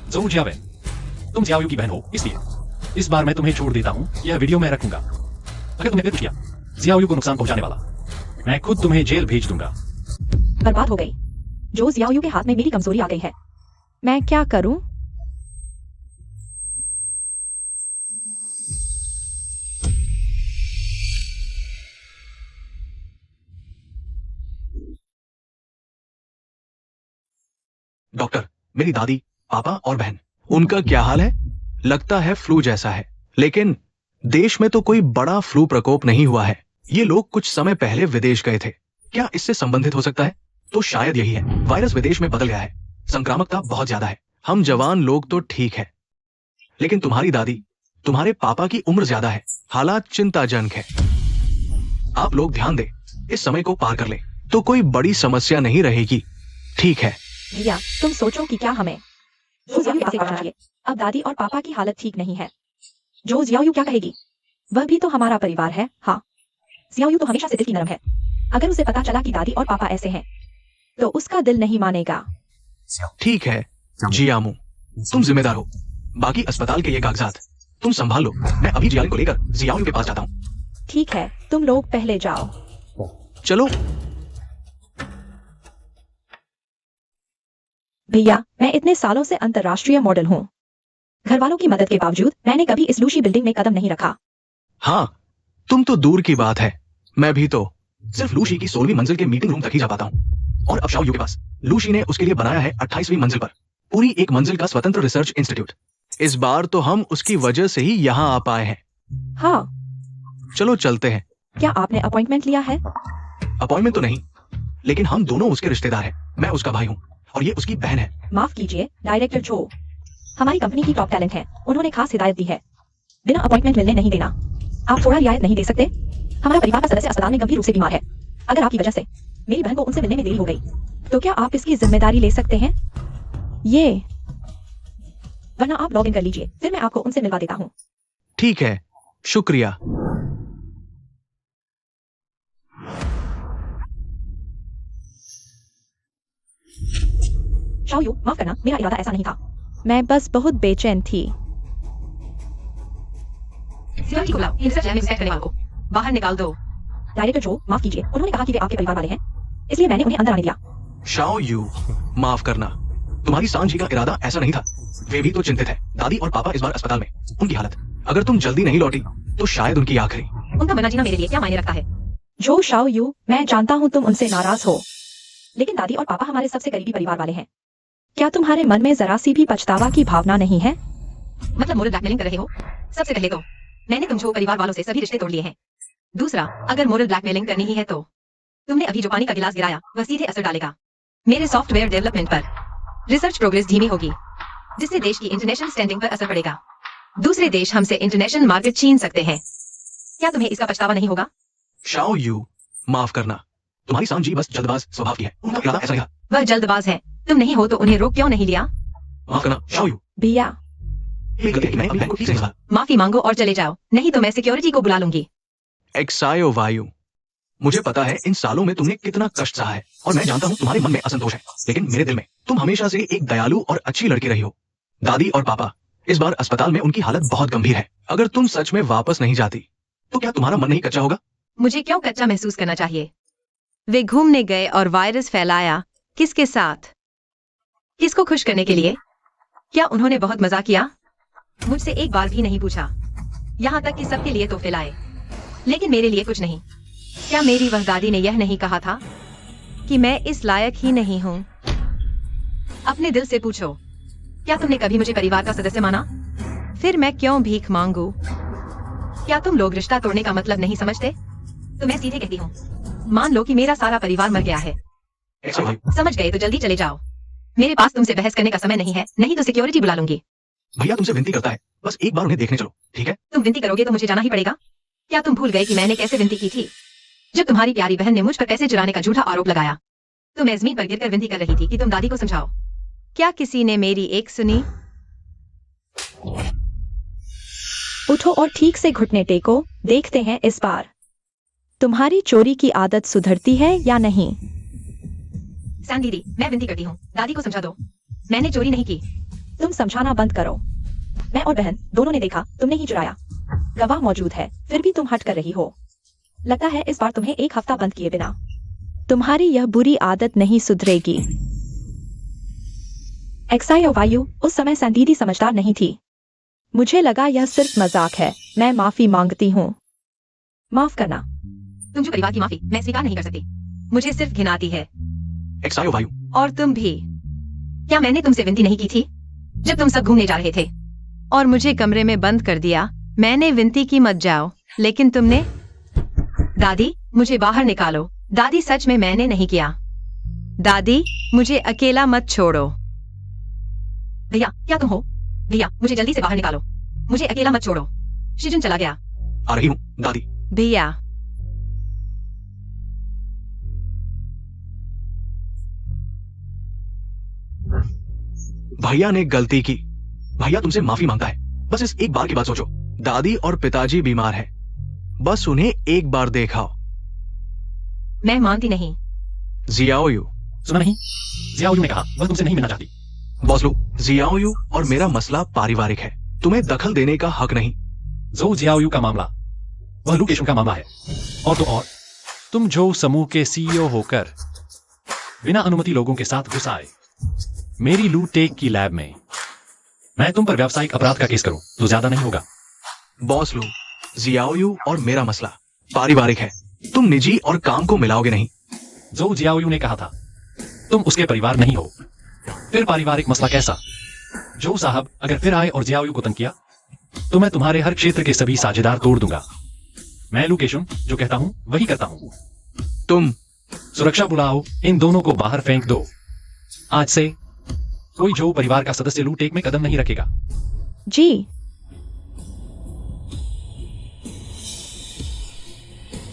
जोऊ जियावेन, तुम जियाओयू की बहन हो, इसलिए इस बार मैं तुम्हें छोड़ देता हूँ। यह वीडियो मैं रखूंगा। अगर तुमने फिर कुछ किया जियाओयू को नुकसान पहुंचाने वाला, मैं खुद तुम्हें जेल भेज दूंगा। बर्बाद हो गई। जो जियाओयू के हाथ में मेरी कमजोरी आ गई है। मैं क्या करूं? डॉक्टर, मेरी दादी, पापा और बहन, उनका क्या हाल है? लगता है फ्लू जैसा है, लेकिन देश में तो कोई बड़ा फ्लू प्रकोप नहीं हुआ है। ये लोग कुछ समय पहले विदेश गए थे। क्या इससे संबंधित हो सकता है? तो शायद यही है। वायरस विदेश में बदल गया है। संक्रामकता बहुत ज्यादा है। हम जवान लोग तो ठीक है, लेकिन तुम्हारी दादी, तुम्हारे पापा की उम्र ज्यादा है। हालात चिंताजनक है। आप लोग ध्यान दें, इस समय को पार कर लें तो कोई बड़ी समस्या नहीं रहेगी। ठीक है? भैया, तुम सोचो कि क्या हमें जो जियाओयू के पास जाना चाहिए। अब दादी और पापा की हालत ठीक नहीं है। जो जियाओयू क्या कहेगी? वह भी तो हमारा परिवार है। हाँ, जियाओयू तो हमेशा से दिल की नरम है। अगर उसे पता चला कि दादी और पापा ऐसे हैं, तो उसका दिल नहीं मानेगा। ठीक है जियामू, तुम जिम्मेदार हो। बाकी अस्पताल के ये कागजात तुम संभाल लो। मैं अभी जियालिन को लेकर जियाओयू के पास जाता हूँ। ठीक है, तुम लोग पहले जाओ। चलो। भैया, मैं इतने सालों से अंतर्राष्ट्रीय मॉडल हूँ। घर वालों की मदद के बावजूद मैंने कभी इस लूशी बिल्डिंग में कदम नहीं रखा। हाँ, तुम तो दूर की बात है। मैं भी तो सिर्फ लूशी की 16वीं मंजिल के मीटिंग रूम तक ही जा पाता हूँ। और अब शाओयू के पास लूशी ने उसके लिए बनाया है 28वीं मंजिल पर पूरी एक मंजिल का स्वतंत्र रिसर्च इंस्टीट्यूट। इस बार तो हम उसकी वजह से ही यहाँ आ पाए हैं। हाँ, चलो चलते हैं। क्या आपने अपॉइंटमेंट लिया है? अपॉइंटमेंट तो नहीं, लेकिन हम दोनों उसके रिश्तेदार हैं। मैं उसका भाई हूँ और ये उसकी बहन है। माफ कीजिए डायरेक्टर जो, हमारी कंपनी की टॉप टैलेंट है। उन्होंने खास हिदायत दी है, बिना अपॉइंटमेंट मिलने नहीं देना। आप थोड़ा रियायत नहीं दे सकते? हमारा परिवार का सदस्य अस्पताल में गंभीर रूप से बीमार है। अगर आपकी वजह से मेरी बहन को उनसे मिलने में देरी हो गई, तो क्या आप इसकी जिम्मेदारी ले सकते हैं? ये, वरना आप लॉग इन कर लीजिए, फिर मैं आपको उनसे मिलवा देता हूँ। ठीक है, शुक्रिया। शाओयू, माफ करना, मेरा इरादा ऐसा नहीं था। मैं बस बहुत बेचैन थी। सिक्योरिटी को बुलाओ। रिसर्च लैब में इंस्पेक्ट करने वालों को बाहर निकाल दो। डायरेक्टर जो, माफ कीजिए, उन्होंने कहा कि वे आपके परिवार वाले हैं, इसलिए मैंने उन्हें अंदर आने दिया। शाओयू, माफ करना, तुम्हारी सांझी का इरादा ऐसा नहीं था। वे भी तो चिंतित है। दादी और पापा इस बार अस्पताल में, उनकी हालत, अगर तुम जल्दी नहीं लौटी तो शायद उनकी आखिरी। उनका मरना जीना मेरे लिए क्या मायने रखता है? जो शाओयू, मैं जानता हूँ तुम उनसे नाराज हो, लेकिन दादी और पापा हमारे सबसे करीबी परिवार वाले हैं। क्या तुम्हारे मन में जरा सी भी पछतावा की भावना नहीं है? मतलब मोरल ब्लैकमेलिंग कर रहे हो? सबसे पहले तो मैंने तुम जो परिवार वालों से सभी रिश्ते तोड़ लिए हैं। दूसरा, अगर मोरल ब्लैकमेलिंग करनी ही है तो तुमने अभी जो पानी का गिलास गिराया वह सीधे असर डालेगा मेरे सॉफ्टवेयर डेवलपमेंट पर। रिसर्च प्रोग्रेस धीमी होगी, जिससे देश की इंटरनेशनल स्टैंडिंग पर असर पड़ेगा। दूसरे देश हमसे इंटरनेशनल मार्केट छीन सकते हैं। क्या तुम्हें इसका पछतावा नहीं होगा? शाओयू, माफ करना, तुम्हारी सांझी बस जल्दबाज स्वभाव की है। उनका इरादा ऐसा नहीं था। वह जल्दबाज है। तुम नहीं हो तो उन्हें रोक क्यों नहीं लिया? माफ करना शाओयू, भैया, ये गलती है कि मैंने अपनी बहन को ठीक से नहीं समझा। माफी मांगो और चले जाओ, नहीं तो मैं सिक्योरिटी को बुला लूंगी। एक्सायो वायु, मुझे पता है इन सालों में तुमने कितना कष्ट सहा है और मैं जानता हूँ तुम्हारे मन में असंतोष है, लेकिन मेरे दिल में तुम हमेशा से एक दयालु और अच्छी लड़की रही हो। दादी और पापा इस बार अस्पताल में, उनकी हालत बहुत गंभीर है। अगर तुम सच में वापस नहीं जाती तो क्या तुम्हारा मन नहीं कच्चा होगा? मुझे क्यों कच्चा महसूस करना चाहिए? वे घूमने गए और वायरस फैलाया। किसके साथ? किसको खुश करने के लिए? क्या उन्होंने बहुत मजा किया? मुझसे एक बार भी नहीं पूछा, यहाँ तक कि सबके लिए तोहफे लाए, लेकिन मेरे लिए कुछ नहीं। क्या मेरी वह दादी ने यह नहीं कहा था कि मैं इस लायक ही नहीं हूँ? अपने दिल से पूछो, क्या तुमने कभी मुझे परिवार का सदस्य माना? फिर मैं क्यों भीख मांगू? क्या तुम लोग रिश्ता तोड़ने का मतलब नहीं समझते? तो मैं सीधे कहती हूँ, मान लो कि मेरा सारा परिवार मर गया है। एक्सायो वायु, समझ गए तो जल्दी चले जाओ। मेरे पास तुमसे बहस करने का समय नहीं है, नहीं तो सिक्योरिटी बुला लूंगी। भैया तुमसे विनती करता है, बस एक बार उन्हें देखने चलो, ठीक है? तुम विनती करोगे तो मुझे जाना ही पड़ेगा। क्या तुम भूल गए कि मैंने कैसे विनती की थी जब तुम्हारी प्यारी बहन ने मुझ पर पैसे चुराने का झूठा आरोप लगाया? तुम जमीन पर गिरकर विनती कर रही थी कि तुम दादी को समझाओ। क्या किसी ने मेरी एक सुनी? उठो और ठीक से घुटने टेको, देखते हैं इस बार तुम्हारी चोरी की आदत सुधरती है या नहीं। सैन दीदी, मैं विनती करती हूँ, दादी को समझा दो, मैंने चोरी नहीं की। तुम समझाना बंद करो। मैं और बहन दोनों ने देखा तुमने ही चुराया। गवाह मौजूद है, फिर भी तुम हट कर रही हो। लगता है इस बार तुम्हें 1 हफ्ता बंद किए बिना तुम्हारी यह बुरी आदत नहीं सुधरेगी। एक्साई और वायु, उस समय सैन दीदी समझदार नहीं थी। मुझे लगा यह सिर्फ मजाक है। मैं माफी मांगती हूँ। माफ करना। तुम जो परिवार की माफी मैं स्वीकार नहीं कर सकती। मुझे सिर्फ घिन आती है। एक्सायो वायु, और तुम भी। क्या मैंने तुमसे विनती नहीं की थी जब तुम सब घूमने जा रहे थे और मुझे कमरे में बंद कर दिया? मैंने विनती की मत जाओ, लेकिन तुमने। दादी, मुझे बाहर निकालो। दादी, सच में मैंने नहीं किया। दादी, मुझे अकेला मत छोड़ो। भैया, क्या तुम हो? भैया, मुझे जल्दी से बाहर निकालो। मुझे अकेला मत छोड़ो। शिजुन चला गया। आ रही हूँ दादी। भैया, भैया ने गलती की। भैया तुमसे माफी मांगता है। बस इस एक बार की बात सोचो। दादी और पिताजी बीमार हैं। बस उन्हें एक बार देखाओ। मैं मानती नहीं। जियाओयू। सुना नहीं? जियाओयू ने कहा वह तुमसे नहीं मिलना चाहती। बॉस लो, जियाओयू और मेरा मसला पारिवारिक है। तुम्हें दखल देने का हक नहीं। जो जियाओयू का मामला, वह लू केशुन का मामला है। और तो और, तुम जो समूह के सीईओ होकर बिना अनुमति लोगों के साथ घुस आए मेरी लू टेक की लैब में, मैं तुम पर व्यावसायिक अपराध का केस करूं तो ज्यादा नहीं होगा। बॉस लो, जियाओयू और मेरा मसला पारिवारिक है। तुम निजी और काम को मिलाओगे नहीं। जो जियाओयू ने कहा था तुम उसके परिवार नहीं हो, फिर पारिवारिक मसला कैसा? जो साहब अगर फिर आए और जियाओयू को तंग किया तो मैं तुम्हारे हर क्षेत्र के सभी साझेदार तोड़ दूंगा। मैं लू केशुन जो कहता हूं वही करता हूं। तुम। सुरक्षा बुलाओ, इन दोनों को बाहर फेंक दो। आज से कोई जो परिवार का सदस्य लू टेक में कदम नहीं रखेगा। जी।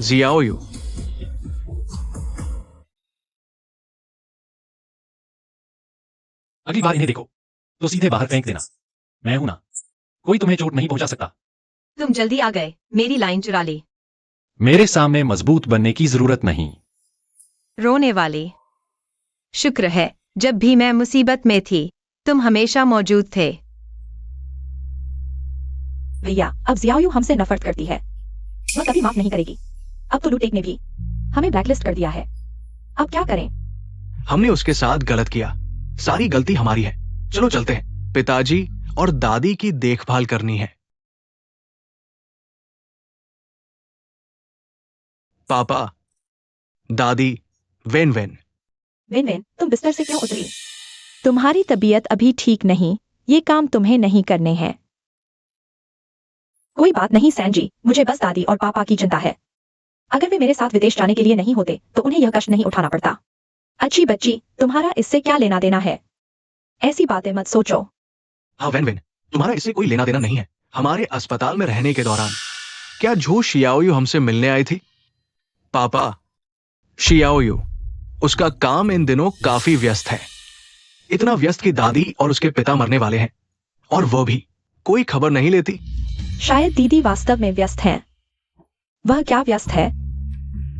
जियाओयू। अगली बार इन्हें देखो तो सीधे बाहर फेंक देना। मैं हूं ना, कोई तुम्हें चोट नहीं पहुंचा सकता। तुम जल्दी आ गए, मेरी लाइन चुरा ली। मेरे सामने मजबूत बनने की जरूरत नहीं। रोने वाली। शुक्र है जब भी मैं मुसीबत में थी तुम हमेशा मौजूद थे। भैया, अब जियाओयू हमसे नफरत करती है। वह कभी माफ नहीं करेगी। अब तो लूटेक ने भी हमें ब्लैकलिस्ट कर दिया है। अब क्या करें? हमने उसके साथ गलत किया। सारी गलती हमारी है। चलो चलते हैं। पिताजी और दादी की देखभाल करनी है। पापा, दादी, वेन वेन। वेन वेन, तुम बिस्तर से क्यों उतरी? तुम्हारी तबीयत अभी ठीक नहीं। ये काम तुम्हें नहीं करने हैं। कोई बात नहीं सैन जी, मुझे बस दादी और पापा की चिंता है। अगर वे मेरे साथ विदेश जाने के लिए नहीं होते तो उन्हें यह कष्ट नहीं उठाना पड़ता। अच्छी बच्ची, तुम्हारा इससे क्या लेना देना है? ऐसी बातें मत सोचो। हाँ वेन वेन, तुम्हारा इससे कोई लेना देना नहीं है। हमारे अस्पताल में रहने के दौरान क्या झू शियाओयू हमसे मिलने आई थी? पापा, शियाओयू, उसका काम इन दिनों काफी व्यस्त है। इतना व्यस्त कि दादी और उसके पिता मरने वाले हैं और वो भी कोई खबर नहीं लेती। शायद दीदी वास्तव में व्यस्त हैं। वह क्या व्यस्त है?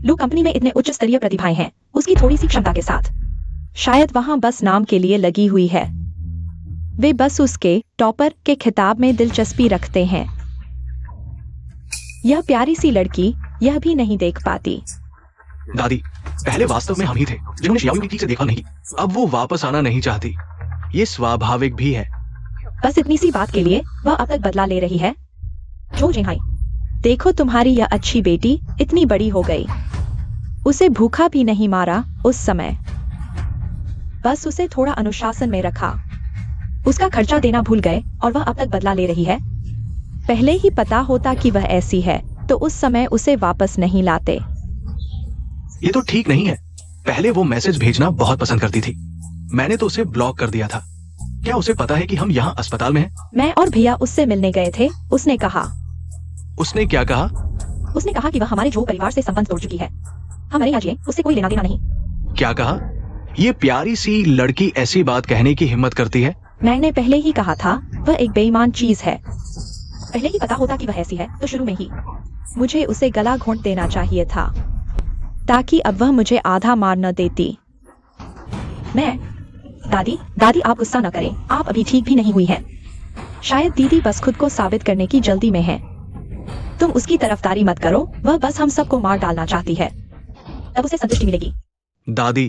लू कंपनी में इतने उच्च स्तरीय प्रतिभाएं हैं उसकी थोड़ी सी क्षमता के साथ। शायद वहां बस नाम के लिए लगी हुई है। वे बस उसके टॉपर के खिताब में दिलचस्पी रखते हैं। यह प्यारी सी लड़की यह भी नहीं देख पाती। दादी, पहले वास्तव में हम ही थे जिन्होंने शियाओयू की ठीक से देखा नहीं। अब वो वापस आना नहीं चाहती। ये स्वाभाविक भी है। बस इतनी सी बात के लिए वह अब तक बदला ले रही है। जो जिहाई, देखो तुम्हारी यह अच्छी बेटी इतनी बड़ी हो गई। उसे भूखा भी नहीं मारा उस समय। बस उसे थोड़ा अनुशासन में रखा। उसका खर्चा देना भूल गए और वह अब तक बदला ले रही है। पहले ही पता होता कि वह ऐसी है तो उस समय उसे वापस नहीं लाते। ये तो ठीक नहीं है। पहले वो मैसेज भेजना बहुत पसंद करती थी। मैंने तो उसे ब्लॉक कर दिया था। क्या उसे पता है कि हम यहाँ अस्पताल में हैं? मैं और भैया उससे मिलने गए थे। उसने कहा। उसने क्या कहा? उसने कहा कि वह हमारे जो परिवार से संबंध तोड़ चुकी है। हमारे यहाँ जिए, उससे कोई लेना देना नहीं। क्या कहा? ये प्यारी सी लड़की ऐसी बात कहने की हिम्मत करती है? मैंने पहले ही कहा था वह एक बेईमान चीज है। पहले ही पता होता कि वह ऐसी है तो शुरू में ही मुझे उसे गला घोंट देना चाहिए था, ताकि अब वह मुझे आधा मार न देती। मैं दादी आप गुस्सा न करें, आप अभी ठीक भी नहीं हुई हैं। शायद दीदी बस खुद को साबित करने की जल्दी में है। तुम उसकी तरफदारी मत करो, वह बस हम सबको मार डालना चाहती है, तब उसे संतुष्टि मिलेगी। दादी,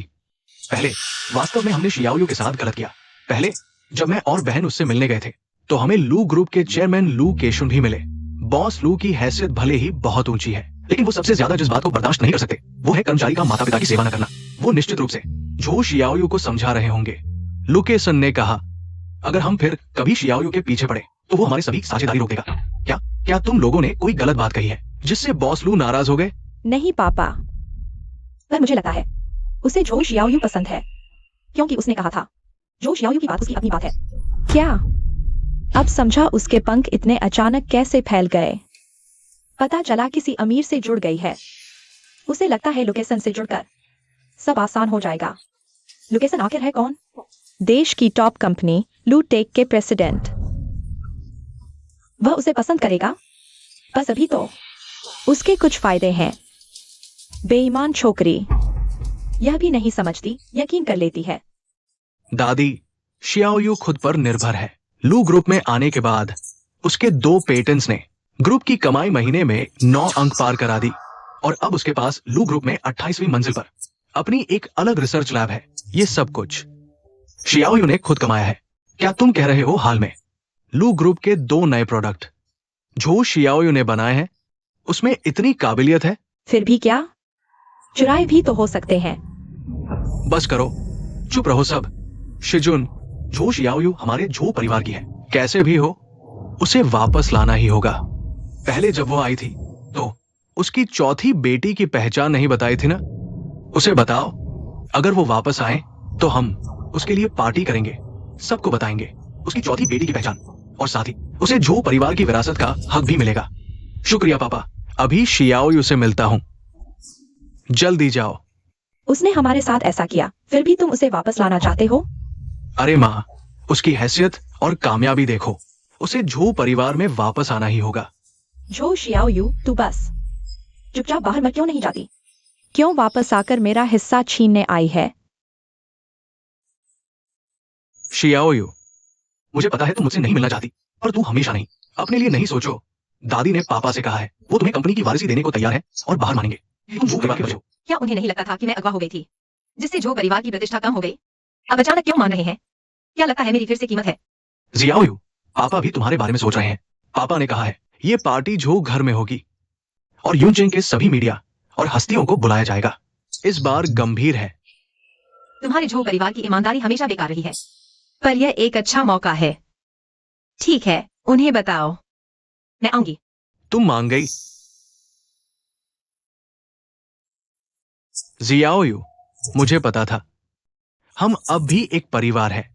पहले वास्तव में हमने शियाओयू के साथ गलत किया। पहले जब मैं और बहन उससे मिलने गए थे तो हमें लू ग्रुप के चेयरमैन लू केशुन भी मिले। बॉस लू की हैसियत भले ही बहुत ऊंची है, लेकिन वो सबसे ज्यादा जिस बात को बर्दाश्त नहीं कर सकते वो है कर्मचारी का माता पिता की सेवा न करना। वो निश्चित रूप से झो शियाओयू को समझा रहे होंगे। लू केसन ने कहा, अगर हम फिर कभी शियाओयू के पीछे पड़े तो वो हमारी सभी साझेदारी रोक देगा। क्या तुम लोगों ने कोई गलत बात कही है जिससे बॉस लू नाराज हो गए? नहीं पापा, पर मुझे लगता है उसे झो शियाओयू पसंद है, क्योंकि उसने कहा था झो शियाओयू की बात उसकी अपनी बात है। क्या अब समझा उसके पंख इतने अचानक कैसे फैल गए? पता चला किसी अमीर से जुड़ गई है। उसे लगता है लोकेशन से जुड़कर सब आसान हो जाएगा। लोकेशन आखिर है कौन? देश की टॉप कंपनी लू टेक के प्रेसिडेंट। वह उसे पसंद करेगा, बस अभी तो उसके कुछ फायदे हैं। बेईमान छोकरी यह भी नहीं समझती, यकीन कर लेती है। दादी, शियाओयू खुद पर निर्भर है। लू ग्रुप में आने के बाद उसके 2 पेटेंट्स ने ग्रुप की कमाई महीने में 9 अंक पार करा दी और अब उसके पास लू ग्रुप में 28वीं मंजिल पर अपनी एक अलग रिसर्च लैब है। ये सब कुछ शियाओयू ने खुद कमाया है। क्या तुम कह रहे हो हाल में लू ग्रुप के 2 नए प्रोडक्ट जो शियाओयू ने बनाए हैं उसमें इतनी काबिलियत है? फिर भी क्या, चुराए भी तो हो सकते हैं। बस करो, चुप रहो सब। शिजुन, झो शियाओयू हमारे झो परिवार की है। कैसे भी हो उसे वापस लाना ही होगा। पहले जब वो आई थी तो उसकी चौथी बेटी की पहचान नहीं बताई थी ना? उसे बताओ, अगर वो वापस आए तो हम उसके लिए पार्टी करेंगे, सबको बताएंगे उसकी चौथी बेटी की पहचान, और साथ ही उसे झो परिवार की विरासत का हक भी मिलेगा। शुक्रिया पापा, अभी शियाओयू से मिलता हूं, जल्दी जाओ। उसने हमारे साथ ऐसा किया, फिर भी तुम उसे वापस लाना चाहते हो? अरे माँ, उसकी हैसियत और कामयाबी देखो, उसे झो परिवार में वापस आना ही होगा। झो शियाओयू, तू बस चुपचाप बाहर मत क्यों नहीं जाती? क्यों वापस आकर मेरा हिस्सा छीनने आई है? शियाओयू, मुझे पता है तुम मुझसे नहीं मिलना चाहती, पर तू हमेशा नहीं, अपने लिए नहीं सोचो। दादी ने पापा से कहा है वो तुम्हें कंपनी की वारिसी देने को तैयार है और बाहर मानेंगे। तुम झो परिवार के बच्चे हो। क्या उन्हें नहीं लगता था कि मैं अगवा हो गई थी, जिससे झो परिवार की प्रतिष्ठा कम हो गई? अब अचानक क्यों मान रहे हैं? क्या लगता है मेरी फिर से कीमत है? जियाओयू, पापा भी तुम्हारे बारे में सोच रहे हैं। पापा ने कहा है ये पार्टी झो घर में होगी और यूनचेंग के सभी मीडिया और हस्तियों को बुलाया जाएगा। इस बार गंभीर है। तुम्हारे झो परिवार की ईमानदारी हमेशा बेकार रही है, पर यह एक अच्छा मौका है। ठीक है, उन्हें बताओ, मैं आऊंगी। तुम मान गई? जियाओयू, मुझे पता था, हम अब भी एक परिवार है।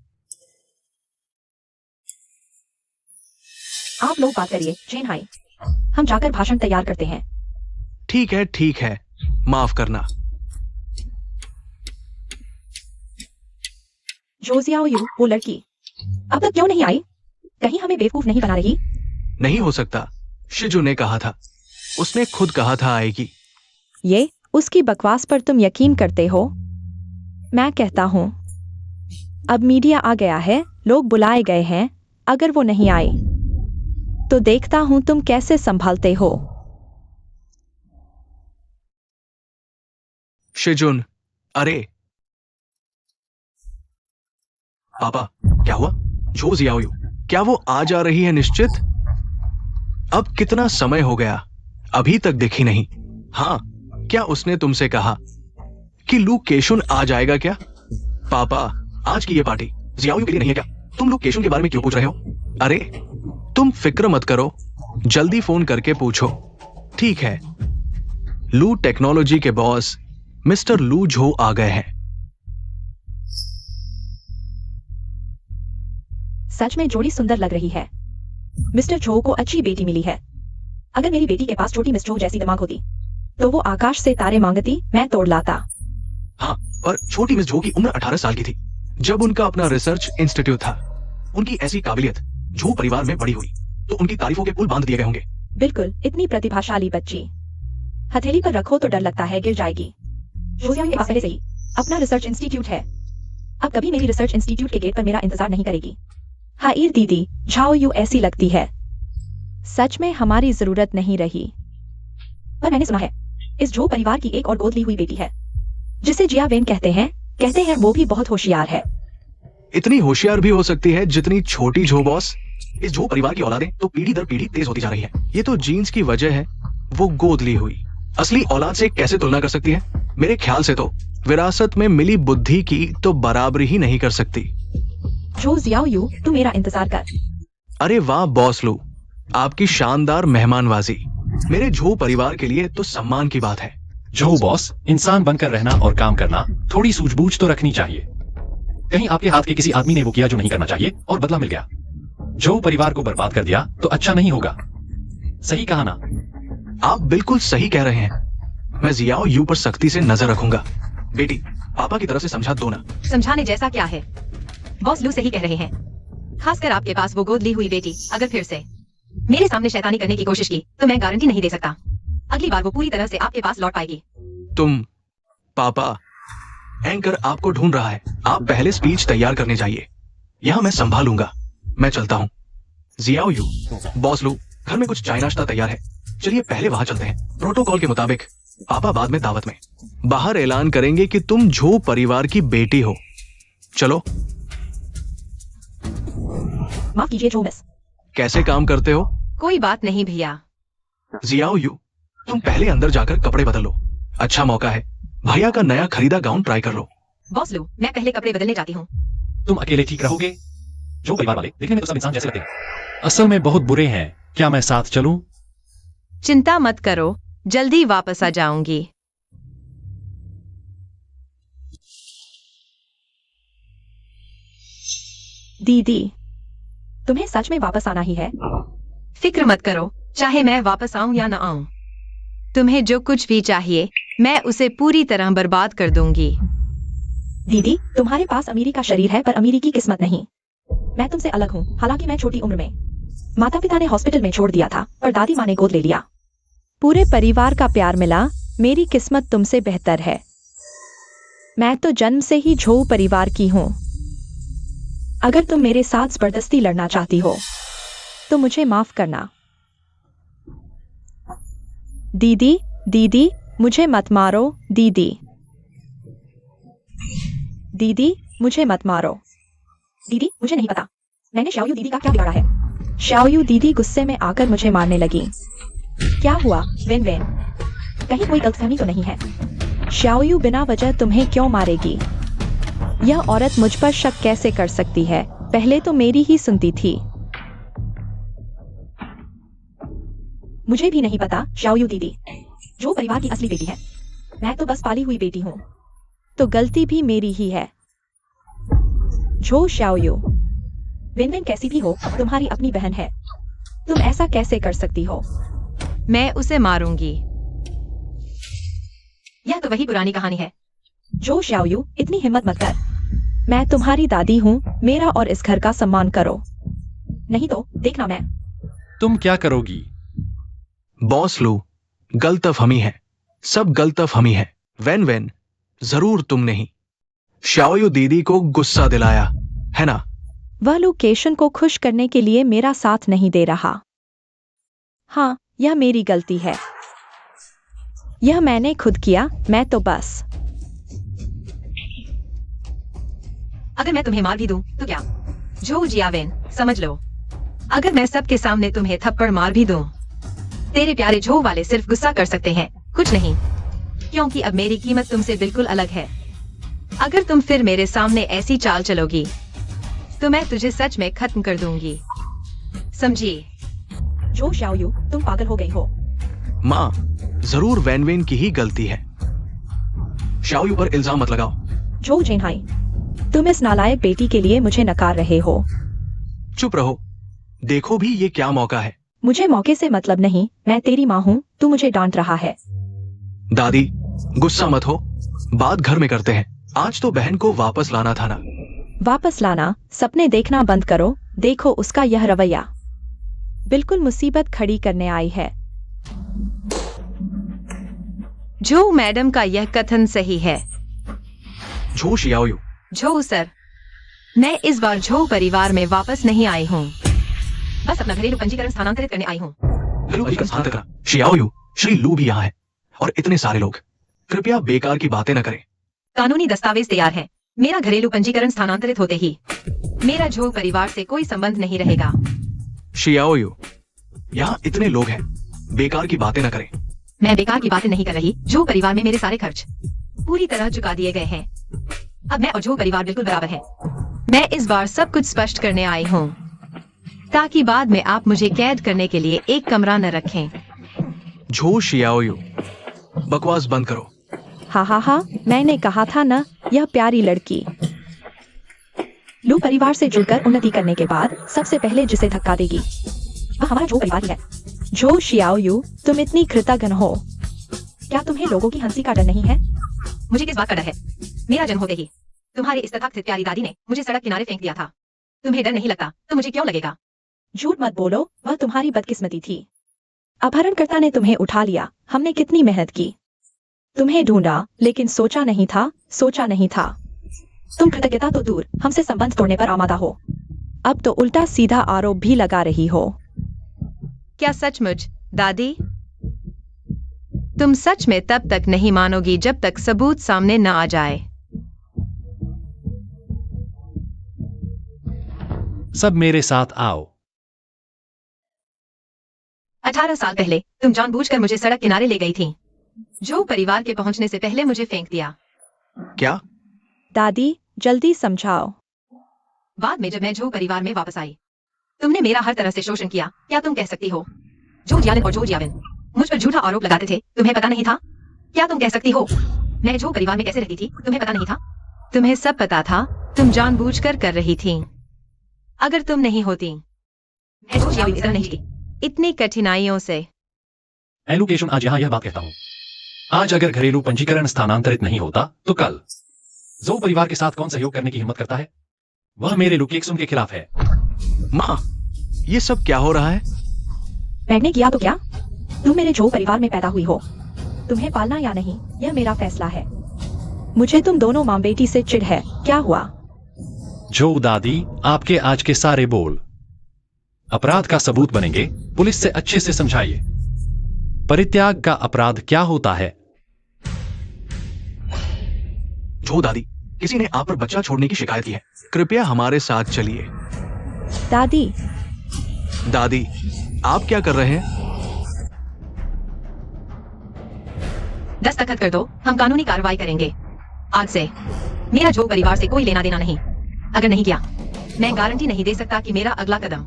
आप लोग बात करिए, चेन हाई, हम जाकर भाषण तैयार करते हैं। ठीक है, माफ करना। झो जियाओयू, वो लड़की अब तक क्यों नहीं आई? कहीं हमें बेवकूफ नहीं बना रही? नहीं हो सकता, शिजू ने कहा था, उसने खुद कहा था आएगी। ये उसकी बकवास पर तुम यकीन करते हो? मैं कहता हूं, अब मीडिया आ गया है, लोग बुलाए गए हैं, अगर वो नहीं आई तो देखता हूं तुम कैसे संभालते हो। शिजुन, अरे पापा, क्या हुआ? झो जियाओयू, क्या वो आ जा रही है निश्चित? अब कितना समय हो गया, अभी तक दिखी नहीं। हाँ, क्या उसने तुमसे कहा कि लू केशुन आ जाएगा क्या? पापा, आज की ये पार्टी जियाओयू के लिए नहीं है क्या? तुम लू केशुन के बारे में क्यों पूछ रहे हो? अरे तुम फिक्र मत करो, जल्दी फोन करके पूछो। ठीक है, लू टेक्नोलॉजी के बॉस मिस्टर लू झो आ गए हैं। सच में जोड़ी सुंदर लग रही है। मिस्टर झो को अच्छी बेटी मिली है। अगर मेरी बेटी के पास छोटी मिस झो जैसी दिमाग होती तो वो आकाश से तारे मांगती, मैं तोड़ लाता। हाँ, पर छोटी मिस झो की उम्र 18 साल की थी जब उनका अपना रिसर्च इंस्टीट्यूट था। उनकी ऐसी काबिलियत झो परिवार में बड़ी हुई, तो उनकी तारीफों के पुल बांध दिए गए होंगे। बिल्कुल, इतनी प्रतिभाशाली बच्ची हथेली पर रखो तो डर लगता है गिर जाएगी। जोजियाओ के पास पहले से ही अपना रिसर्च इंस्टीट्यूट है। अब कभी मेरी रिसर्च इंस्टीट्यूट के गेट पर मेरा इंतजार नहीं करेगी। हाइर दीदी, झाओ यू ऐसी लगती है। सच में हमारी जरूरत नहीं रही। पर मैंने सुना है इस झो परिवार की एक और गोद ली हुई बेटी है जिसे जिया वेन कहते हैं वो भी बहुत होशियार है। इतनी होशियार भी हो सकती है जितनी छोटी झो बॉस। इस झो परिवार की औलादें तो पीढ़ी दर पीढ़ी तेज होती जा रही है। ये तो जीन्स की वजह है, वो गोद ली हुई। असली औलाद से कैसे तुलना कर सकती है? मेरे ख्याल से तो विरासत में मिली बुद्धि की तो बराबरी ही नहीं कर सकती। जो जियाओ यू, तू मेरा इंतजार कर। अरे वाह बॉस लू, आपकी शानदार मेहमानवाजी मेरे झो परिवार के लिए तो सम्मान की बात है। जो बॉस, इंसान बनकर रहना और काम करना थोड़ी सूझबूझ तो रखनी चाहिए। कहीं आपके हाथ के किसी आदमी ने वो किया जो नहीं करना चाहिए और बदला मिल गया। जो परिवार को बर्बाद कर दिया तो अच्छा नहीं होगा। सही कहा ना? आप बिल्कुल सही कह रहे हैं। मैं जियाओ यू पर सख्ती से नजर रखूंगा। बेटी, पापा की तरफ से समझा दो ना। समझाने जैसा क्या है? बॉस लू सही कह रहे हैं। खासकर आपके पास वो गोद ली हुई बेटी अगर फिर से मेरे सामने शैतानी करने की कोशिश की तो मैं गारंटी नहीं दे सकता अगली बार वो पूरी तरह से आपके पास लौट पाएगी। तुम पापा, एंकर आपको ढूंढ रहा है। आप पहले स्पीच तैयार करने जाइए। यहाँ मैं संभालूंगा। मैं चलता हूँ। जियाओ यू, बॉस लू, घर में कुछ चाय नाश्ता तैयार है। चलिए पहले वहां चलते हैं। प्रोटोकॉल के मुताबिक पापा बाद में दावत में बाहर ऐलान करेंगे कि तुम झो परिवार की बेटी हो। चलो। माफ कीजिए जो मिस। कैसे काम करते हो? कोई बात नहीं भैया। जियाओ यू, तुम पहले अंदर जाकर कपड़े बदल लो। अच्छा मौका है। भैया का नया खरीदा गाउन ट्राई कर लो। बॉस लू, मैं पहले कपड़े बदलने जाती हूँ। तुम अकेले ठीक रहोगे? जो परिवार वाले देखने में तो सब इंसान जैसे लगते हैं, असल में बहुत बुरे हैं। क्या मैं साथ चलूं? चिंता मत करो, जल्दी वापस आ जाऊंगी। दीदी, तुम्हें सच में वापस आना ही है? फिक्र मत करो, चाहे मैं वापस आऊं या ना आऊं। तुम्हें जो कुछ भी चाहिए मैं उसे पूरी तरह बर्बाद कर दूंगी। दीदी, तुम्हारे पास अमीरी का शरीर है पर अमीरी की किस्मत नहीं। मैं तुमसे अलग हूँ। हालांकि मैं छोटी उम्र में माता पिता ने हॉस्पिटल में छोड़ दिया था पर दादी माँ ने गोद ले लिया। पूरे परिवार का प्यार मिला। मेरी किस्मत तुमसे बेहतर है। मैं तो जन्म से ही झो परिवार की हूँ। अगर तुम मेरे साथ जबरदस्ती लड़ना चाहती हो तो मुझे माफ करना। दीदी, दीदी, मुझे मत मारो। दीदी, दीदी, मुझे मत मारो। दीदी, मुझे नहीं पता मैंने शाओयू दीदी का क्या बिगाड़ा है। शाओयू दीदी गुस्से में आकर मुझे मारने लगी। क्या हुआ वेन वेन? कहीं कोई गलतफहमी तो नहीं है? शाओयू बिना वजह तुम्हें क्यों मारेगी? यह औरत मुझ पर शक कैसे कर सकती है? पहले तो मेरी ही सुनती थी। मुझे भी नहीं पता शाओयू दीदी जो परिवार की असली बेटी है। मैं तो बस पाली हुई बेटी हूँ। तो गलती भी मेरी ही है। झो शाओयू, वेन वेन कैसी भी हो तुम्हारी अपनी बहन है। तुम ऐसा कैसे कर सकती हो? मैं उसे मारूंगी। यह तो वही पुरानी कहानी है। जो शाओयू, इतनी हिम्मत मत कर। मैं तुम्हारी दादी हूँ। मेरा और इस घर का सम्मान करो, नहीं तो देखना मैं। तुम क्या करोगी? बॉस लू, गलतफहमी है। सब गलतफहमी है। वेन वेन, जरूर तुम नहीं। शाओयू दीदी को गुस्सा दिलाया है ना? वह लोकेशन को खुश करने के लिए मेरा साथ नहीं दे रहा। हाँ, यह मेरी गलती है। यह मैंने खुद किया। मैं तो बस। अगर मैं तुम्हें मार भी दूं तो क्या? जो जियावेन, समझ लो, अगर मैं सबके सामने तुम्हें थप्पड़ मार भी दूं, तेरे प्यारे झो वाले सिर्फ गुस्सा कर सकते हैं, कुछ नहीं। क्योंकि अब मेरी कीमत तुमसे बिल्कुल अलग है। अगर तुम फिर मेरे सामने ऐसी चाल चलोगी तो मैं तुझे सच में खत्म कर दूंगी, समझी? जो शाओयू, तुम पागल हो गई हो। माँ, जरूर वैन वेन की ही गलती है। शाओयू पर इल्जाम मत लगाओ। जो जेनहाई, तुम इस नालायक बेटी के लिए मुझे नकार रहे हो। चुप रहो। देखो भी ये क्या मौका है। मुझे मौके से मतलब नहीं। मैं तेरी माँ हूँ। तू मुझे डांट रहा है। दादी, गुस्सा मत हो। बात घर में करते हैं। आज तो बहन को वापस लाना था ना। वापस लाना? सपने देखना बंद करो। देखो उसका यह रवैया। बिल्कुल मुसीबत खड़ी करने आई है। जो मैडम का यह कथन सही है। झो शियाओयू, झो सर, मैं इस बार झो परिवार में वापस नहीं आई हूँ। बस अपना घरेलू पंजीकरण स्थानांतरित करने आई हूँ। शियाओयू, श्री लू भी यहाँ है और इतने सारे लोग। कृपया बेकार की बातें न करें। कानूनी दस्तावेज तैयार है। मेरा घरेलू पंजीकरण स्थानांतरित होते ही मेरा झो परिवार से कोई संबंध नहीं रहेगा। शियाओयू, यहाँ इतने लोग हैं, बेकार की बातें न करें। मैं बेकार की बातें नहीं कर रही। झो परिवार में मेरे सारे खर्च पूरी तरह चुका दिए गए हैं। अब मैं और झो परिवार बिल्कुल बराबर है। मैं इस बार सब कुछ स्पष्ट करने आई हूँ ताकि बाद में आप मुझे कैद करने के लिए एक कमरा न रखें। झो शियाओयू, बकवास बंद करो। हा, मैंने कहा था ना, यह प्यारी लड़की। लू परिवार से जुड़कर उन्नति करने के बाद सबसे पहले जिसे धक्का देगी वह हमारा झो परिवार ही है। झो शियाओयू, तुम इतनी कृतज्ञ हो। क्या तुम्हें लोगों की हंसी का डर नहीं है? मुझे किस बात का डर है? मेरा जन्म होते ही तुम्हारी इस तथाकथित प्यारी दादी ने मुझे सड़क किनारे फेंक दिया था। तुम्हें डर नहीं लगता तो मुझे क्यों लगेगा? झूठ मत बोलो, वह तुम्हारी बदकिस्मती थी। अपहरणकर्ता ने तुम्हें उठा लिया। हमने कितनी मेहनत की, तुम्हें ढूंढा, लेकिन सोचा नहीं था। तुम कृतज्ञता तो दूर, हमसे संबंध तोड़ने पर आमादा हो। अब तो उल्टा सीधा आरोप भी लगा रही हो। क्या सचमुच दादी? तुम सच में तब तक नहीं मानोगी जब तक सबूत सामने न आ जाए। सब मेरे साथ आओ। 18 साल पहले तुम जानबूझकर मुझे सड़क किनारे ले गई थी। जो परिवार के पहुंचने से पहले मुझे फेंक दिया। क्या? दादी, जल्दी समझाओ। बाद में जब मैं झो परिवार में वापस आई, तुमने मेरा हर तरह से शोषण किया। क्या तुम कह सकती हो? जो जियालिन और जो जियाविन मुझ पर झूठा आरोप लगाते थे। तुम्हें पता नहीं था? क्या तुम कह सकती हो मैं झो परिवार में कैसे रहती थी? तुम्हें पता नहीं था? तुम्हें सब पता था। तुम जानबूझकर कर रही थी। अगर तुम नहीं होती, मैं झो जियाविन इतना नहीं जीती इतनी कठिनाइयों से। एलोकेशन, आज यहाँ यह बात कहता हूँ। आज अगर घरेलू पंजीकरण स्थानांतरित नहीं होता तो कल जो परिवार के साथ कौन सहयोग करने की हिम्मत करता है? वह मेरे लुकेक्सुम के खिलाफ है। माँ, ये सब क्या हो रहा है? मैंने किया तो क्या? तुम मेरे झो परिवार में पैदा हुई हो। तुम्हें पालना या नहीं, यह मेरा फैसला है। मुझे तुम दोनों माँ बेटी से चिढ़ है। क्या हुआ? जो दादी, आपके आज के सारे बोल अपराध का सबूत बनेंगे। पुलिस से अच्छे से समझाइए परित्याग का अपराध क्या होता है। झो दादी, किसी ने आप पर बच्चा छोड़ने की शिकायत की है। कृपया हमारे साथ चलिए। दादी, दादी, आप क्या कर रहे हैं? दस्तखत कर दो, हम कानूनी कार्रवाई करेंगे। आज से मेरा झो परिवार से कोई लेना देना नहीं। अगर नहीं किया, मैं गारंटी नहीं दे सकता कि मेरा अगला कदम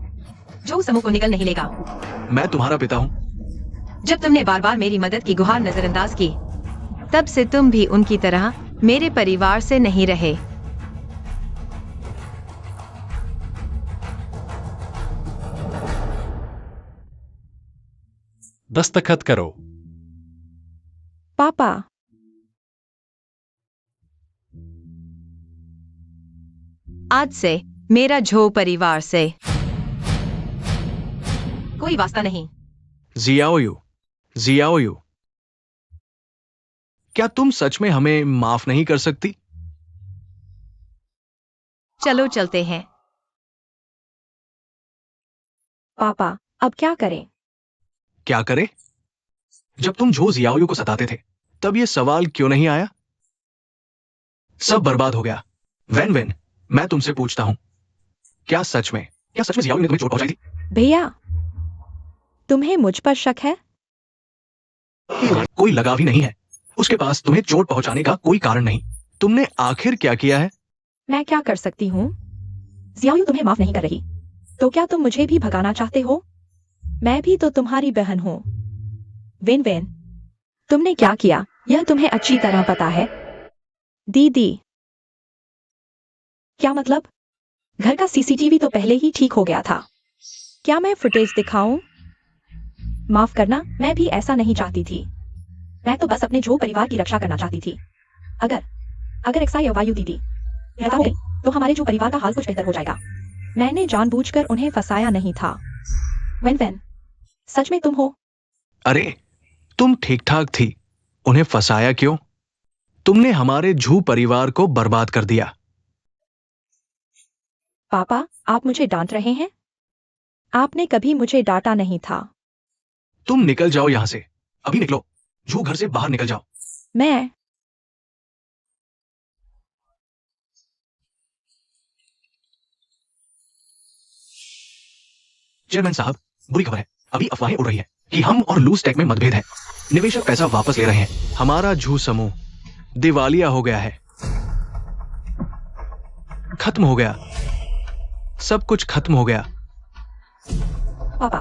झो समूह को निकल नहीं लेगा। मैं तुम्हारा पिता हूँ। जब तुमने बार बार मेरी मदद की गुहार नजरअंदाज की, तब से तुम भी उनकी तरह मेरे परिवार से नहीं रहे। दस्तखत करो। पापा, आज से मेरा झो परिवार से कोई वास्ता नहीं। जियाओयू, जियाओयू, क्या तुम सच में हमें माफ नहीं कर सकती? चलो चलते हैं। पापा, अब क्या करें? क्या करे? जब तुम झो जियाओयू को सताते थे, तब ये सवाल क्यों नहीं आया? सब बर्बाद हो गया। वेन वेन, मैं तुमसे पूछता हूं, क्या सच में जियाओयू ने तुम्हें चोट पहुंचाई थी? भैया, तुम्हें मुझ पर शक है? कोई लगाव ही नहीं है। उसके पास तुम्हें चोट पहुंचाने का कोई कारण नहीं। तुमने आखिर क्या किया है? मैं क्या कर सकती हूँ? जियाओयू तुम्हें माफ नहीं कर रही, तो क्या तुम मुझे भी भगाना चाहते हो? मैं भी तो तुम्हारी बहन हूँ। वेन वेन, तुमने क्या किया यह तुम्हें अच्छी तरह पता है। दीदी, क्या मतलब? घर का सीसीटीवी तो पहले ही ठीक हो गया था। क्या मैं फुटेज दिखाऊं? माफ करना, मैं भी ऐसा नहीं चाहती थी। मैं तो बस अपने झो परिवार की रक्षा करना चाहती थी। अगर एक्सा या वायु दीदी रहता हो गई, तो हमारे झो परिवार का हाल कुछ बेहतर हो जाएगा। मैंने जानबूझकर उन्हें फंसाया नहीं था। वेन सच में तुम हो? अरे तुम ठीक ठाक थी, उन्हें फंसाया क्यों? तुमने हमारे झू परिवार को बर्बाद कर दिया। पापा, आप मुझे डांट रहे हैं? आपने कभी मुझे डांटा नहीं था। तुम निकल जाओ यहां से, अभी निकलो। झू घर से बाहर निकल जाओ। मैं चेयरमैन साहब, बुरी खबर है। अभी अफवाहें उड़ रही है कि हम और लू स्टैक में मतभेद है। निवेशक पैसा वापस ले रहे हैं। हमारा झू समूह दिवालिया हो गया है। खत्म हो गया, सब कुछ खत्म हो गया। पापा